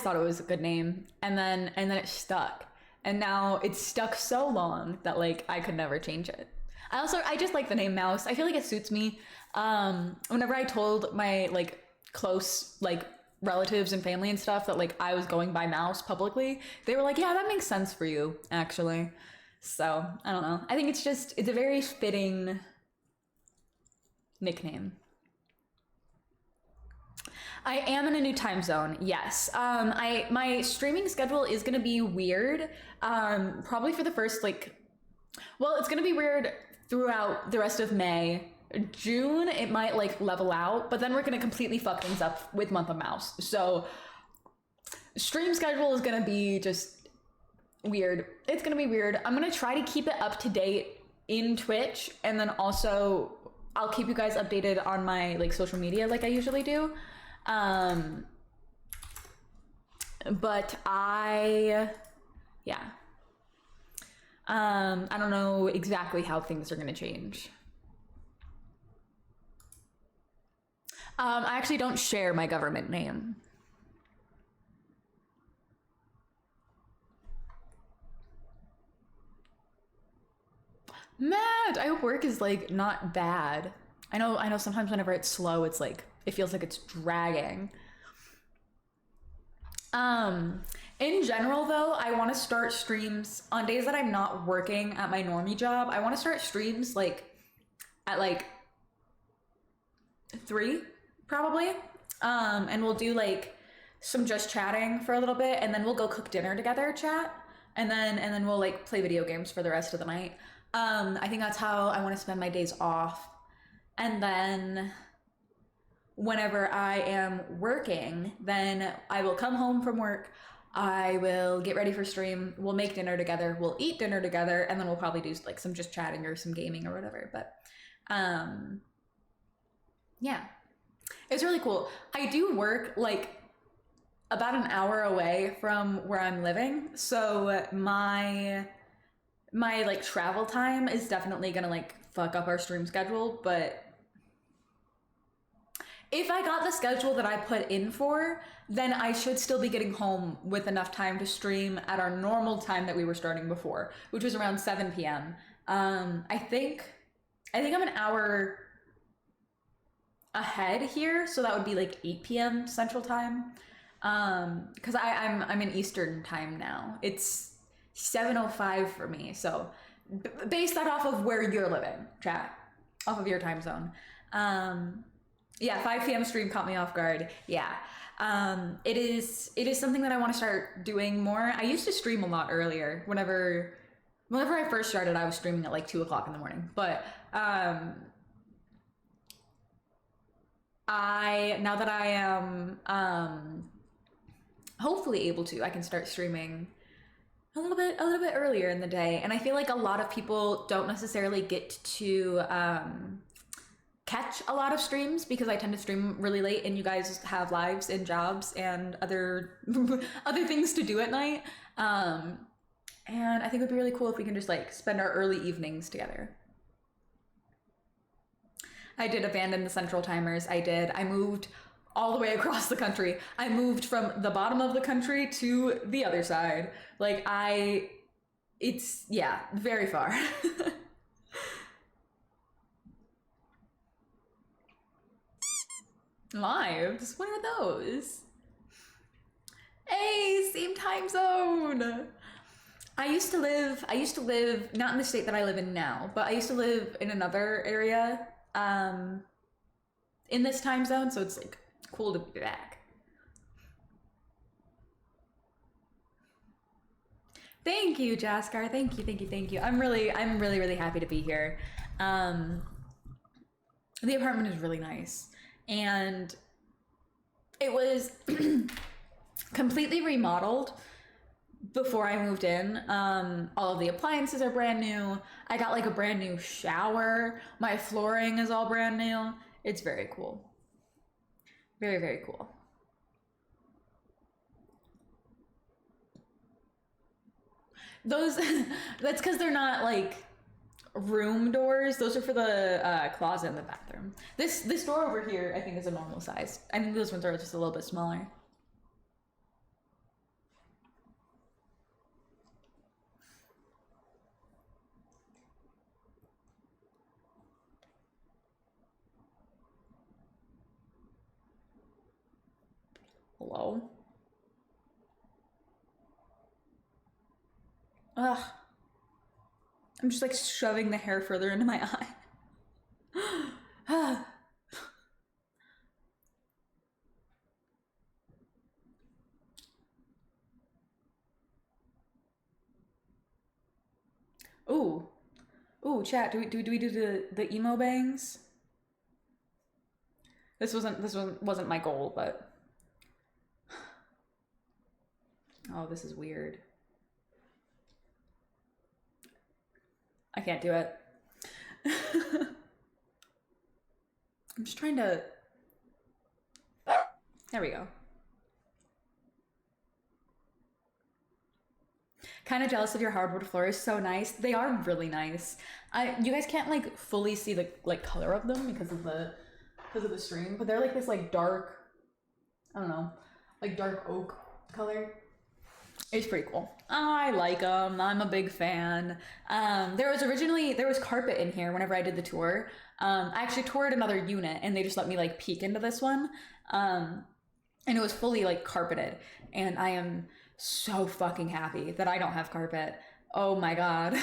Speaker 1: thought it was a good name, and then it stuck. And now it's stuck so long that like I could never change it. I just like the name Mouse. I feel like it suits me. Whenever I told my like close like relatives and family and stuff that like I was going by Mouse publicly, they were like, yeah, that makes sense for you, actually. So I don't know. I think it's a very fitting nickname. I am in a new time zone, yes. My streaming schedule is gonna be weird, probably for the first it's gonna be weird throughout the rest of May. June, it might like level out, but then we're gonna completely fuck things up with Month of Mouse. So stream schedule is gonna be just weird. It's gonna be weird. I'm gonna try to keep it up to date in Twitch, and then also I'll keep you guys updated on my like social media like I usually do. But I don't know exactly how things are gonna change. I actually don't share my government name. Mad! I hope work is like not bad. I know sometimes whenever it's slow, it's like, it feels like it's dragging. In general though, I want to start streams on days that I'm not working at my normie job. I want to start streams like at like 3 probably. And we'll do like some just chatting for a little bit, and then we'll go cook dinner together, chat, and then we'll like play video games for the rest of the night. I think that's how I want to spend my days off. And then whenever I am working, then I will come home from work, I will get ready for stream, we'll make dinner together, we'll eat dinner together, and then we'll probably do like some just chatting or some gaming or whatever. But yeah, it's really cool. I do work like about an hour away from where I'm living, so my like travel time is definitely gonna like fuck up our stream schedule. But if I got the schedule that I put in for, then I should still be getting home with enough time to stream at our normal time that we were starting before, which was around 7 p.m. I think I'm an hour ahead here, so that would be like 8 p.m. Central Time. Because I'm in Eastern Time now. It's 7:05 for me, so base that off of where you're living, chat, off of your time zone. Yeah, 5 p.m. stream caught me off guard. Yeah, it is something that I want to start doing more. I used to stream a lot earlier. Whenever I first started, I was streaming at like 2 o'clock in the morning. But now that I am hopefully able to, I can start streaming a little bit earlier in the day. And I feel like a lot of people don't necessarily get to catch a lot of streams because I tend to stream really late, and you guys have lives and jobs and other things to do at night. And I think it would be really cool if we can just like spend our early evenings together. I did abandon the central timers. I moved all the way across the country. I moved from the bottom of the country to the other side. Like it's, yeah, very far. Lives? What are those? Hey, same time zone. I used to live not in the state that I live in now, but I used to live in another area in this time zone, so it's like cool to be back. Thank you, Jaskar. Thank you. I'm really happy to be here. The apartment is really nice, and it was completely remodeled before I moved in. All of the appliances are brand new. I got like a brand new shower. My flooring is all brand new. It's very cool. Very, very cool. Those, that's because they're not like room doors. Those are for the closet in the bathroom. This door over here, I think, is a normal size. I think those ones are just a little bit smaller. Hello? Ugh. I'm just like shoving the hair further into my eye. Ooh. Ooh, chat, do we do the emo bangs? This wasn't my goal, but oh, this is weird. I can't do it. I'm just trying to... There we go. Kind of jealous of your hardwood floors. So nice. They are really nice. You guys can't like fully see the like color of them because of the stream, but they're like this like dark, I don't know, like dark oak color. It's pretty cool. I like them. I'm a big fan. There was carpet in here whenever I did the tour. I actually toured another unit and they just let me like peek into this one. And it was fully like carpeted. And I am so fucking happy that I don't have carpet. Oh my God.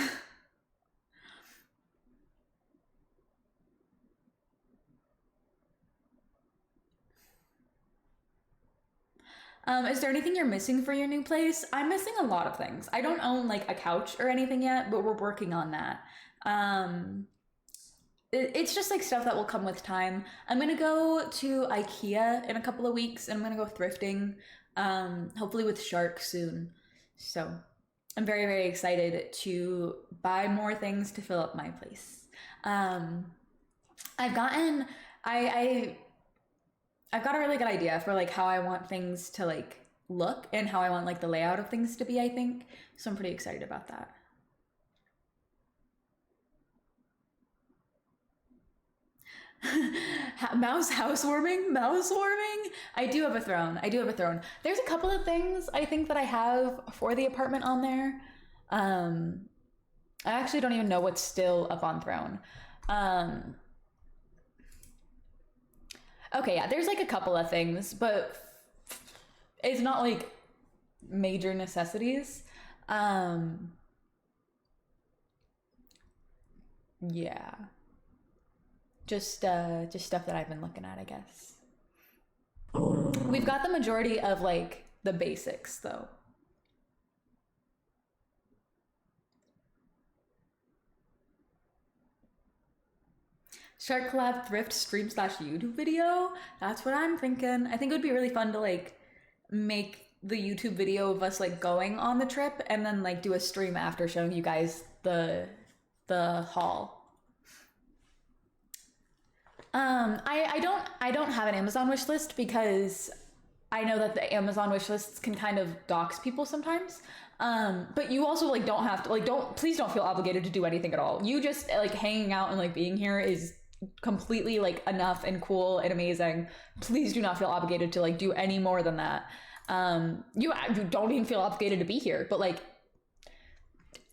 Speaker 1: Is there anything you're missing for your new place? I'm missing a lot of things. I don't own like a couch or anything yet, but we're working on that. It's just like stuff that will come with time. I'm gonna go to IKEA in a couple of weeks and I'm gonna go thrifting, hopefully with Shark soon. So I'm very, very excited to buy more things to fill up my place. I've got a really good idea for like how I want things to like look and how I want like the layout of things to be, I think. So I'm pretty excited about that. Mouse housewarming? I do have a throne. There's a couple of things I think that I have for the apartment on there. I actually don't even know what's still up on throne. Okay, yeah, there's like a couple of things, but it's not like major necessities. Yeah. Just stuff that I've been looking at, I guess. We've got the majority of like the basics though. Shark collab thrift stream / YouTube video. That's what I'm thinking. I think it would be really fun to like make the YouTube video of us like going on the trip and then like do a stream after showing you guys the haul. I don't have an Amazon wish list because I know that the Amazon wish lists can kind of dox people sometimes. But you also like don't have to like please don't feel obligated to do anything at all. You just like hanging out and like being here is completely like enough and cool and amazing. Please do not feel obligated to like do any more than that. You don't even feel obligated to be here, but like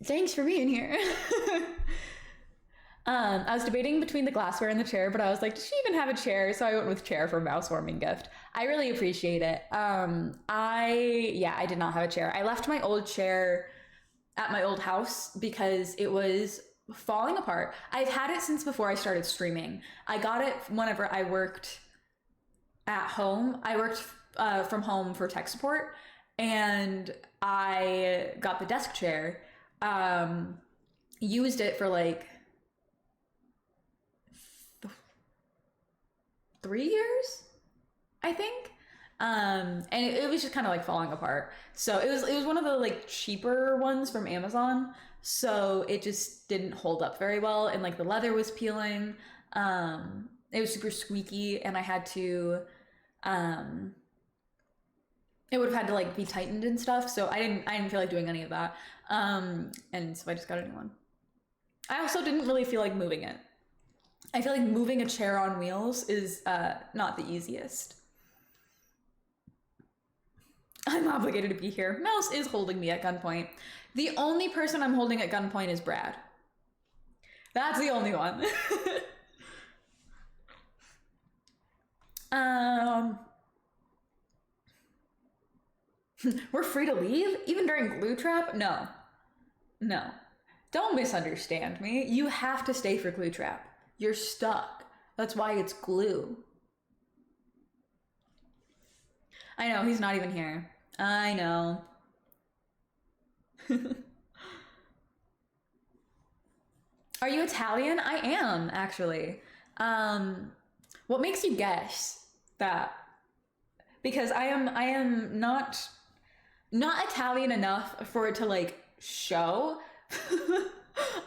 Speaker 1: thanks for being here. I was debating between the glassware and the chair, but I was like, does she even have a chair? So I went with chair for a mousewarming gift. I really appreciate it. I did not have a chair. I left my old chair at my old house because it was falling apart. I've had it since before I started streaming. I got it whenever I worked at home. I worked from home for tech support, and I got the desk chair, used it for like 3 years, I think. And it was just kind of like falling apart. So it was one of the like cheaper ones from Amazon. So it just didn't hold up very well. And like the leather was peeling. It was super squeaky, and I had to, it would have had to like be tightened and stuff. So I didn't feel like doing any of that. And so I just got a new one. I also didn't really feel like moving it. I feel like moving a chair on wheels is not the easiest. I'm obligated to be here. Mouse is holding me at gunpoint. The only person I'm holding at gunpoint is Brad. That's the only one. We're free to leave? Even during glue trap? No. No. Don't misunderstand me. You have to stay for glue trap. You're stuck. That's why it's glue. I know, he's not even here. I know. Are you Italian? I am, actually. What makes you guess that? Because I am not Italian enough for it to like show.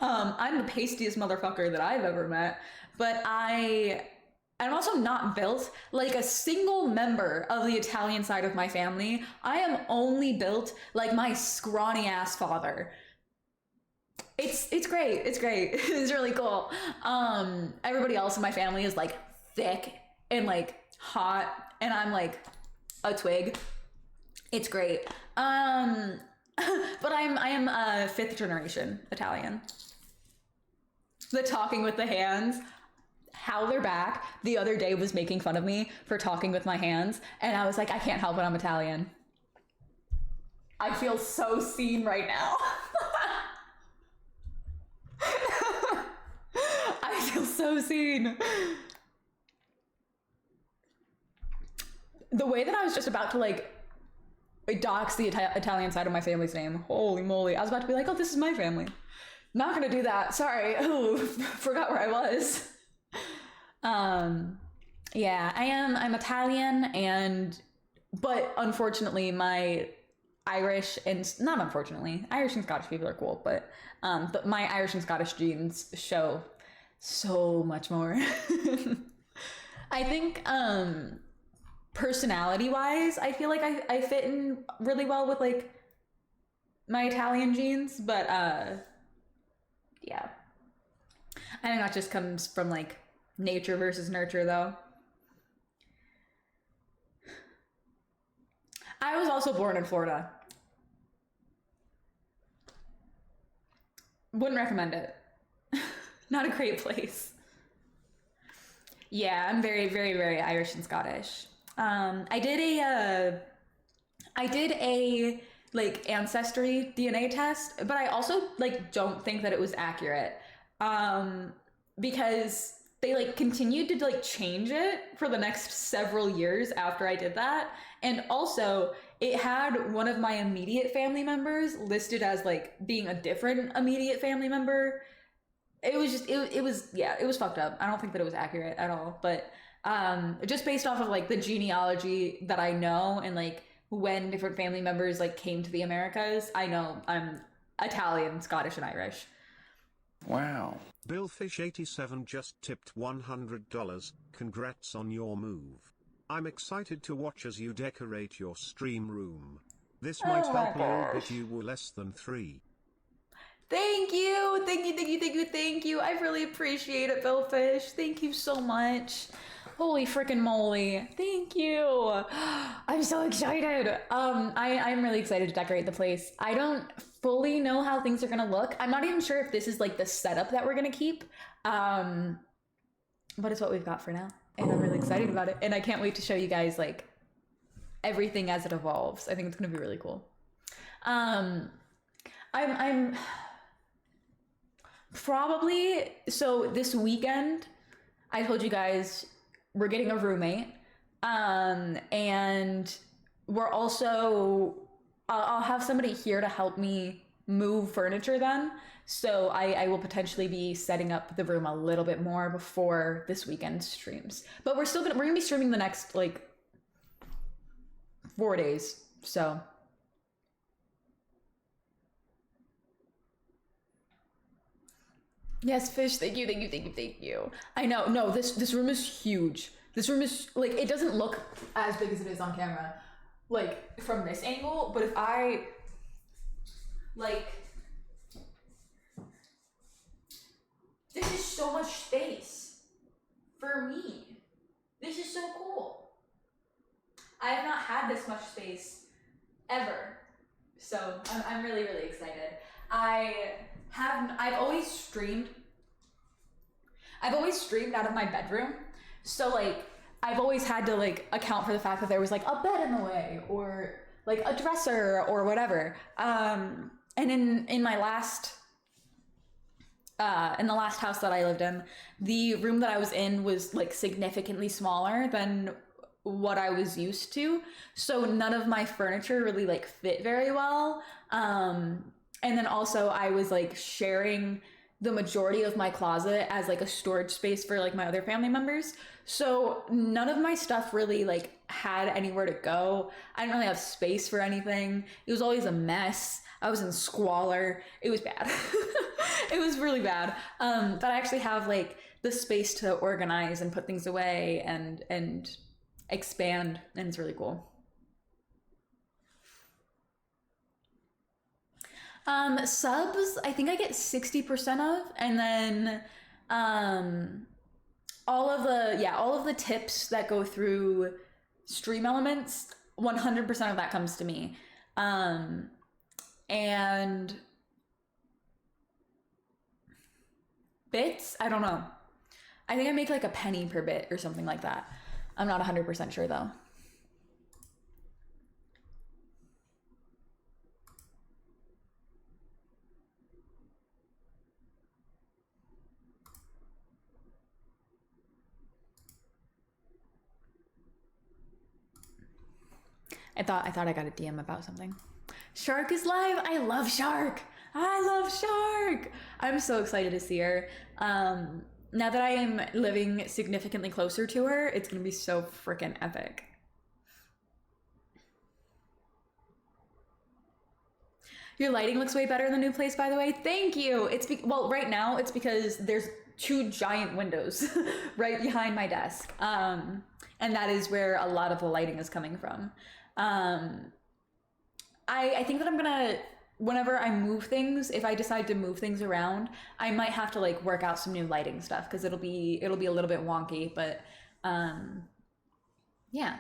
Speaker 1: I'm the pastiest motherfucker that I've ever met, but I'm also not built like a single member of the Italian side of my family. I am only built like my scrawny ass father. It's great. It's great. It's really cool. Everybody else in my family is like thick and like hot, and I'm like a twig. It's great. But I am a 5th generation Italian. The talking with the hands. Howler back the other day was making fun of me for talking with my hands, and I was like, I can't help it, I'm Italian. I feel so seen right now. I feel so seen. The way that I was just about to like dox the Italian side of my family's name. Holy moly. I was about to be like, oh, this is my family. Not gonna do that. Sorry. Oh, forgot where I was. Yeah, I'm Italian, but unfortunately my Irish and Scottish people are cool, but my Irish and Scottish genes show so much more. I think, personality wise, I feel like I fit in really well with like my Italian genes, but yeah. I think that just comes from like nature versus nurture though. I was also born in Florida. Wouldn't recommend it. Not a great place. Yeah, I'm very, very, very Irish and Scottish. I did a like ancestry DNA test, but I also like don't think that it was accurate. Because they like continued to like change it for the next several years after I did that. And also it had one of my immediate family members listed as like being a different immediate family member. It was just, it was fucked up. I don't think that it was accurate at all, but just based off of like the genealogy that I know and like when different family members like came to the Americas, I know I'm Italian, Scottish, and Irish.
Speaker 5: Wow.
Speaker 6: Billfish87 just tipped $100. Congrats on your move. I'm excited to watch as you decorate your stream room. This might
Speaker 1: Oh my
Speaker 6: help a little
Speaker 1: gosh.
Speaker 6: bit. You were less than 3.
Speaker 1: Thank you. Thank you, thank you, thank you, thank you. I really appreciate it, Billfish. Thank you so much. Holy freaking moly. Thank you. I'm so excited. I'm really excited to decorate the place. I don't fully know how things are gonna look. I'm not even sure if this is like the setup that we're gonna keep. But it's what we've got for now. And I'm really excited about it. And I can't wait to show you guys like everything as it evolves. I think it's gonna be really cool. I'm probably, so this weekend, I told you guys we're getting a roommate. And we're also, I'll have somebody here to help me move furniture then. So I will potentially be setting up the room a little bit more before this weekend streams. But we're gonna be streaming the next like 4 days. So yes, Fish, thank you, thank you, thank you, thank you. I know, no, this room is huge. This room is, like, it doesn't look as big as it is on camera, like, from this angle, but if I, like, this is so much space for me. This is so cool. I have not had this much space ever. So I'm really, really excited. I've always streamed out of my bedroom. So like, I've always had to like account for the fact that there was like a bed in the way or like a dresser or whatever. And in my last, in the last house that I lived in, the room that I was in was like significantly smaller than what I was used to. So none of my furniture really like fit very well. And then also I was like sharing the majority of my closet as like a storage space for like my other family members. So none of my stuff really like had anywhere to go. I didn't really have space for anything. It was always a mess. I was in squalor. It was bad. It was really bad. But I actually have like the space to organize and put things away and expand, and it's really cool. Subs, I think I get 60% of, and then all of the tips that go through Stream Elements, 100% of that comes to me. And bits, I don't know. I think I make like a penny per bit or something like that. I'm not 100% sure though. I thought I got a DM about something. Shark is live. I love Shark. I love Shark. I'm so excited to see her. Now that I am living significantly closer to her, it's gonna be so freaking epic. Your lighting looks way better in the new place, by the way. Thank you. Well, right now it's because there's 2 giant windows right behind my desk. And that is where a lot of the lighting is coming from. I think that I'm gonna, whenever I move things, if I decide to move things around, I might have to like work out some new lighting stuff because it'll be a little bit wonky, but yeah,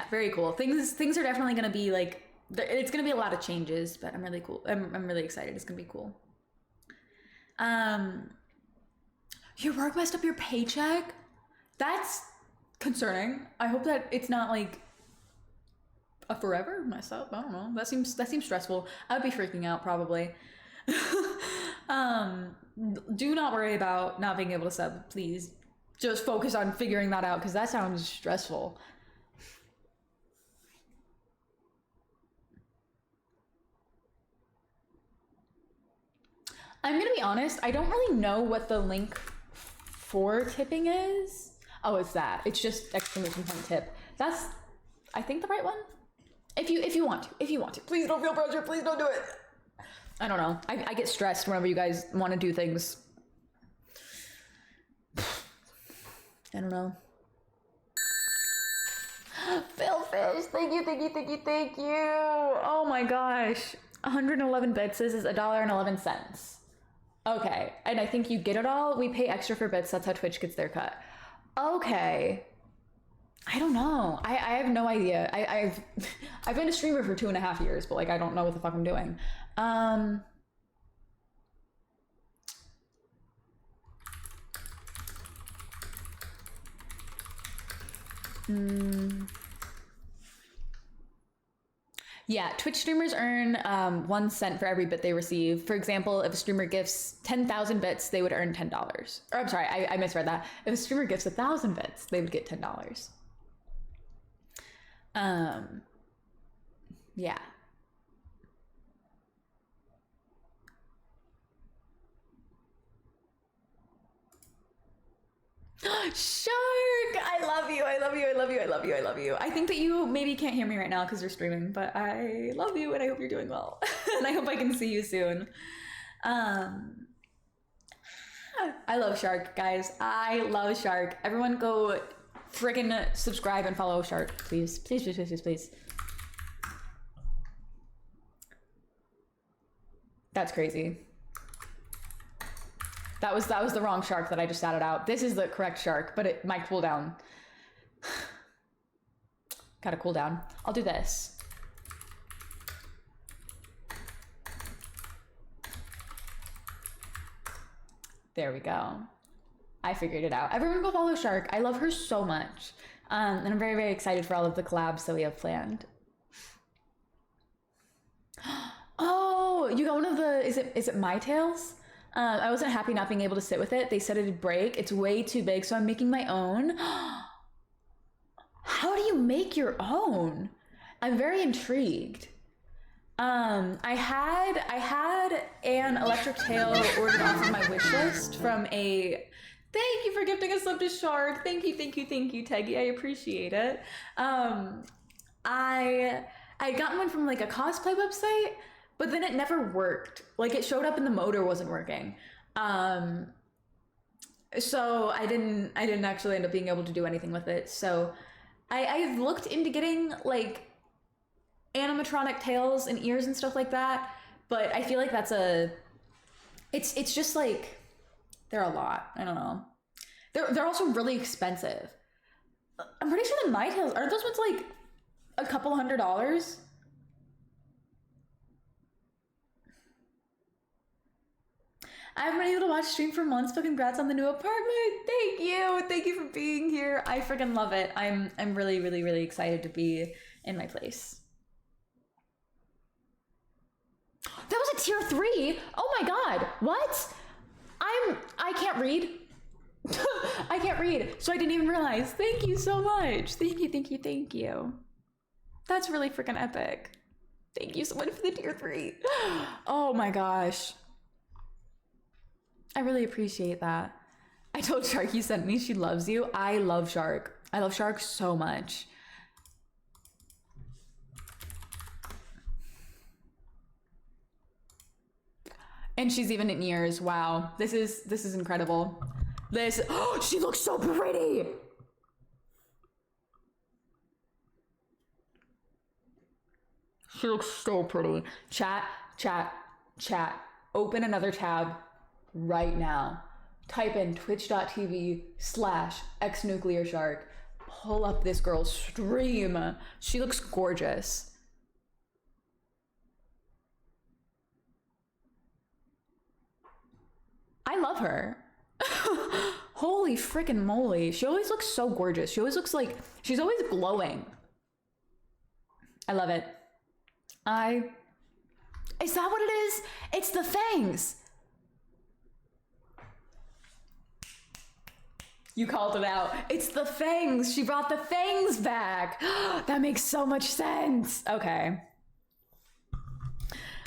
Speaker 1: very cool. Things are definitely gonna be like, it's gonna be a lot of changes, but I'm really cool. I'm really excited. It's gonna be cool. Your work messed up your paycheck? That's concerning. I hope that it's not like a forever mess up. I don't know. That seems stressful. I would be freaking out probably. Do not worry about not being able to sub, please. Just focus on figuring that out because that sounds stressful. I'm gonna be honest, I don't really know what the link for tipping is. Oh, it's that. It's just exclamation point tip. That's, I think, the right one. If you want to. Please don't feel pressure. Please don't do it. I don't know. I get stressed whenever you guys want to do things. I don't know. Phil fish. Thank you, thank you, thank you, thank you. Oh my gosh. 111 bits. This is $1.11. Okay, and I think you get it all. We pay extra for bits. That's how Twitch gets their cut. Okay. I don't know. I have no idea. I've been a streamer for 2.5 years, but like I don't know what the fuck I'm doing. Yeah, Twitch streamers earn 1 cent for every bit they receive. For example, if a streamer gifts 10,000 bits, they would earn $10. Or I'm sorry, I misread that. If a streamer gifts 1,000 bits, they would get $10. Yeah. Shark! I love you, I love you, I love you, I love you, I love you. I think that you maybe can't hear me right now because you're streaming, but I love you and I hope you're doing well. And I hope I can see you soon. I love Shark, guys. I love Shark. Everyone go friggin' subscribe and follow Shark, please. Please, please, please, please, please. That's crazy. That was the wrong shark that I just shouted out. This is the correct shark, but it might cool down. Gotta cool down. I'll do this. There we go. I figured it out. Everyone go follow Shark. I love her so much. And I'm very, very excited for all of the collabs that we have planned. Oh, you got one of the, is it My Tales? I wasn't happy not being able to sit with it. They said it'd break. It's way too big, so I'm making my own. How do you make your own? I'm very intrigued. I had an electric tail ordered off of my wish list from a, thank you for gifting a sub to Shark. Thank you, thank you, thank you, Teggy. I appreciate it. I had gotten one from like a cosplay website, but then it never worked. Like it showed up and the motor wasn't working. So I didn't actually end up being able to do anything with it. So I've looked into getting like animatronic tails and ears and stuff like that, but I feel like that's it's just like, they're a lot. I don't know. They're also really expensive. I'm pretty sure the My Tails, aren't those ones like a couple $100s? I haven't been able to watch stream for months, but congrats on the new apartment. Thank you. Thank you for being here. I freaking love it. I'm really, really, really excited to be in my place. That was a tier 3. Oh my God. What? I can't read. I can't read. So I didn't even realize. Thank you so much. Thank you, thank you, thank you. That's really freaking epic. Thank you so much for the tier 3. Oh my gosh. I really appreciate that. I told Shark you sent me, she loves you. I love Shark. I love Shark so much. And she's even in ears. Wow. This is incredible. Oh, she looks so pretty. She looks so pretty. Chat. Open another tab right now. Type in twitch.tv/xnuclearshark. Pull up this girl's stream. She looks gorgeous. I love her. Holy freaking moly. She always looks so gorgeous. She always looks like she's always glowing. I love it. Is that what it is? It's the fangs. You called it out. It's the fangs. She brought the fangs back. That makes so much sense. Okay.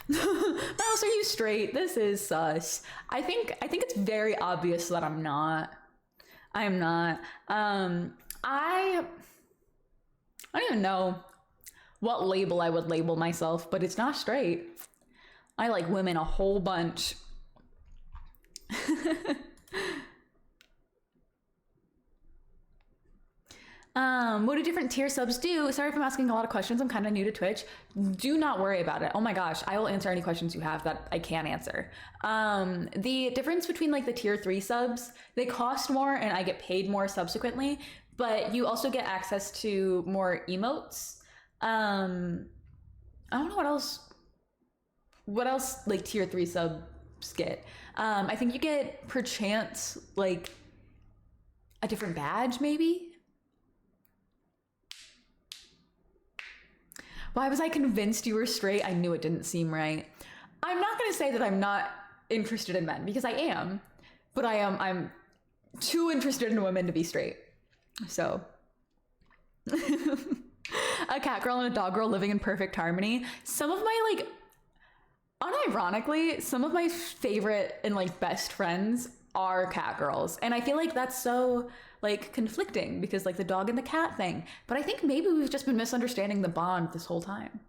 Speaker 1: Mouse, are you straight? This is sus. I think it's very obvious that I'm not. I am not. I don't even know what label I would label myself, but it's not straight. I like women a whole bunch. What do different tier subs do? Sorry if I'm asking a lot of questions. I'm kind of new to Twitch. Do not worry about it. Oh my gosh, I will answer any questions you have that I can answer. The difference between like the tier 3 subs, they cost more and I get paid more subsequently, but you also get access to more emotes. I don't know what else like tier 3 subs get. I think you get perchance like a different badge maybe. Why was I convinced you were straight? I knew it didn't seem right. I'm not going to say that I'm not interested in men because I am, but I'm too interested in women to be straight. So a cat girl and a dog girl living in perfect harmony. Some of my like, unironically, some of my favorite and like best friends are cat girls. And I feel like that's so like conflicting because like the dog and the cat thing. But I think maybe we've just been misunderstanding the bond this whole time.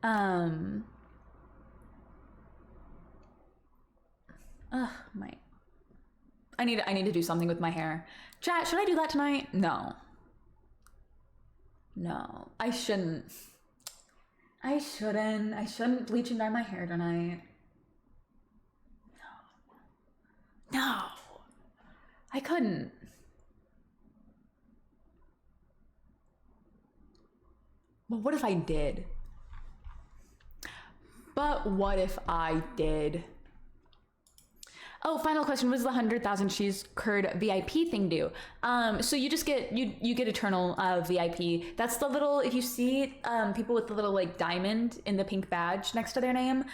Speaker 1: I need to do something with my hair. Chat, should I do that tonight? No. No, I shouldn't. I shouldn't bleach and dye my hair tonight. No, I couldn't. But what if I did? But what if I did? Oh, final question. What does the 100,000 cheese curd VIP thing do? So you just get, you get eternal VIP. That's the little, if you see people with the little like diamond in the pink badge next to their name,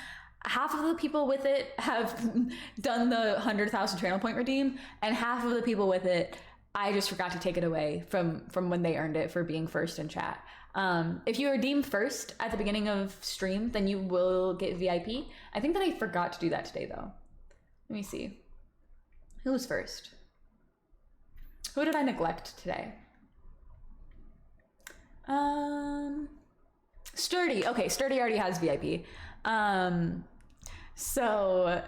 Speaker 1: half of the people with it have done the 100,000 channel point redeem, and half of the people with it, I just forgot to take it away from when they earned it for being first in chat. If you redeem first at the beginning of stream, then you will get VIP. I think that I forgot to do that today though. Let me see. Who was first? Who did I neglect today? Sturdy. Okay, Sturdy already has VIP. So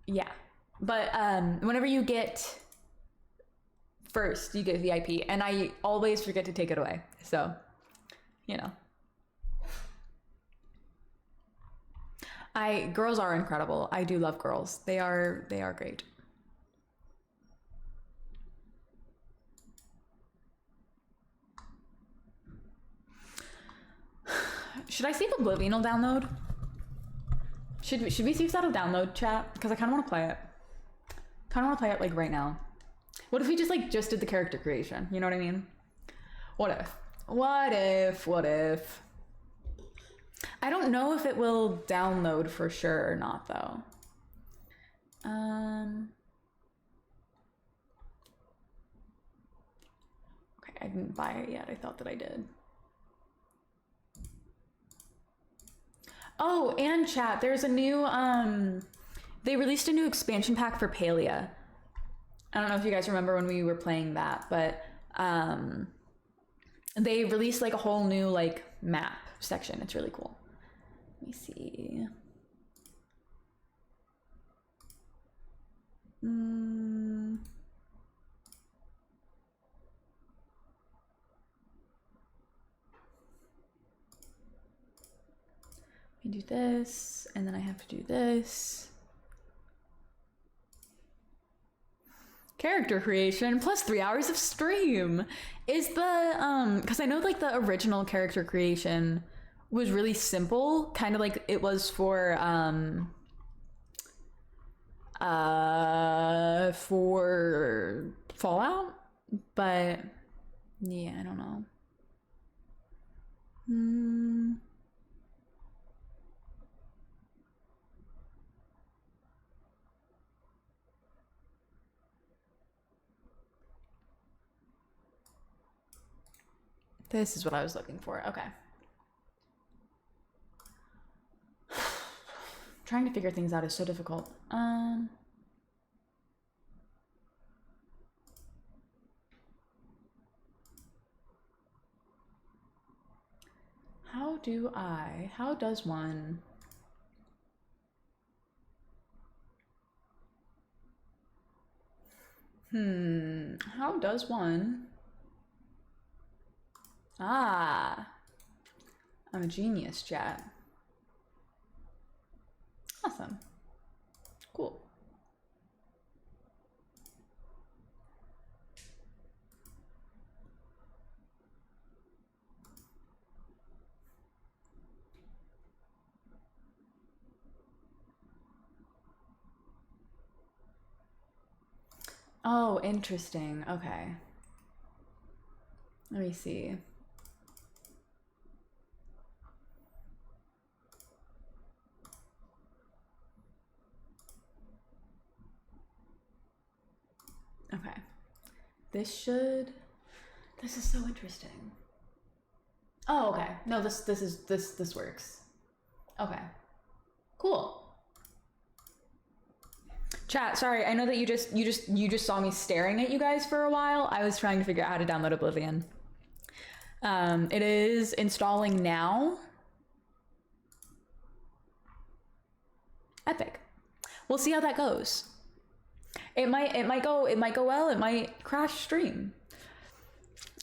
Speaker 1: yeah. But whenever you get first, you get VIP, and I always forget to take it away. So, you know. Girls are incredible. I do love girls. They are great. Should I see if Oblivion will download? Should we see if that'll download, chat? Because I kind of want to play it. Kind of want to play it like right now. What if we just did the character creation? You know what I mean? What if? What if? I don't know if it will download for sure or not though. Okay, I didn't buy it yet. I thought that I did. Oh, and chat, there's a new, they released a new expansion pack for Palia. I don't know if you guys remember when we were playing that, but they released like a whole new like map section. It's really cool. Let me see. Let me do this, and then I have to do this. Character creation plus 3 hours of stream. Is the because I know like the original character creation was really simple, kind of like it was for Fallout, but yeah, I don't know. This is what I was looking for. Okay. Trying to figure things out is so difficult. How does one? How does one? Ah, I'm a genius, chat. Awesome. Cool. Oh, interesting. Okay. Let me see. Okay. This is so interesting. Oh, okay. No, this works. Okay. Cool. Chat, sorry, I know that you just saw me staring at you guys for a while. I was trying to figure out how to download Oblivion. It is installing now. Epic. We'll see how that goes. It might go well, it might crash stream.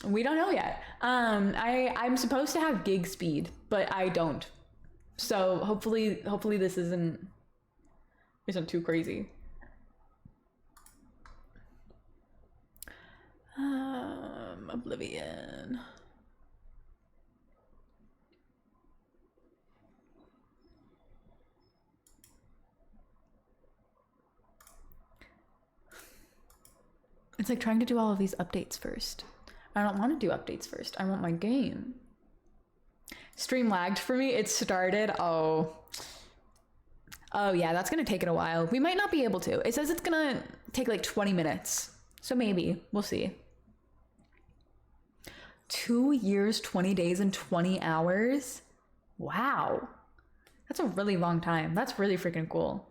Speaker 1: We don't know yet. I'm supposed to have gig speed, but I don't. So hopefully this isn't too crazy. Oblivion. It's like trying to do all of these updates first. I don't want to do updates first. I want my game. Stream lagged for me. It started. Oh yeah, that's gonna take it a while. We might not be able to. It says it's gonna take like 20 minutes. So maybe, we'll see. 2 years, 20 days, and 20 hours? Wow. That's a really long time. That's really freaking cool.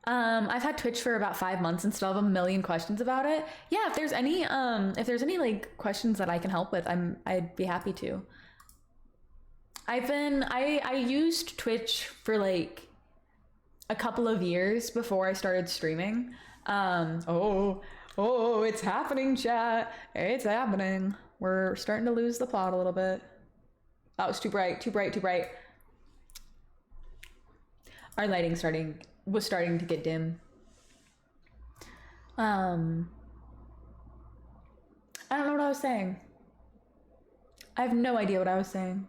Speaker 1: I've had Twitch for about 5 months and still have a million questions about it. Yeah, if there's any like questions that I can help with, I'd be happy to. I used Twitch for like a couple of years before I started streaming. Oh, it's happening, chat. It's happening. We're starting to lose the plot a little bit. That was too bright, too bright, too bright. Our lighting was starting to get dim. I don't know what I was saying. I have no idea what I was saying.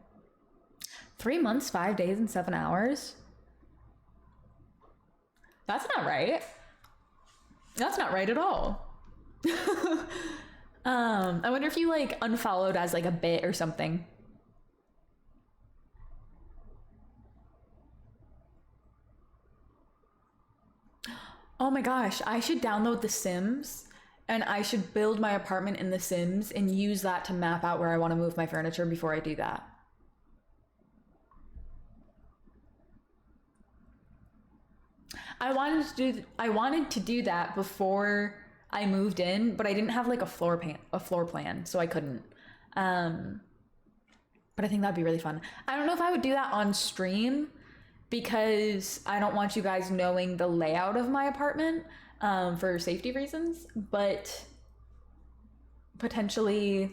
Speaker 1: 3 months, 5 days, and 7 hours? That's not right. That's not right at all. I wonder if you like unfollowed as like a bit or something. Oh my gosh, I should download The Sims and I should build my apartment in The Sims and use that to map out where I want to move my furniture before I do that. I wanted to do that before I moved in, but I didn't have like a floor plan, so I couldn't. But I think that'd be really fun. I don't know if I would do that on stream because I don't want you guys knowing the layout of my apartment for safety reasons, but potentially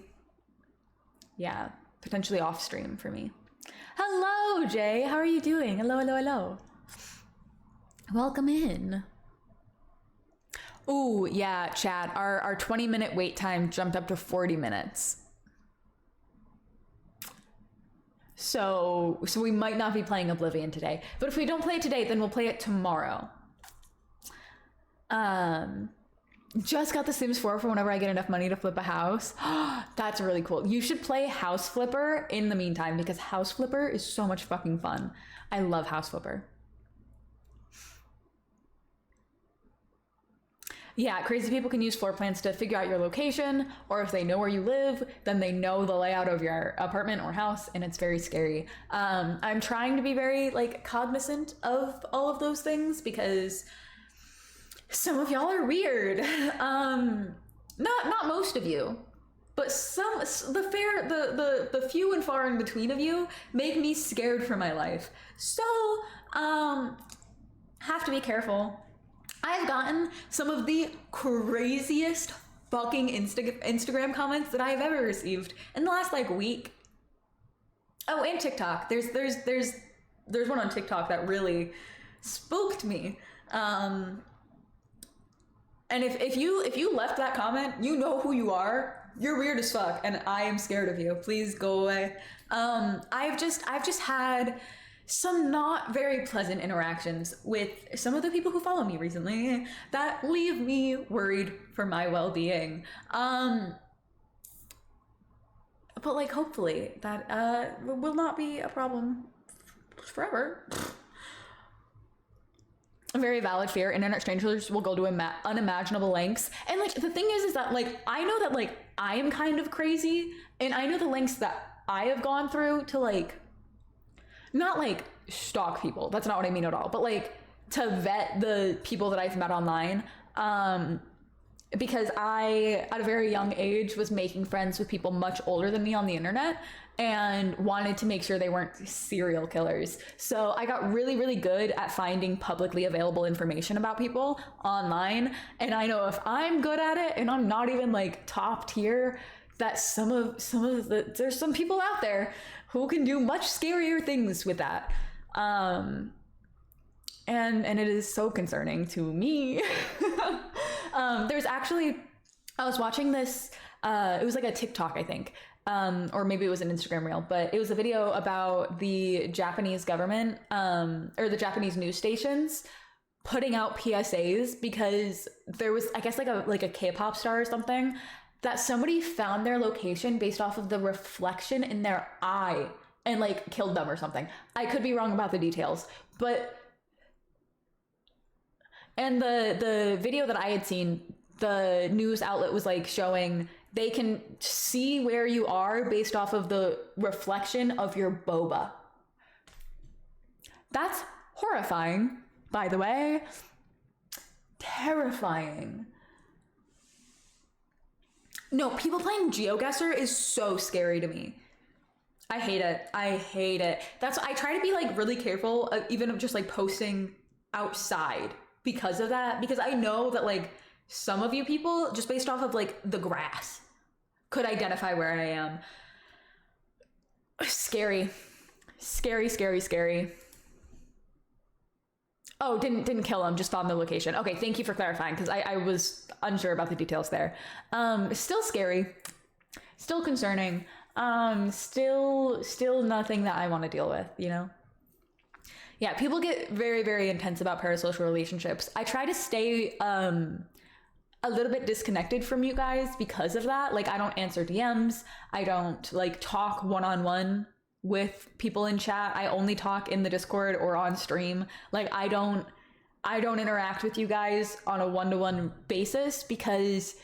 Speaker 1: off stream for me. Hello, Jay. How are you doing? Hello, hello, hello. Welcome in. Ooh, yeah, chat. Our 20-minute wait time jumped up to 40 minutes. So we might not be playing Oblivion today. But if we don't play it today, then we'll play it tomorrow. Just got The Sims 4 for whenever I get enough money to flip a house. That's really cool. You should play House Flipper in the meantime because House Flipper is so much fucking fun. I love House Flipper. Yeah, crazy people can use floor plans to figure out your location, or if they know where you live, then they know the layout of your apartment or house, and it's very scary. I'm trying to be very like cognizant of all of those things because some of y'all are weird. Not most of you, but the few and far in between of you make me scared for my life. So have to be careful. I've gotten some of the craziest fucking Instagram comments that I've ever received in the last like week. Oh, and TikTok. There's one on TikTok that really spoke to me. And if you left that comment, you know who you are. You're weird as fuck, and I am scared of you. Please go away. I've just had some not very pleasant interactions with some of the people who follow me recently that leave me worried for my well-being. But like, hopefully that will not be a problem forever. A very valid fear. Internet strangers will go to unimaginable lengths. And like, the thing is that like, I know that like, I am kind of crazy, and I know the lengths that I have gone through to like, not like stalk people. That's not what I mean at all. But like, to vet the people that I've met online. Because I, at a very young age, was making friends with people much older than me on the internet and wanted to make sure they weren't serial killers. So I got really, really good at finding publicly available information about people online. And I know if I'm good at it and I'm not even like top tier, that some of there's some people out there who can do much scarier things with that. And it is so concerning to me. There's actually, I was watching this, it was like a TikTok, I think, or maybe it was an Instagram reel, but it was a video about the Japanese government, or the Japanese news stations putting out PSAs because there was, I guess, like a K-pop star or something, that somebody found their location based off of the reflection in their eye and like killed them or something. I could be wrong about the details, but and the video that I had seen, the news outlet was like showing they can see where you are based off of the reflection of your boba. That's horrifying, by the way. Terrifying. No, people playing GeoGuessr is so scary to me. I hate it. I hate it. That's why I try to be like really careful of even of just like posting outside because of that. Because I know that like some of you people, just based off of like the grass, could identify where I am. Scary. Scary, scary, scary. Oh, didn't kill him, just found the location. Okay, thank you for clarifying, because I was unsure about the details there. Still scary. Still concerning. Still nothing that I want to deal with, you know? Yeah, people get very, very intense about parasocial relationships. I try to stay a little bit disconnected from you guys because of that. Like, I don't answer DMs. I don't like talk one-on-one with people in chat. I only talk in the Discord or on stream. Like, I don't interact with you guys on a one-to-one basis because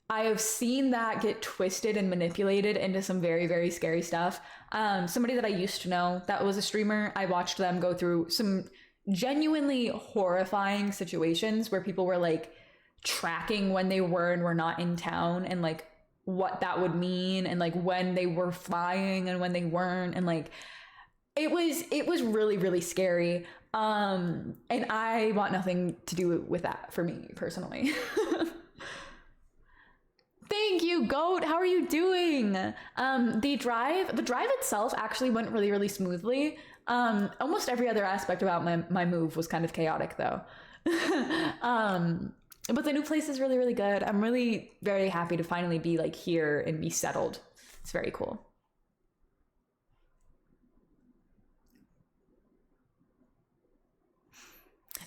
Speaker 1: I have seen that get twisted and manipulated into some very, very scary stuff. Somebody that I used to know that was a streamer, I watched them go through some genuinely horrifying situations where people were like tracking when they were and were not in town and like what that would mean and like when they were flying and when they weren't, and like it was really, really scary. And I want nothing to do with that for me personally. Thank you, Goat. How are you doing? The drive itself actually went really, really smoothly. Almost every other aspect about my move was kind of chaotic though. But the new place is really, really good. I'm really very happy to finally be like here and be settled. It's very cool.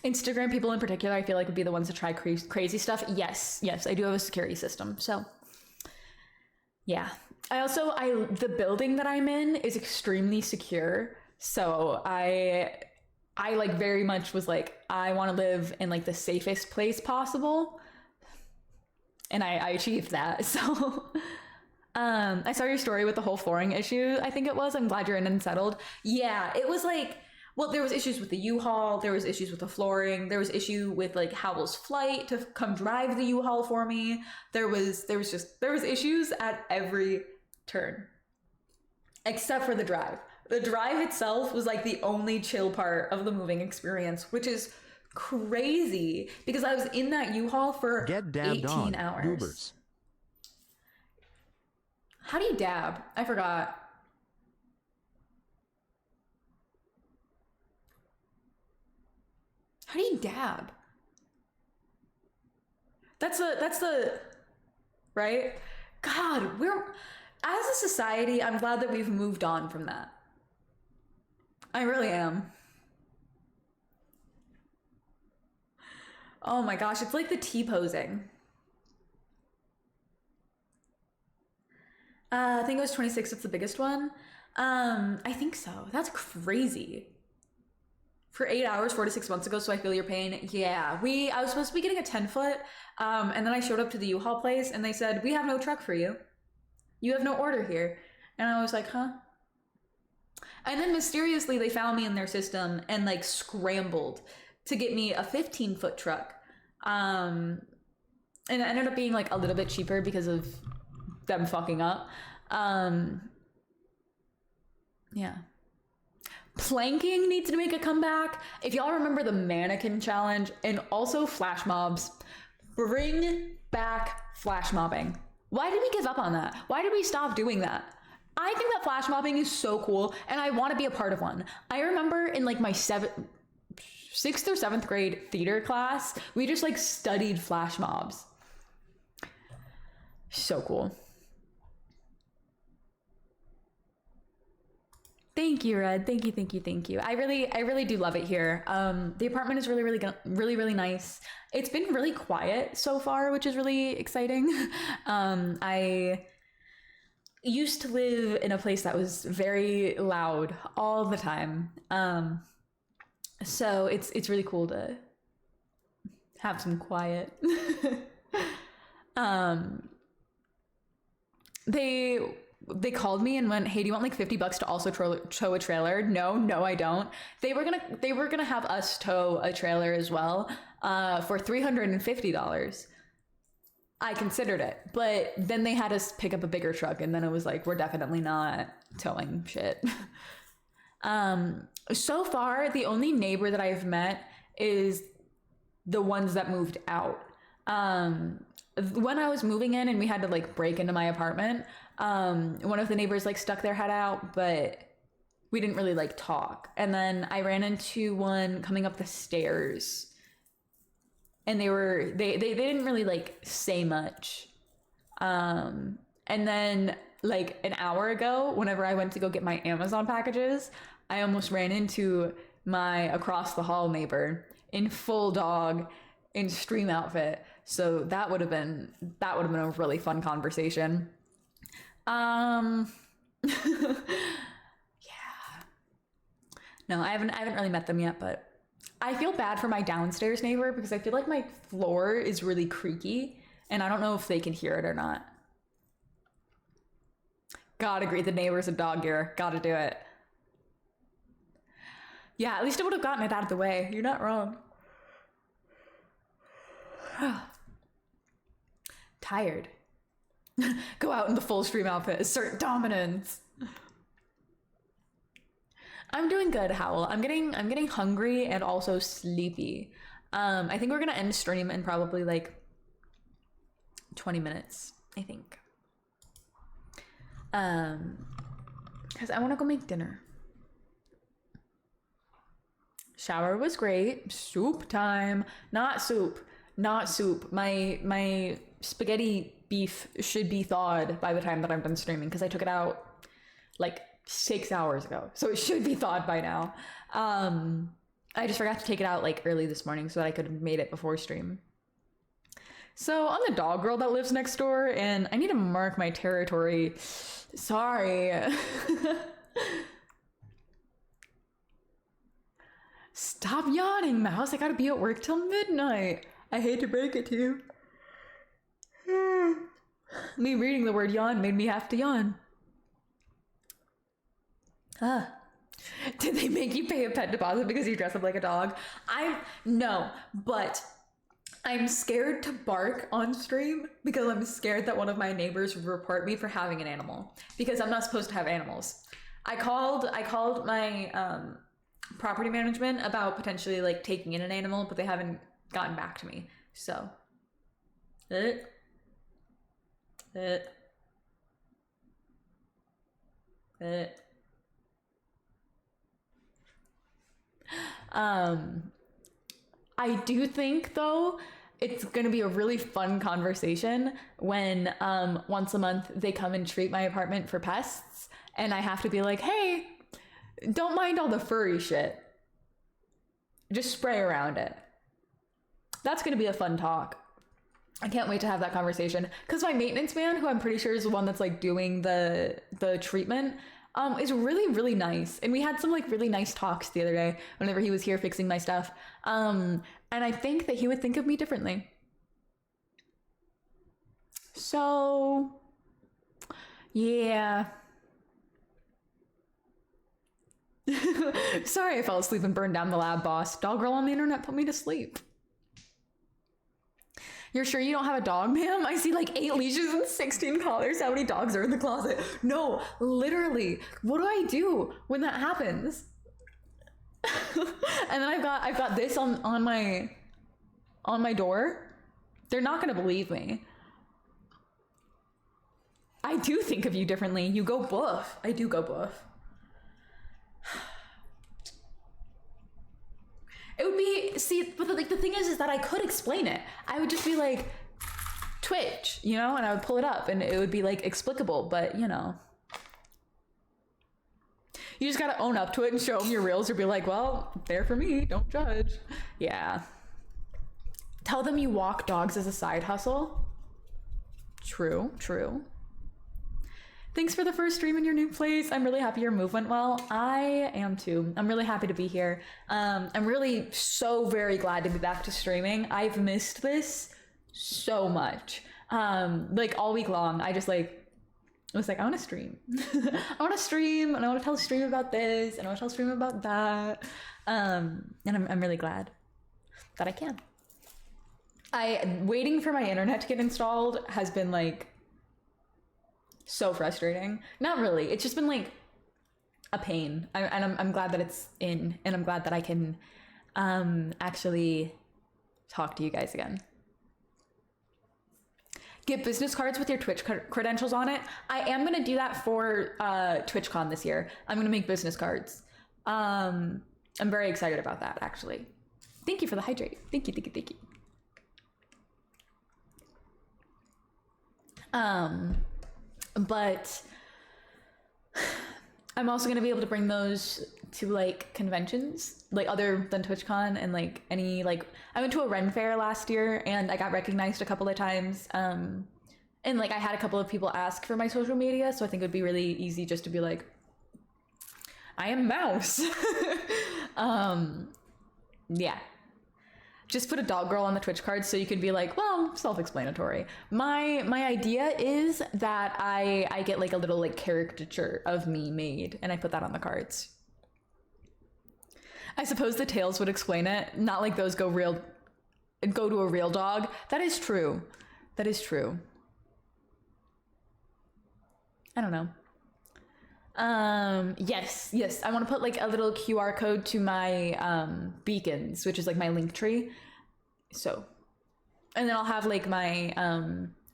Speaker 1: Instagram people in particular, I feel like would be the ones to try crazy stuff. Yes, I do have a security system. So yeah. The building that I'm in is extremely secure. So I like very much was like, I want to live in like the safest place possible. And I achieved that. So I saw your story with the whole flooring issue. I think it was, I'm glad you're in and settled. Yeah, it was like, well, there was issues with the U-Haul. There was issues with the flooring. There was issue with like Howell's flight to come drive the U-Haul for me. There was issues at every turn, except for the drive. The drive itself was like the only chill part of the moving experience, which is crazy because I was in that U-Haul for
Speaker 3: Get dabbed
Speaker 1: 18
Speaker 3: on.
Speaker 1: hours.
Speaker 3: Goobers.
Speaker 1: How do you dab? I forgot. How do you dab? That's the right? God, as a society, I'm glad that we've moved on from that. I really am. Oh my gosh, it's like the T-posing. I think it was 26, it's the biggest one. I think so. That's crazy. For 8 hours, 4 to 6 months ago, so I feel your pain. Yeah, I was supposed to be getting a 10-foot, and then I showed up to the U-Haul place, and they said, we have no truck for you. You have no order here. And I was like, huh? And then mysteriously, they found me in their system and like scrambled to get me a 15-foot truck. And it ended up being like a little bit cheaper because of them fucking up. Yeah. Planking needs to make a comeback. If y'all remember the mannequin challenge, and also flash mobs, bring back flash mobbing. Why did we give up on that? Why did we stop doing that? I think that flash mobbing is so cool, and I want to be a part of one. I remember in like my 6th or 7th grade theater class, we just like studied flash mobs. So cool. Thank you, Red. Thank you. I really do love it here. The apartment is really nice. It's been really quiet so far, which is really exciting. I used to live in a place that was very loud all the time. So it's really cool to have some quiet. They called me and went, hey, do you want like $50 to also tow a trailer? No, I don't. They were gonna have us tow a trailer as well, for $350. I considered it, but then they had us pick up a bigger truck, and then it was like, we're definitely not towing shit. So far, the only neighbor that I've met is the ones that moved out. When I was moving in and we had to like break into my apartment, one of the neighbors like stuck their head out, but we didn't really like talk. And then I ran into one coming up the stairs, and they didn't really like say much. And then like an hour ago, whenever I went to go get my Amazon packages, I almost ran into my across the hall neighbor in full dog in stream outfit. So that would have been a really fun conversation. Yeah. No, I haven't really met them yet, but I feel bad for my downstairs neighbor because I feel like my floor is really creaky and I don't know if they can hear it or not. Gotta greet the neighbors of dog gear. Gotta do it. Yeah, at least I would have gotten it out of the way. You're not wrong. Tired. Go out in the full stream outfit, assert dominance. I'm doing good, Howl. I'm getting hungry and also sleepy. I think we're gonna end stream in probably like 20 minutes, I think. Because I want to go make dinner. Shower was great. Soup time. Not soup. My spaghetti beef should be thawed by the time that I'm done streaming because I took it out like 6 hours ago. So it should be thawed by now. I just forgot to take it out like early this morning so that I could have made it before stream. So I'm the dog girl that lives next door and I need to mark my territory. Sorry. Stop yawning, Mouse. I gotta be at work till midnight. I hate to break it to you. Me reading the word yawn made me have to yawn. Did they make you pay a pet deposit because you dress up like a dog? No, but I'm scared to bark on stream because I'm scared that one of my neighbors would report me for having an animal because I'm not supposed to have animals. I called my property management about potentially like taking in an animal, but they haven't gotten back to me. So I do think though it's gonna be a really fun conversation when once a month they come and treat my apartment for pests, and I have to be like, hey, don't mind all the furry shit, just spray around it. That's gonna be a fun talk. I can't wait to have that conversation, because my maintenance man, who I'm pretty sure is the one that's like doing the treatment, is really, really nice. And we had some like really nice talks the other day whenever he was here fixing my stuff. And I think that he would think of me differently. So yeah. Sorry I fell asleep and burned down the lab, boss. Dog girl on the internet put me to sleep. You're sure you don't have a dog, ma'am? I see like 8 leashes and 16 collars. How many dogs are in the closet? No, literally. What do I do when that happens? And then I've got this on my door. They're not gonna believe me. I do think of you differently. You go boof. I do go boof. It would be, see, but like the thing is that I could explain it. I would just be like, Twitch, you know, and I would pull it up and it would be like explicable, but you know. You just gotta own up to it and show them your reels or be like, well, they're for me, don't judge. Yeah. Tell them you walk dogs as a side hustle. True, true. Thanks for the first stream in your new place. I'm really happy your move went well. I am too. I'm really happy to be here. I'm really so very glad to be back to streaming. I've missed this so much. Like all week long, I was like, I want to stream. I want to stream and I want to tell a stream about this and I want to tell a stream about that. And I'm really glad that I can. Waiting for my internet to get installed has been like, so frustrating. Not really. It's just been like a pain. I'm glad that it's in, and I'm glad that I can actually talk to you guys again. Get business cards with your Twitch credentials on it. I am going to do that for TwitchCon this year. I'm going to make business cards. I'm very excited about that, actually. Thank you for the hydrate. Thank you, thank you, thank you. But I'm also going to be able to bring those to like conventions, like other than TwitchCon, and like any, like I went to a Ren fair last year and I got recognized a couple of times. And like I had a couple of people ask for my social media, so I think it would be really easy just to be like, I am Mouse. Yeah. Just put a dog girl on the Twitch card so you could be like, well, self-explanatory. My idea is that I get like a little like caricature of me made and I put that on the cards. I suppose the tails would explain it. Not like those go to a real dog. That is true. That is true. I don't know. Yes. I want to put like a little QR code to my beacons, which is like my link tree. So, and then I'll have like my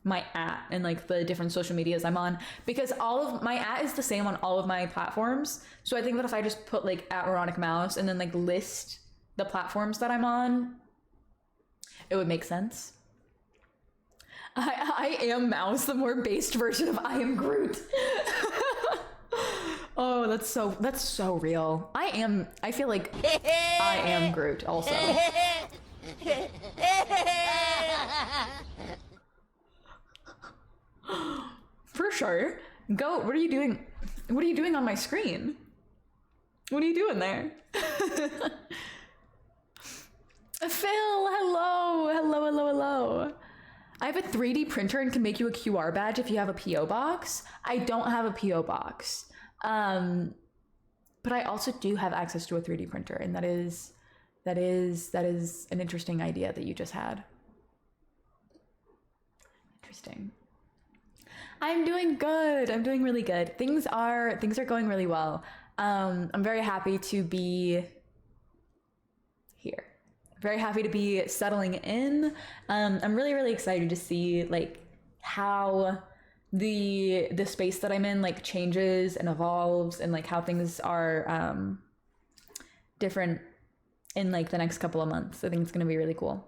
Speaker 1: my @ and like the different social medias I'm on, because all of my @ is the same on all of my platforms. So I think that if I just put like @Veronica and then like list the platforms that I'm on, it would make sense. I am Mouse, the more based version of I am Groot. Oh, that's so real. I feel like I am Groot also. For sure. Go, what are you doing? What are you doing on my screen? What are you doing there? Phil, hello. I have a 3D printer and can make you a QR badge if you have a PO box. I don't have a PO box. But I also do have access to a 3D printer, and that is an interesting idea that you just had. Interesting. I'm doing good. I'm doing really good. Things are going really well. I'm very happy to be very happy to be settling in. I'm really, really excited to see like how the space that I'm in like changes and evolves, and like how things are different in like the next couple of months. I think it's gonna be really cool.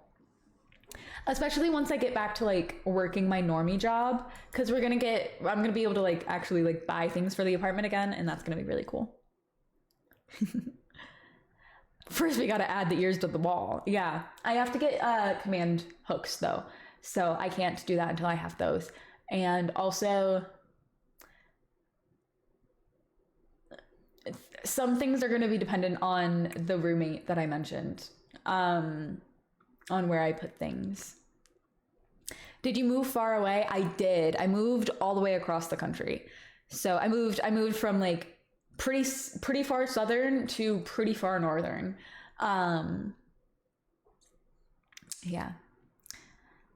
Speaker 1: Especially once I get back to like working my normie job, because I'm gonna be able to like actually like buy things for the apartment again, and that's gonna be really cool. First, we gotta add the ears to the wall. Yeah, I have to get command hooks though, so I can't do that until I have those. And also, some things are gonna be dependent on the roommate that I mentioned, on where I put things. Did you move far away? I did. I moved all the way across the country. So I moved from like pretty far southern to pretty far northern. Yeah.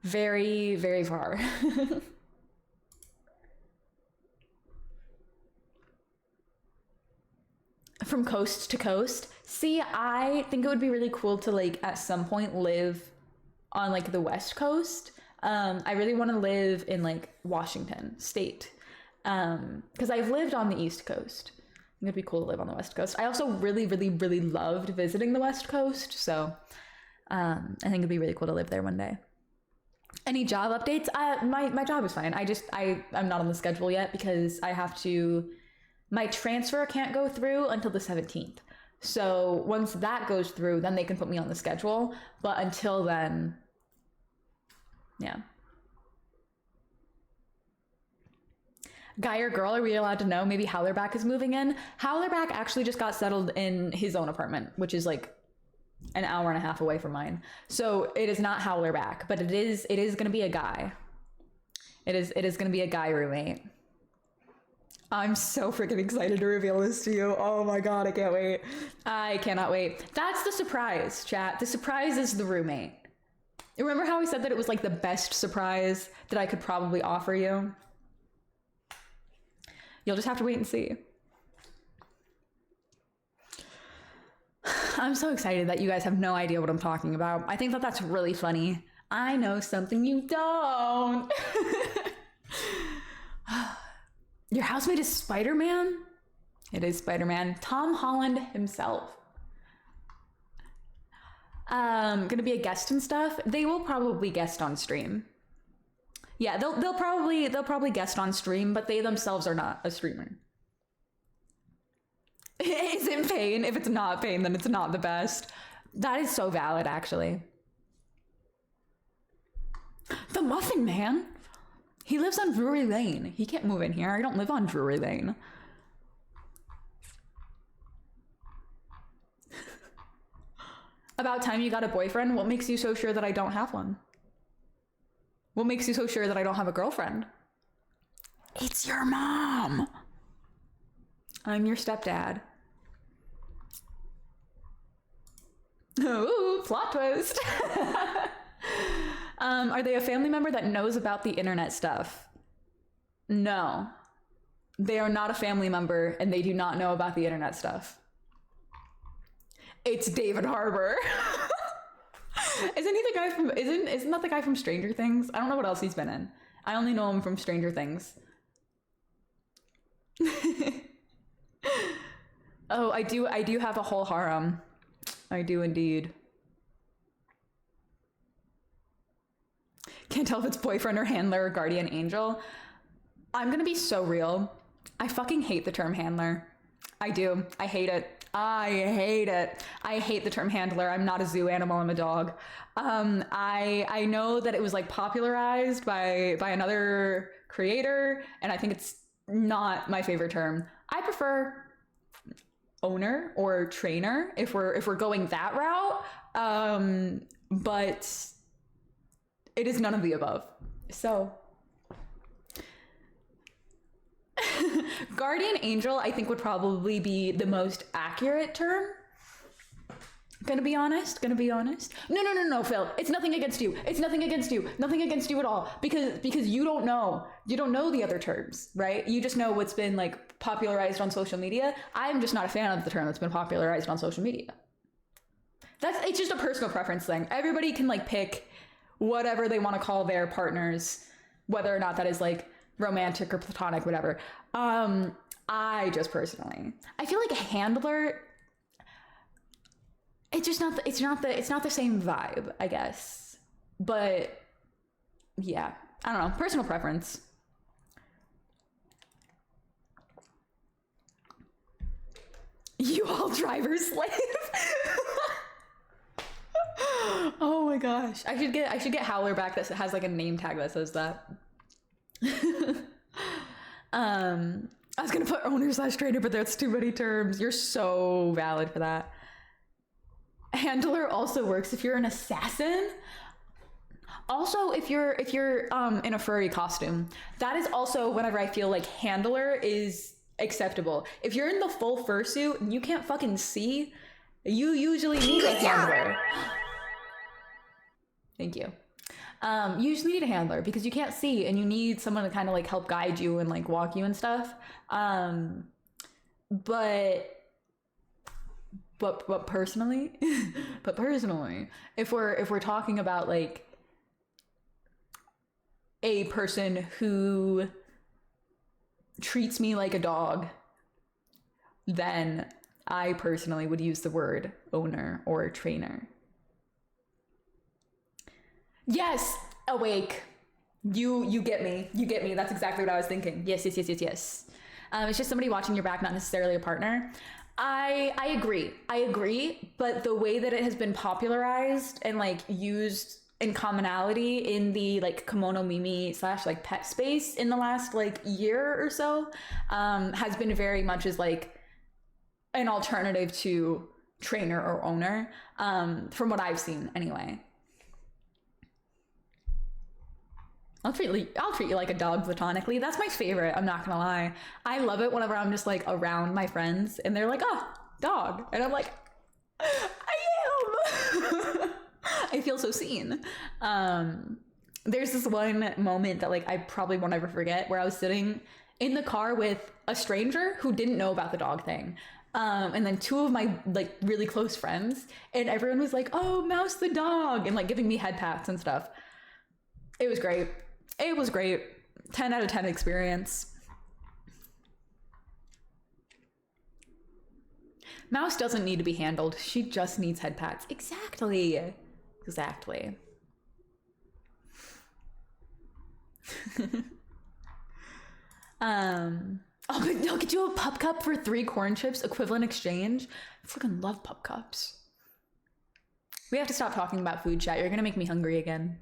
Speaker 1: Very, very far. From coast to coast. See, I think it would be really cool to like at some point live on like the West Coast. I really want to live in like Washington State, because I've lived on the East Coast. I think it'd be cool to live on the West Coast. I also really, really, really loved visiting the West Coast, so I think it'd be really cool to live there one day. Any job updates? My job is fine. I'm not on the schedule yet because I have to. My transfer can't go through until the 17th. So once that goes through, then they can put me on the schedule. But until then, yeah. Guy or girl, are we allowed to know? Maybe Howlerback is moving in. Howlerback actually just got settled in his own apartment, which is like an hour and a half away from mine. So it is not Howlerback, but it is going to be a guy. It is going to be a guy roommate. I'm so freaking excited to reveal this to you. Oh my God, I can't wait. I cannot wait. That's the surprise, chat. The surprise is the roommate. Remember how I said that it was like the best surprise that I could probably offer you? You'll just have to wait and see. I'm so excited that you guys have no idea what I'm talking about. I think that that's really funny. I know something you don't. Your housemate is Spider-Man? It is Spider-Man. Tom Holland himself. Gonna be a guest and stuff. They will probably guest on stream. Yeah, they'll probably guest on stream, but they themselves are not a streamer. Is it pain? If it's not pain, then it's not the best. That is so valid, actually. The Muffin Man. He lives on Drury Lane. He can't move in here. I don't live on Drury Lane. About time you got a boyfriend? What makes you so sure that I don't have one? What makes you so sure that I don't have a girlfriend? It's your mom. I'm your stepdad. Ooh, plot twist. Are they a family member that knows about the internet stuff? No. They are not a family member and they do not know about the internet stuff. It's David Harbour. Isn't he the guy from isn't that the guy from Stranger Things? I don't know what else he's been in. I only know him from Stranger Things. Oh, I do have a whole harem. I do indeed. Can't tell if it's boyfriend or handler or guardian angel. I'm gonna be so real. I fucking hate the term handler. I do. I hate it. I hate it. I hate the term handler. I'm not a zoo animal. I'm a dog. I know that it was like popularized by another creator, and I think it's not my favorite term. I prefer owner or trainer if we're going that route. But it is none of the above. So guardian angel, I think, would probably be the most accurate term. Gonna be honest. No, Phil. It's nothing against you. It's nothing against you. Nothing against you at all. Because you don't know. You don't know the other terms, right? You just know what's been like popularized on social media. I'm just not a fan of the term that's been popularized on social media. It's just a personal preference thing. Everybody can like pick whatever they want to call their partners, whether or not that is like romantic or platonic, whatever. I just personally, I feel like a handler, it's not the same vibe, I guess. But yeah, I don't know, personal preference. U-Haul driver slave. Oh my gosh. I should get Howler back that has like a name tag that says that. I was gonna put owner/trainer, but that's too many terms. You're so valid for that. Handler also works if you're an assassin. Also, if you're in a furry costume, that is also whenever I feel like handler is acceptable. If you're in the full fursuit and you can't fucking see, you usually need a handler. Thank you. You usually need a handler because you can't see and you need someone to kind of like help guide you and like walk you and stuff. But personally, if we're talking about like a person who treats me like a dog, then I personally would use the word owner or trainer. Yes, awake. You get me. You get me. That's exactly what I was thinking. Yes. It's just somebody watching your back, not necessarily a partner. I agree. But the way that it has been popularized and like used in commonality in the like kimono mimi / like pet space in the last like year or so, has been very much as like an alternative to trainer or owner, from what I've seen anyway. I'll treat you like a dog platonically. That's my favorite. I'm not gonna lie. I love it whenever I'm just like around my friends and they're like, "Oh, dog," and I'm like, "I am." I feel so seen. There's this one moment that like I probably won't ever forget, where I was sitting in the car with a stranger who didn't know about the dog thing. And then two of my like really close friends, and everyone was like, "Oh, Mouse the dog," and like giving me head pats and stuff. It was great. 10 out of 10 experience. Mouse doesn't need to be handled. She just needs head pats. Exactly. I'll get you a pup cup for 3 corn chips, equivalent exchange. I freaking love pup cups. We have to stop talking about food, chat. You're gonna make me hungry again.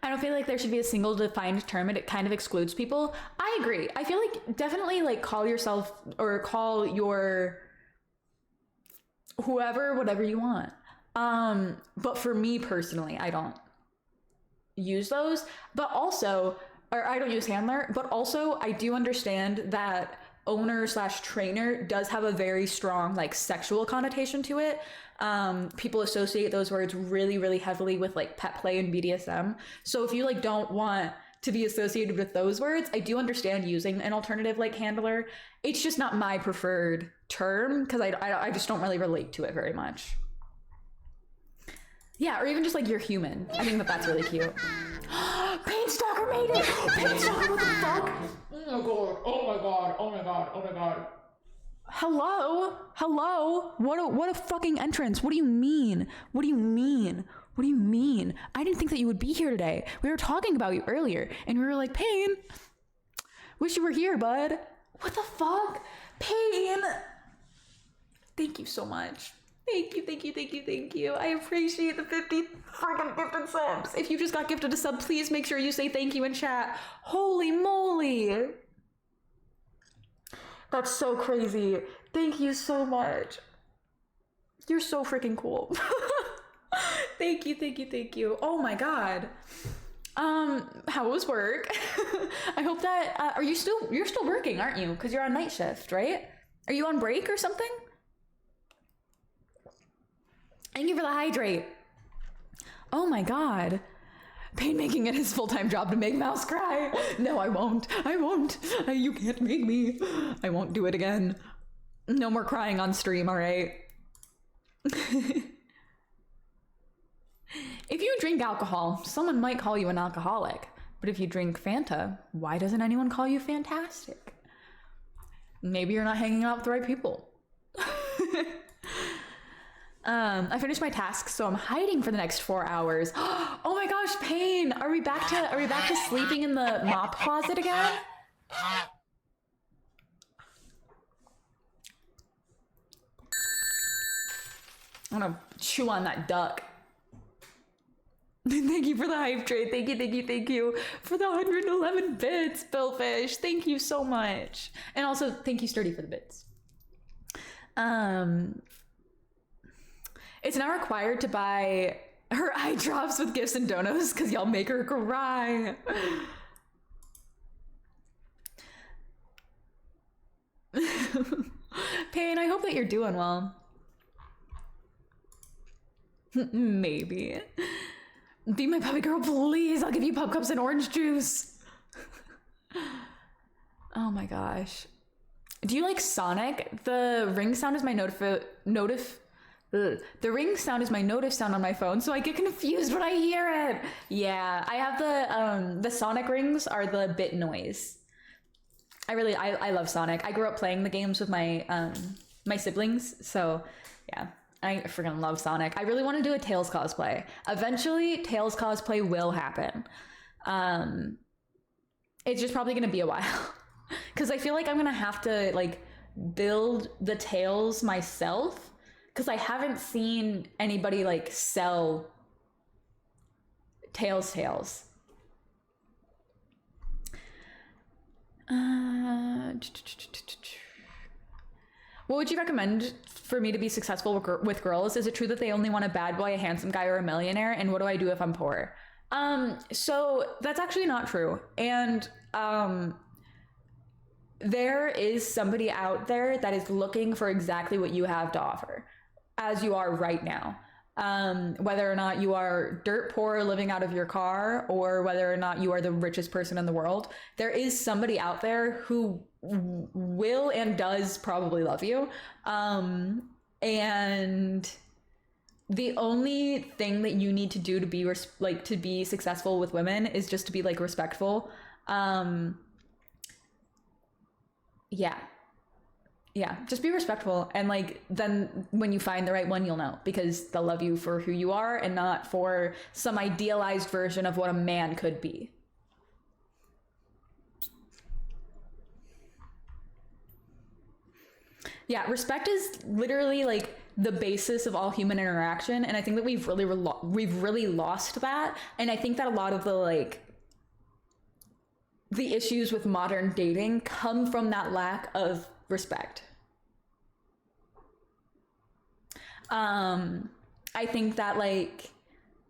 Speaker 1: I don't feel like there should be a single defined term and it kind of excludes people. I agree. I feel like definitely like call yourself or call your whoever, whatever you want. But for me personally, I don't use those, but also, or I don't use handler, but also I do understand that owner / trainer does have a very strong like sexual connotation to it. People associate those words really, really heavily with like pet play and BDSM. So if you like don't want to be associated with those words, I do understand using an alternative like handler. It's just not my preferred term because I just don't really relate to it very much. Yeah, or even just like you're human. I think that's really cute. Painstalker made it! Painstalker, what the fuck? Oh my god. Hello? What a fucking entrance. What do you mean? I didn't think that you would be here today. We were talking about you earlier, and we were like, Pain, wish you were here, bud. What the fuck? Pain! Thank you so much. Thank you. I appreciate the 50 freaking gifted subs. If you just got gifted a sub, please make sure you say thank you in chat. Holy moly. That's so crazy. Thank you so much. You're so freaking cool. Thank you. Oh my god. How was work? I hope that you're still working, aren't you? Because you're on night shift, right? Are you on break or something? Thank you for the hydrate. Oh my god. Payne making it his full-time job to make Mouse cry. No, I won't. I won't. You can't make me. I won't do it again. No more crying on stream, all right? If you drink alcohol, someone might call you an alcoholic. But if you drink Fanta, why doesn't anyone call you fantastic? Maybe you're not hanging out with the right people. I finished my tasks, so I'm hiding for the next 4 hours. Oh my gosh, Payne! Are we back to sleeping in the mop closet again? I'm gonna chew on that duck. Thank you for the hype trade. Thank you for the 111 bits, Billfish. Thank you so much. And also, thank you, Sturdy, for the bits. It's now required to buy her eye drops with gifts and donos because y'all make her cry. Payne, I hope that you're doing well. Maybe. Be my puppy girl, please. I'll give you pup cups and orange juice. Oh my gosh. Do you like Sonic? The ring sound is my the ring sound is my notif sound on my phone, so I get confused when I hear it. Yeah, I have the Sonic rings are the bit noise. I love Sonic. I grew up playing the games with my my siblings, so yeah. I freaking love Sonic. I really want to do a Tails cosplay. Eventually, Tails cosplay will happen. It's just probably gonna be a while. Because I feel like I'm gonna have to like build the Tails myself. Because I haven't seen anybody like sell Tails. What would you recommend for me to be successful with girls? Is it true that they only want a bad boy, a handsome guy, or a millionaire? And what do I do if I'm poor? So that's actually not true. And there is somebody out there that is looking for exactly what you have to offer, as you are right now. Whether or not you are dirt poor living out of your car, or whether or not you are the richest person in the world, there is somebody out there who will and does probably love you. And the only thing that you need to do to be to be successful with women is just to be like respectful. Yeah, just be respectful, and like then when you find the right one, you'll know, because they'll love you for who you are and not for some idealized version of what a man could be. Yeah, respect is literally like the basis of all human interaction, and I think that we've really lost that. And I think that a lot of the issues with modern dating come from that lack of respect. I think that like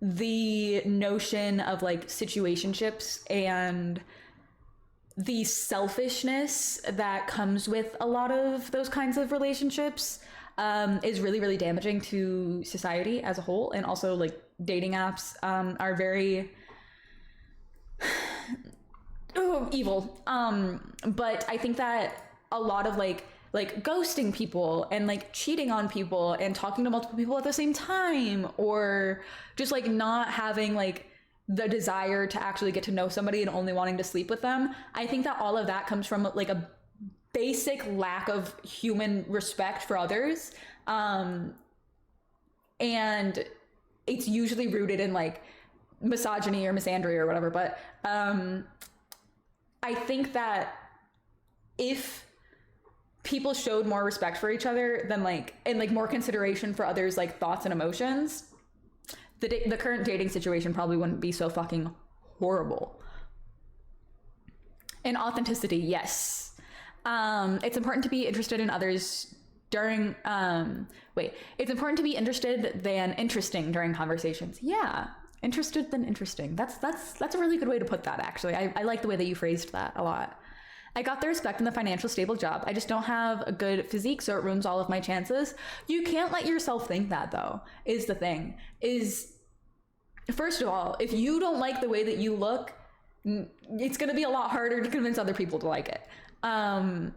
Speaker 1: the notion of like situationships and the selfishness that comes with a lot of those kinds of relationships is really, really damaging to society as a whole. And also like dating apps are very evil. But I think that a lot of like ghosting people and like cheating on people and talking to multiple people at the same time, or just like not having like the desire to actually get to know somebody and only wanting to sleep with them. I think that all of that comes from like a basic lack of human respect for others. And it's usually rooted in like misogyny or misandry or whatever. But I think that if people showed more respect for each other than like, and like more consideration for others' like thoughts and emotions, the current dating situation probably wouldn't be so fucking horrible. And authenticity, yes. It's important to be interested in others during, it's important to be interested than interesting during conversations. Yeah, interested than interesting. That's a really good way to put that, actually. I like the way that you phrased that a lot. I got the respect in the financial stable job. I just don't have a good physique, so it ruins all of my chances. You can't let yourself think that, though, is the thing. first of all, if you don't like the way that you look, it's going to be a lot harder to convince other people to like it. And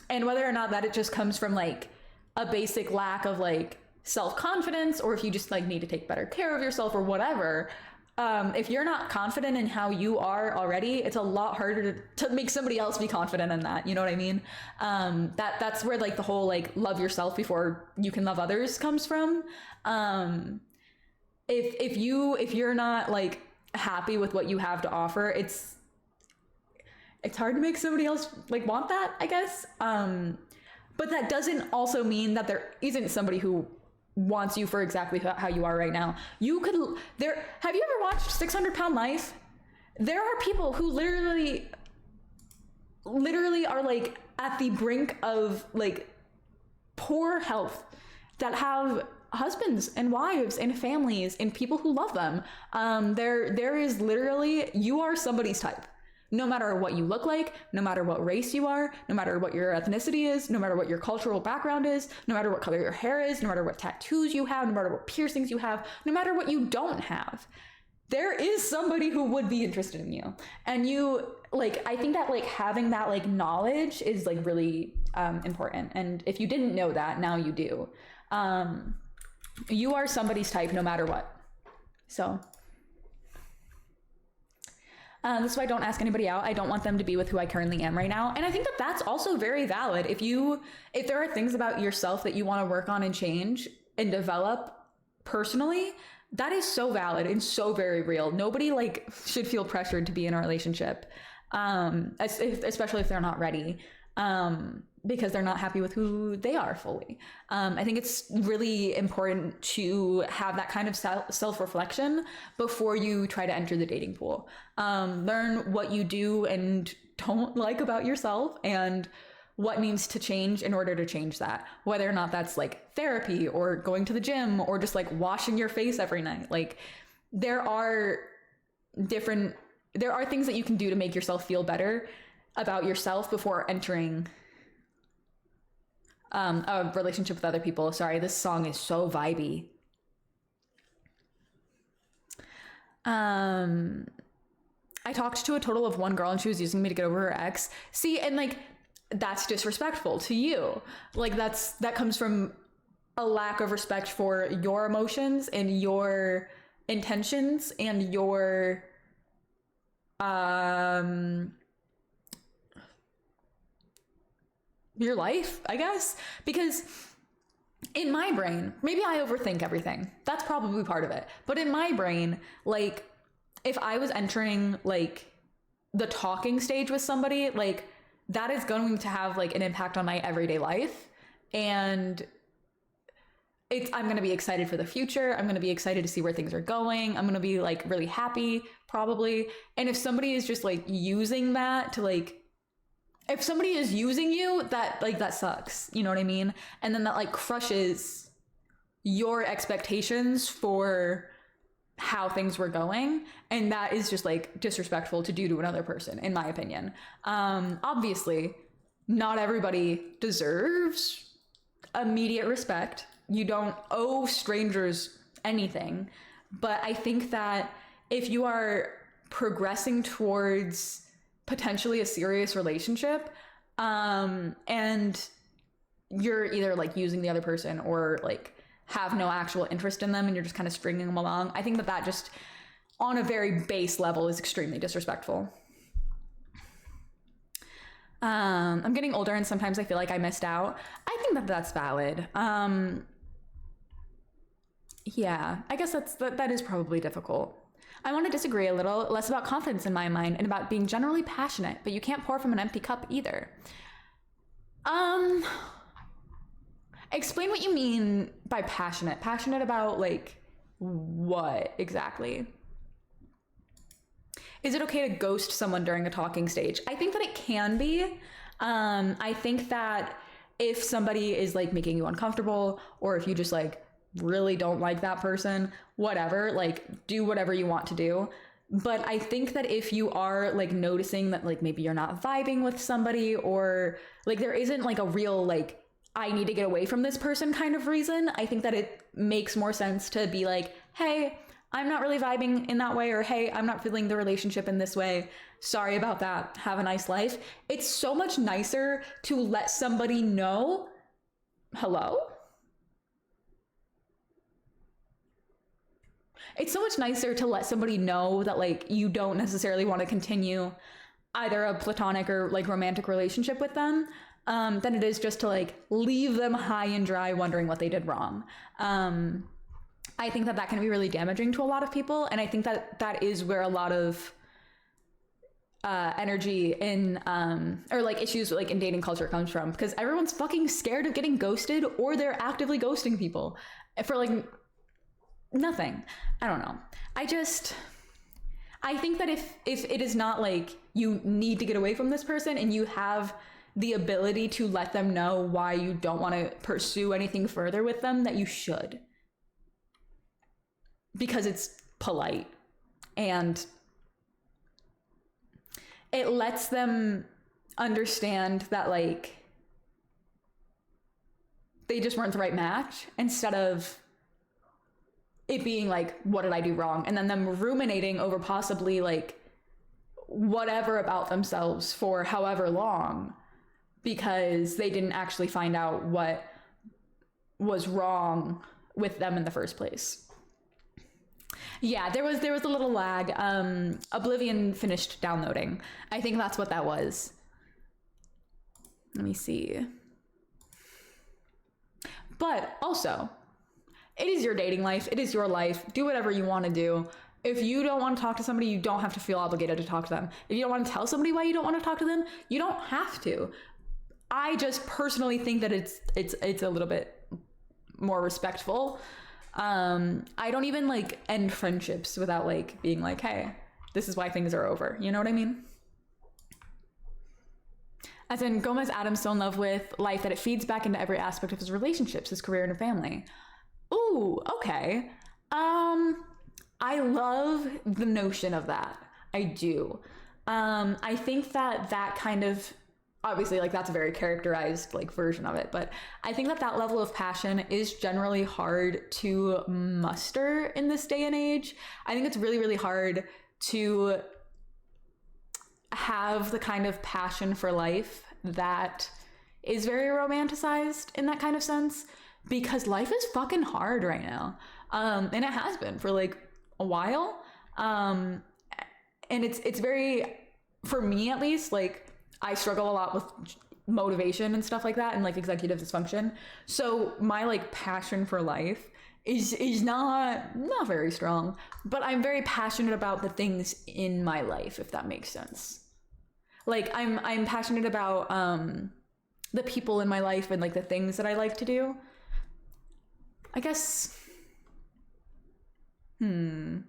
Speaker 1: whether or not that it just comes from like a basic lack of like self-confidence, or if you just like need to take better care of yourself or whatever, if you're not confident in how you are already, it's a lot harder to make somebody else be confident in that. You know what I mean? That's where like the whole like love yourself before you can love others comes from. If you're not like happy with what you have to offer, it's hard to make somebody else like want that, I guess. But that doesn't also mean that there isn't somebody who wants you for exactly how you are right now. Have you ever watched 600 Pound Life? There are people who literally are like at the brink of like poor health, that have husbands and wives and families and people who love them. There is literally, you are somebody's type. No matter what you look like, no matter what race you are, no matter what your ethnicity is, no matter what your cultural background is, no matter what color your hair is, no matter what tattoos you have, no matter what piercings you have, no matter what you don't have, there is somebody who would be interested in you. And you, like, I think that like having that like knowledge is like really important. And if you didn't know that, now you do. You are somebody's type no matter what. So this is why I don't ask anybody out. I don't want them to be with who I currently am right now. And I think that that's also very valid. If there are things about yourself that you want to work on and change and develop personally, that is so valid and so very real. Nobody like should feel pressured to be in a relationship, especially if they're not ready, because they're not happy with who they are fully. I think it's really important to have that kind of self-reflection before you try to enter the dating pool. Learn what you do and don't like about yourself and what needs to change in order to change that. Whether or not that's like therapy or going to the gym or just like washing your face every night. Like there are things that you can do to make yourself feel better about yourself before entering a relationship with other people. Sorry, this song is so vibey. I talked to a total of one girl and she was using me to get over her ex. See, and like that's disrespectful to you. Like that comes from a lack of respect for your emotions and your intentions and your life, I guess. Because in my brain, maybe I overthink everything. That's probably part of it. But in my brain, like if I was entering like the talking stage with somebody, like that is going to have like an impact on my everyday life. And I'm going to be excited for the future. I'm going to be excited to see where things are going. I'm going to be like really happy probably. And if somebody is just like using that to like, if somebody is using you, that sucks. You know what I mean? And then that like crushes your expectations for how things were going. And that is just like disrespectful to do to another person, in my opinion. Obviously, not everybody deserves immediate respect. You don't owe strangers anything. But I think that if you are progressing towards potentially a serious relationship, and you're either like using the other person or like have no actual interest in them and you're just kind of stringing them along, I think that just on a very base level is extremely disrespectful. I'm getting older and sometimes I feel like I missed out. I think that that's valid. Yeah, I guess that is probably difficult. I want to disagree a little, less about confidence in my mind and about being generally passionate, but you can't pour from an empty cup either. Explain what you mean by passionate. Passionate about like what exactly? Is it okay to ghost someone during a talking stage? I think that it can be. I think that if somebody is like making you uncomfortable, or if you just like really don't like that person, whatever, like do whatever you want to do. But I think that if you are like noticing that like maybe you're not vibing with somebody, or like there isn't like a real like I need to get away from this person kind of reason, I think that it makes more sense to be like, hey, I'm not really vibing in that way, or hey, I'm not feeling the relationship in this way. Sorry about that. Have a nice life. It's so much nicer to let somebody know, hello? It's so much nicer to let somebody know that like you don't necessarily want to continue either a platonic or like romantic relationship with them, than it is just to like leave them high and dry wondering what they did wrong. I think that that can be really damaging to a lot of people. And I think that that is where a lot of energy in or like issues like in dating culture comes from, because everyone's fucking scared of getting ghosted, or they're actively ghosting people for like nothing. I don't know. I think that if it is not like you need to get away from this person and you have the ability to let them know why you don't want to pursue anything further with them, that you should, because it's polite and it lets them understand that like they just weren't the right match, instead of it being like, what did I do wrong? And then them ruminating over possibly like whatever about themselves for however long, because they didn't actually find out what was wrong with them in the first place. Yeah, there was a little lag. Oblivion finished downloading. I think that's what that was. Let me see. But also, it is your dating life. It is your life. Do whatever you want to do. If you don't want to talk to somebody, you don't have to feel obligated to talk to them. If you don't want to tell somebody why you don't want to talk to them, you don't have to. I just personally think that it's a little bit more respectful. I don't even like end friendships without like being like, hey, this is why things are over. You know what I mean? As in, Gomez Adams so in love with life that it feeds back into every aspect of his relationships, his career, and family. Ooh, okay. I love the notion of that. I do. I think that that kind of, obviously, like that's a very characterized like version of it, but I think that that level of passion is generally hard to muster in this day and age. I think it's really, really hard to have the kind of passion for life that is very romanticized in that kind of sense, because life is fucking hard right now. And it has been for like a while. And it's very, for me at least, like I struggle a lot with motivation and stuff like that, and like executive dysfunction. So my like passion for life is not very strong, but I'm very passionate about the things in my life, if that makes sense. Like I'm passionate about the people in my life and like the things that I like to do. I guess I don't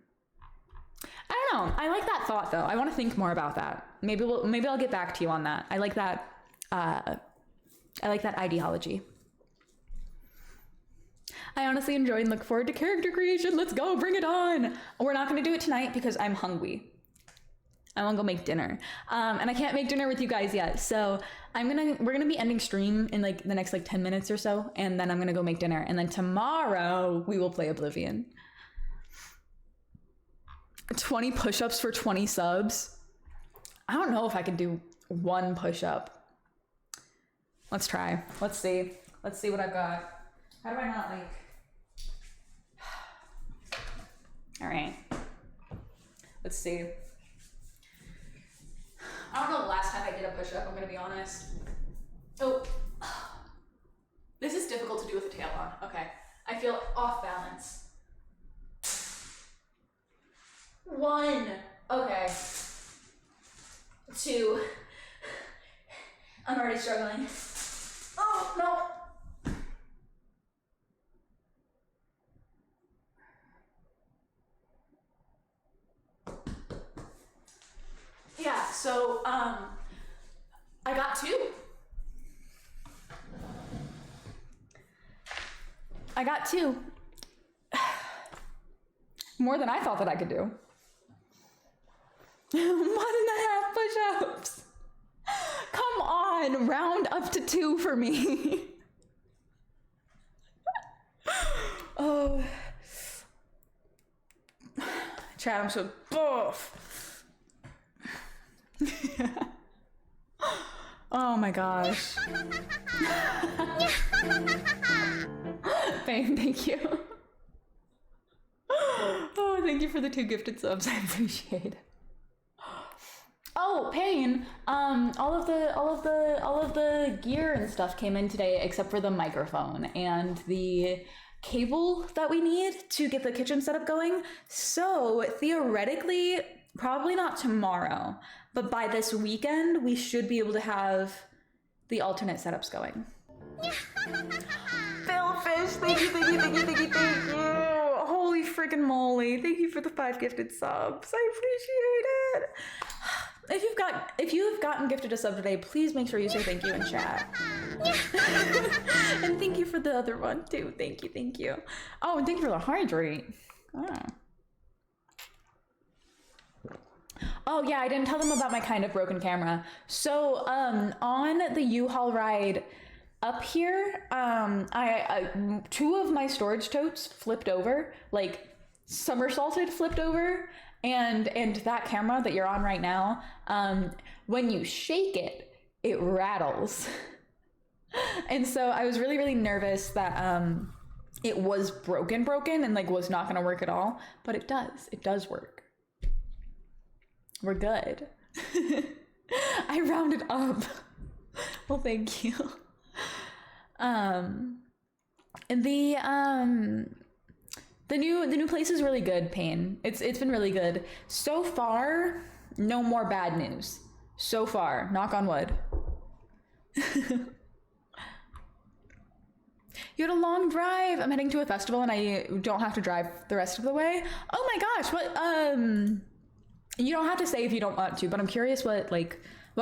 Speaker 1: know. I like that thought though. I want to think more about that. Maybe I'll get back to you on that. I like that ideology. I honestly enjoy and look forward to character creation. Let's go, bring it on. We're not going to do it tonight because I'm hungry. I want to go make dinner. And I can't make dinner with you guys yet. So we're going to be ending stream in like the next like 10 minutes or so. And then I'm going to go make dinner. And then tomorrow we will play Oblivion. 20 push-ups for 20 subs. I don't know if I can do one push-up. Let's try. Let's see what I've got. How do I not like... All right. Let's see. I don't know the last time I did a push-up, I'm gonna be honest. Oh, this is difficult to do with a tail on. Okay, I feel off balance. 1, okay. 2, I'm already struggling. Oh, no. Yeah, so, I got 2. I got 2. More than I thought that I could do. 1.5 push-ups. Come on, round up to 2 for me. Oh. Chat, I'm so buff. Oh my gosh. Fame, thank you. Oh, thank you for the 2 gifted subs. I appreciate it. Oh, Payne. All of the gear and stuff came in today except for the microphone and the cable that we need to get the kitchen setup going. So theoretically, probably not tomorrow, but by this weekend, we should be able to have the alternate setups going. Philfish, thank you. Holy freaking moly. Thank you for the 5 gifted subs. I appreciate it. If you've gotten gifted a sub today, please make sure you say thank you in chat. And thank you for the other one too. Thank you. Oh, and thank you for the hydrate. Oh yeah, I didn't tell them about my kind of broken camera. So on the U-Haul ride up here, I 2 of my storage totes flipped over, like somersaulted, flipped over. And that camera that you're on right now, when you shake it, it rattles. And so I was really, really nervous that it was broken and like was not gonna work at all, but it does work. We're good. I rounded up. Well, thank you. And the new place is really good, Payne. It's been really good. So far, no more bad news. So far, knock on wood. You had a long drive. I'm heading to a festival and I don't have to drive the rest of the way. Oh my gosh, what you don't have to say if you don't want to, but I'm curious what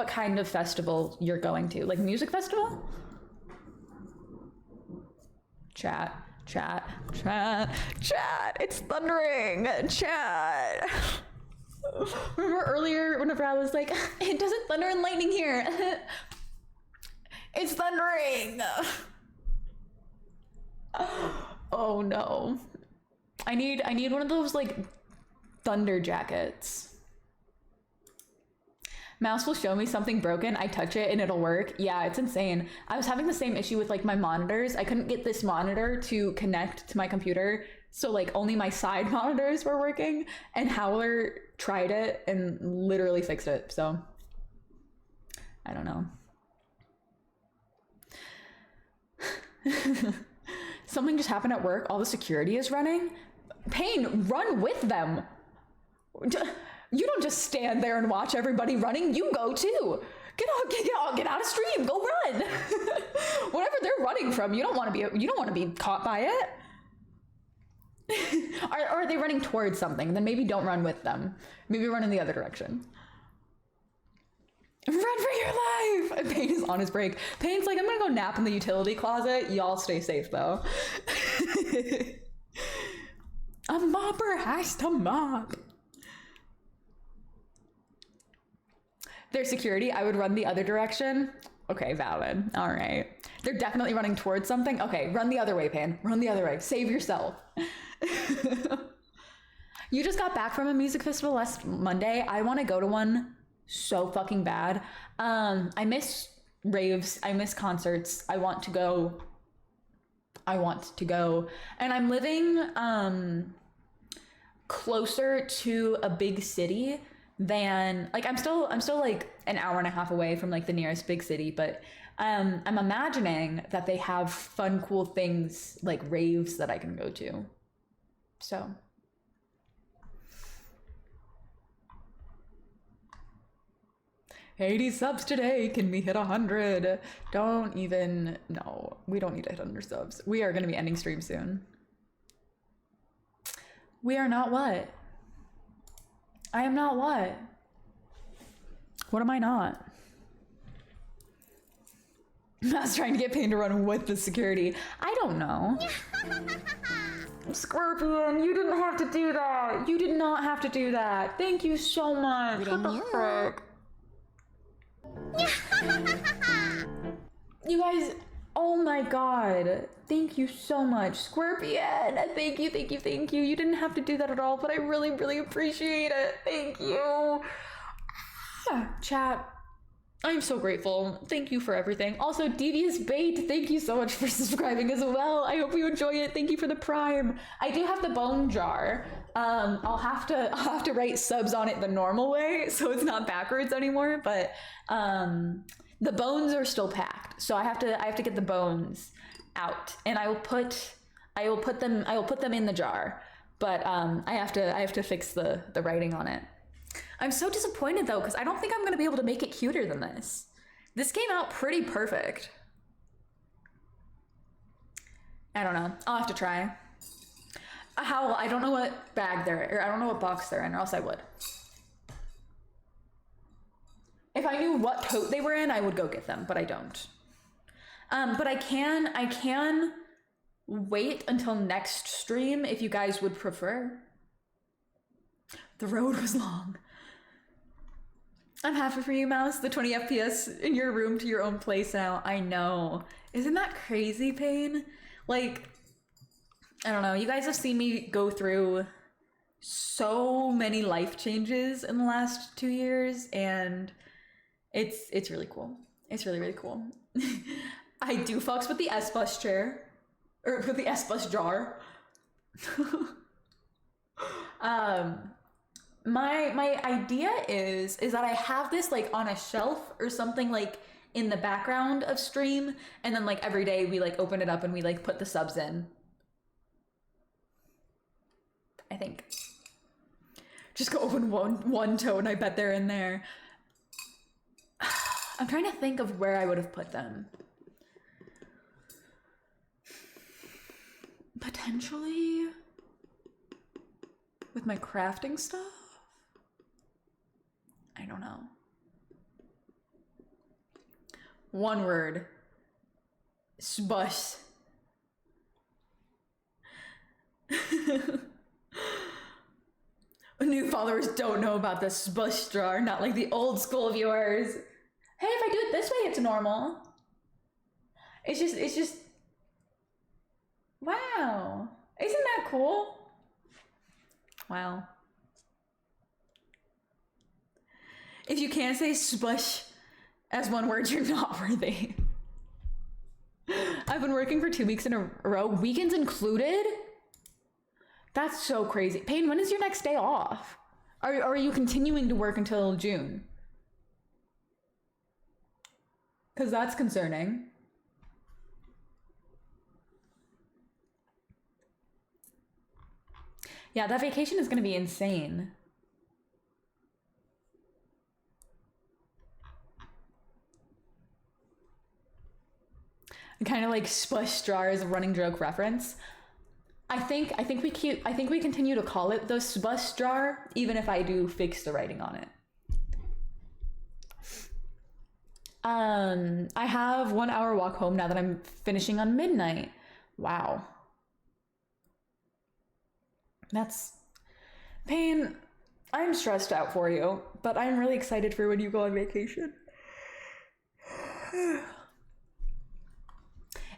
Speaker 1: kind of festival you're going to. Like music festival? Chat. It's thundering. Chat. Remember earlier whenever I was like, it doesn't thunder and lightning here. It's thundering. Oh no. I need one of those like thunder jackets. Mouse will show me something broken, I touch it and it'll work. Yeah, it's insane. I was having the same issue with like my monitors. I couldn't get this monitor to connect to my computer, so like only my side monitors were working, and Howler tried it and literally fixed it, so I don't know. Something just happened at work, all the security is running. Payne, run with them. You don't just stand there and watch everybody running. You go too. Get out of stream. Go run. Whatever they're running from, you don't want to be caught by it. Or are they running towards something? Then maybe don't run with them. Maybe run in the other direction. Run for your life. Payne is on his break. Payne's like, I'm gonna go nap in the utility closet. Y'all stay safe though. A mopper has to mop. Their security, I would run the other direction. Okay, valid. All right. They're definitely running towards something. Okay, run the other way, Payne. Run the other way. Save yourself. You just got back from a music festival last Monday. I want to go to one so fucking bad. I miss raves. I miss concerts. I want to go. And I'm living closer to a big city than like I'm still like an hour and a half away from like the nearest big city, but I'm imagining that they have fun, cool things like raves that I can go to. So 80 subs today. Can we hit 100? Don't even, no, we don't need to hit 100 subs. We are going to be ending stream soon. We are not what? I am not what? What am I not? I was trying to get Payne to run with the security. I don't know. Scorpion, you didn't have to do that. You did not have to do that. Thank you so much. What the frick? You guys, Oh my god. Thank you so much, Scorpion. Thank you, thank you, thank you. You didn't have to do that at all, but I really, really appreciate it. Thank you. Chat, I'm so grateful. Thank you for everything. Also, Devious Bait, thank you so much for subscribing as well. I hope you enjoy it. Thank you for the Prime. I do have the bone jar. I'll have to write subs on it the normal way, so it's not backwards anymore. But the bones are still packed, so I have to get the bones out, and I will put them in the jar. But I have to fix the writing on it. I'm so disappointed though, because I don't think I'm gonna be able to make it cuter than this. This came out pretty perfect. I don't know. I'll have to try. Howl, I don't know what bag they're, or I don't know what box they're in, or else I would. If I knew what tote they were in, I would go get them, but I don't. But I can wait until next stream if you guys would prefer. The road was long. I'm happy for you, Mouse. The 20 FPS in your room to your own place now. I know. Isn't that crazy, Pain? Like, I don't know. You guys have seen me go through so many life changes in the last 2 years, and it's really cool. It's really, really cool. I do fucks with the S-Bus chair. Or with the S-Bus jar. My idea is that I have this like on a shelf or something like in the background of stream, and then like every day we like open it up and we like put the subs in. I think. Just go open one toe and I bet they're in there. I'm trying to think of where I would have put them. Potentially with my crafting stuff? I don't know. One word. Sbush. New followers don't know about the sbush jar, not like the old school viewers. Hey, if I do it this way, it's normal. It's just, wow. Isn't that cool? Wow. If you can't say spush as one word, you're not worthy. I've been working for 2 weeks in a row, weekends included. That's so crazy. Payne, when is your next day off? Are you continuing to work until June? Because that's concerning. Yeah, that vacation is going to be insane. Kind of like spush jar is a running joke reference. I think we continue to call it the spush jar, even if I do fix the writing on it. I have 1 hour walk home now that I'm finishing on midnight. Wow. That's pain. I'm stressed out for you, but I'm really excited for when you go on vacation.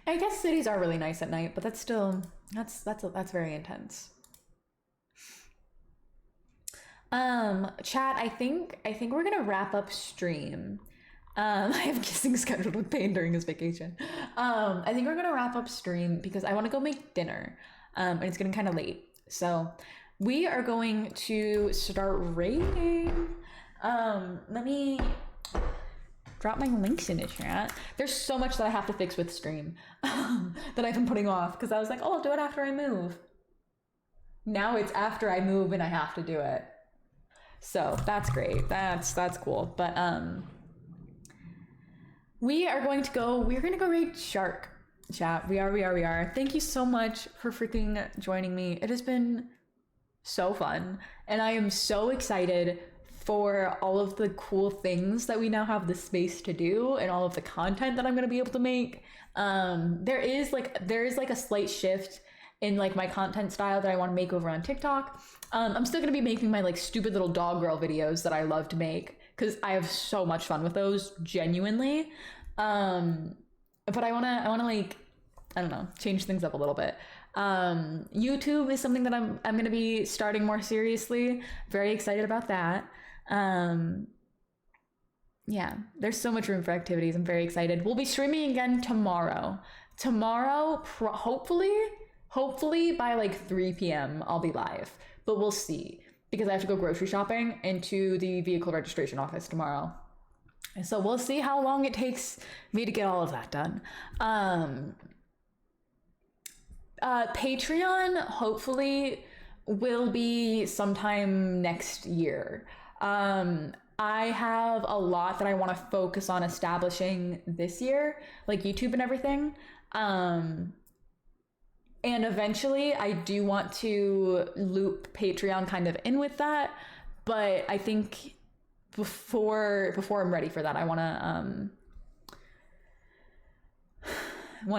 Speaker 1: I guess cities are really nice at night, but that's still that's very intense. Chat, I think we're gonna wrap up stream. I have kissing scheduled with Payne during his vacation. I think we're gonna wrap up stream because I want to go make dinner, and it's getting kind of late. So we are going to start rating. Let me drop my links in the chat. There's so much that I have to fix with stream that I've been putting off because I was like, oh, I'll do it after I move. Now it's after I move and I have to do it. So that's great. That's cool. But we're going to go raid Shark. Chat. We are. Thank you so much for freaking joining me. It has been so fun. And I am so excited for all of the cool things that we now have the space to do and all of the content that I'm going to be able to make. There is like a slight shift in like my content style that I want to make over on TikTok. I'm still going to be making my like stupid little dog girl videos that I love to make because I have so much fun with those, genuinely. but I wanna like, I don't know, change things up a little bit. YouTube is something that I'm gonna be starting more seriously. Very excited about that. Yeah, there's so much room for activities. I'm very excited. We'll be streaming again tomorrow. Hopefully by like 3 p.m. I'll be live, but we'll see because I have to go grocery shopping into the vehicle registration office tomorrow. So we'll see how long it takes me to get all of that done. Patreon hopefully will be sometime next year. I have a lot that I want to focus on establishing this year, like YouTube and everything. And eventually I do want to loop Patreon kind of in with that, but I think before I'm ready for that, I want to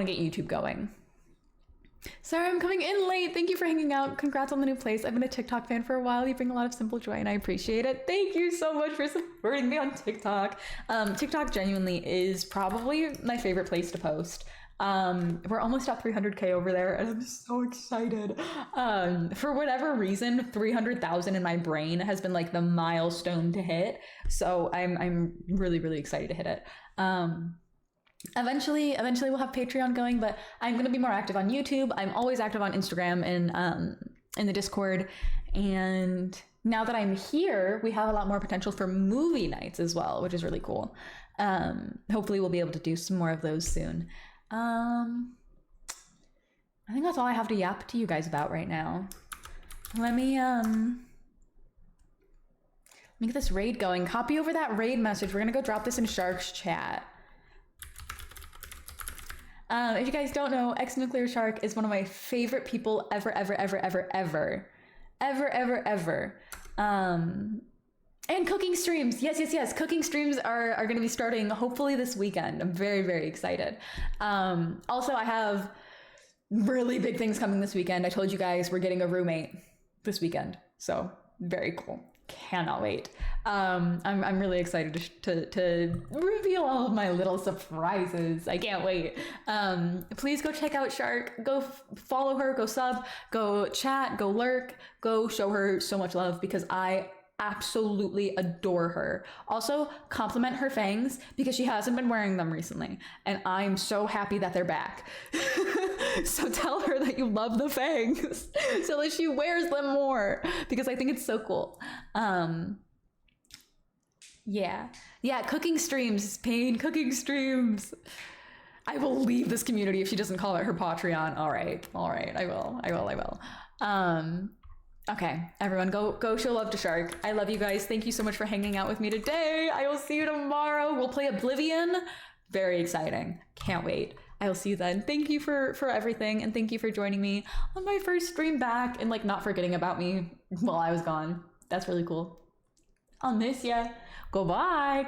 Speaker 1: get YouTube going. Sorry, I'm coming in late. Thank you for hanging out. Congrats on the new place. I've been a TikTok fan for a while. You bring a lot of simple joy and I appreciate it. Thank you so much for supporting me on TikTok. TikTok genuinely is probably my favorite place to post. We're almost at 300K over there and I'm so excited. For whatever reason, 300,000 in my brain has been like the milestone to hit. So I'm really, really excited to hit it. Eventually we'll have Patreon going, but I'm going to be more active on YouTube. I'm always active on Instagram and in the Discord. And now that I'm here, we have a lot more potential for movie nights as well, which is really cool. Hopefully we'll be able to do some more of those soon. I think that's all I have to yap to you guys about right now. Let me get this raid going. Copy over that raid message. We're going to go drop this in Shark's chat. If you guys don't know, Ex-Nuclear Shark is one of my favorite people ever. And cooking streams. Yes. Cooking streams are going to be starting hopefully this weekend. I'm very, very excited. Also, I have really big things coming this weekend. I told you guys we're getting a roommate this weekend. So very cool. Cannot wait. I'm really excited to reveal all of my little surprises. I can't wait. Please go check out Shark. Go follow her. Go sub. Go chat. Go lurk. Go show her so much love because I absolutely adore her. Also, compliment her fangs because she hasn't been wearing them recently, and I'm so happy that they're back. So tell her that you love the fangs so that she wears them more because I think it's so cool. Yeah, cooking streams, Pain, cooking streams. I will leave this community if she doesn't call it her Patreon. All right, I will. Okay, everyone, go show love to Shark. I love you guys. Thank you so much for hanging out with me today. I will see you tomorrow. We'll play Oblivion. Very exciting. Can't wait. I will see you then. Thank you for everything, and thank you for joining me on my first stream back and like not forgetting about me while I was gone. That's really cool. I'll miss ya. Goodbye.